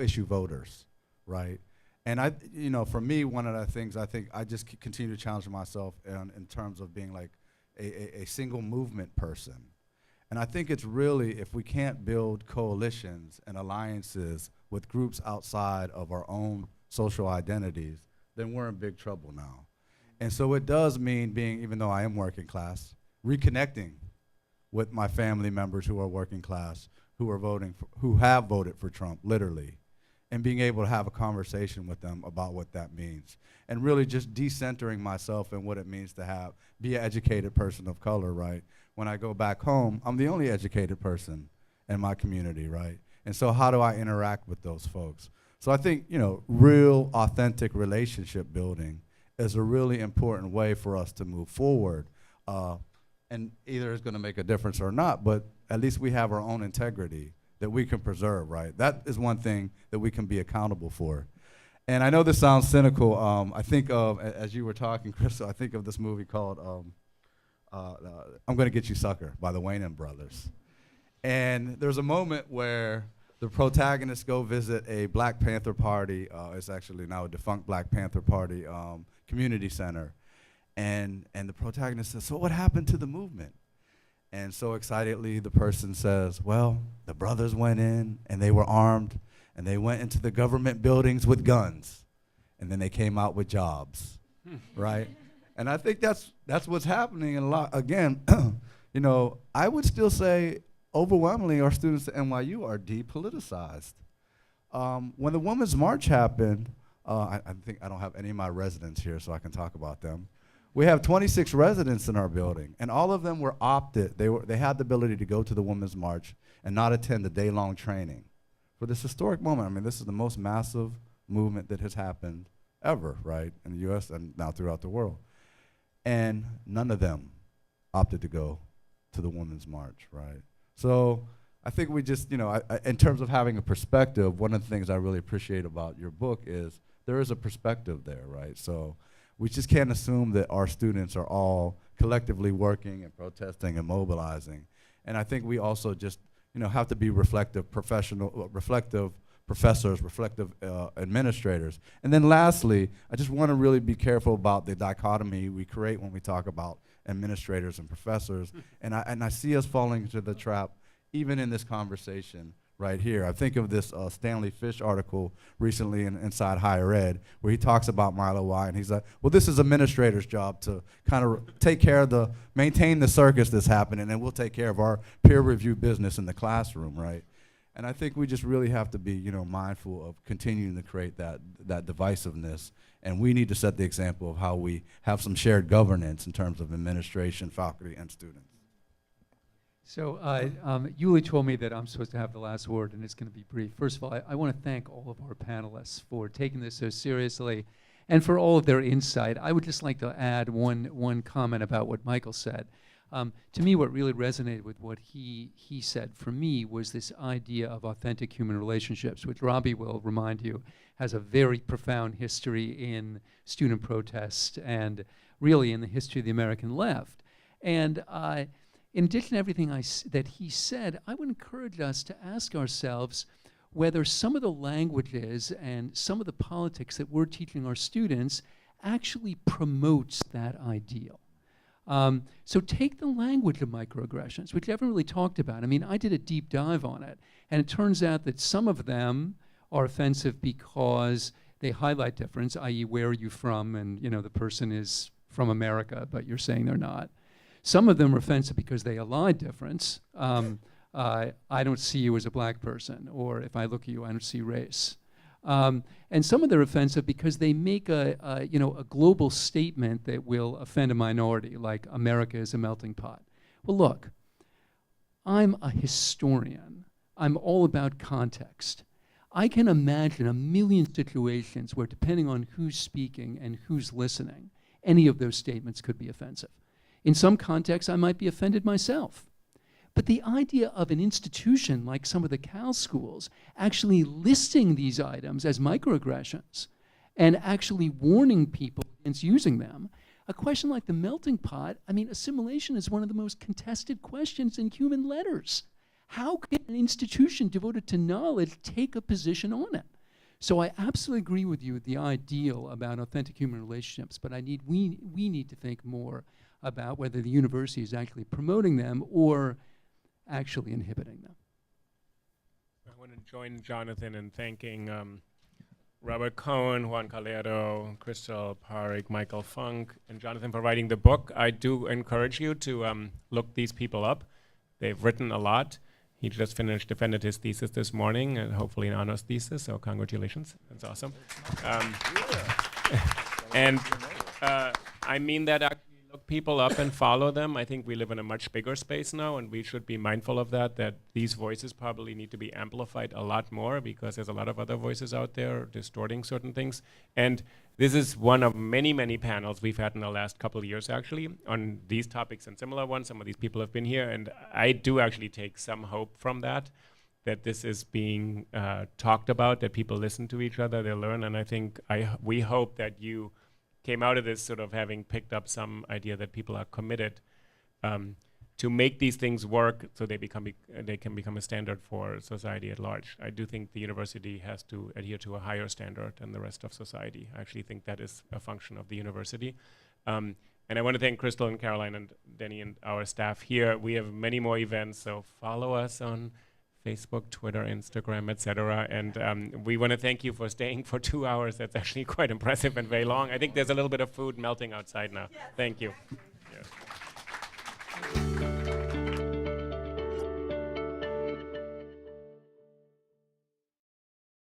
issue voters, right? And you know, for me, one of the things I think I just continue to challenge myself in terms of being like a single movement person. And I think it's really, if we can't build coalitions and alliances with groups outside of our own social identities, then we're in big trouble now. And so it does mean being, even though I am working class, reconnecting with my family members who are working class, who have voted for Trump, literally, and being able to have a conversation with them about what that means. And really just decentering myself in what it means to be an educated person of color, right? When I go back home, I'm the only educated person in my community, right? And so how do I interact with those folks? So I think, you know, real authentic relationship building is a really important way for us to move forward. And either it's gonna make a difference or not, but at least we have our own integrity that we can preserve, right? That is one thing that we can be accountable for. And I know this sounds cynical. I think of, as you were talking, Crystal, I think of this movie called I'm Gonna Get You Sucker by the Wayans brothers. And there's a moment where the protagonists go visit a Black Panther Party, it's actually now a defunct Black Panther Party community center. And the protagonist says, so what happened to the movement? And so excitedly the person says, well, the brothers went in and they were armed and they went into the government buildings with guns and then they came out with jobs, right? And I think that's what's happening a lot. Again, you know, I would still say overwhelmingly our students at NYU are depoliticized. When the Women's March happened, I think I don't have any of my residents here so I can talk about them. We have 26 residents in our building, and all of them were opted. They had the ability to go to the Women's March and not attend the day-long training for this historic moment. I mean, this is the most massive movement that has happened ever, right, in the U.S. and now throughout the world. And none of them opted to go to the Women's March, right? So I think we just, you know, in terms of having a perspective, one of the things I really appreciate about your book is there is a perspective there, right? So we just can't assume that our students are all collectively working and protesting and mobilizing. And I think we also just, you know, have to be reflective reflective professors, reflective administrators. And then lastly, I just want to really be careful about the dichotomy we create when we talk about administrators and professors. And I see us falling into the trap, even in this conversation, right here. I think of this Stanley Fish article recently in Inside Higher Ed, where he talks about Milo Y, and he's like, well, this is administrator's job to kind of take care of maintain the circus that's happening, and we'll take care of our peer review business in the classroom, right? And I think we just really have to be, mindful of continuing to create that divisiveness. And we need to set the example of how we have some shared governance in terms of administration, faculty, and students. So Yuli told me that I'm supposed to have the last word, and it's going to be brief. First of all, I want to thank all of our panelists for taking this so seriously and for all of their insight. I would just like to add one comment about what Michael said. To me, what really resonated with what he said for me was this idea of authentic human relationships, which Robbie will remind you has a very profound history in student protest and really in the history of the American left. And in addition to everything that he said, I would encourage us to ask ourselves whether some of the languages and some of the politics that we're teaching our students actually promotes that ideal. So take the language of microaggressions, which I haven't really talked about. I mean, I did a deep dive on it, and it turns out that some of them are offensive because they highlight difference, i.e. where are you from, and the person is from America, but you're saying they're not. Some of them are offensive because they elide difference. I don't see you as a black person, or if I look at you, I don't see race. And some of them are offensive because they make a global statement that will offend a minority, like America is a melting pot. Well, look, I'm a historian. I'm all about context. I can imagine a million situations where, depending on who's speaking and who's listening, any of those statements could be offensive. In some contexts, I might be offended myself. But the idea of an institution like some of the Cal schools actually listing these items as microaggressions and actually warning people against using them, a question like the melting pot, I mean, assimilation is one of the most contested questions in human letters. How can an institution devoted to knowledge take a position on it? So I absolutely agree with you with the ideal about authentic human relationships, but we need to think more about whether the university is actually promoting them or actually inhibiting them. I want to join Jonathan in thanking Robert Cohen, Juan Calero, Crystal, Parikh, Michael Funk, and Jonathan for writing the book. I do encourage you to look these people up. They've written a lot. He just defended his thesis this morning, and hopefully an honors thesis, so congratulations. That's awesome. And I mean that actually. Look people up and follow them. I think we live in a much bigger space now, and we should be mindful of that these voices probably need to be amplified a lot more because there's a lot of other voices out there distorting certain things. And this is one of many, many panels we've had in the last couple of years, actually, on these topics and similar ones. Some of these people have been here, and I do actually take some hope from that this is being talked about, that people listen to each other, they learn, and I think we hope that you came out of this sort of having picked up some idea that people are committed to make these things work so they can become a standard for society at large. I do think the university has to adhere to a higher standard than the rest of society. I actually think that is a function of the university. And I want to thank Crystal and Caroline and Denny and our staff here. We have many more events, so follow us on Facebook, Twitter, Instagram, etc. And we want to thank you for staying for 2 hours. That's actually quite impressive and very long. I think there's a little bit of food melting outside now. Yes. Thank you.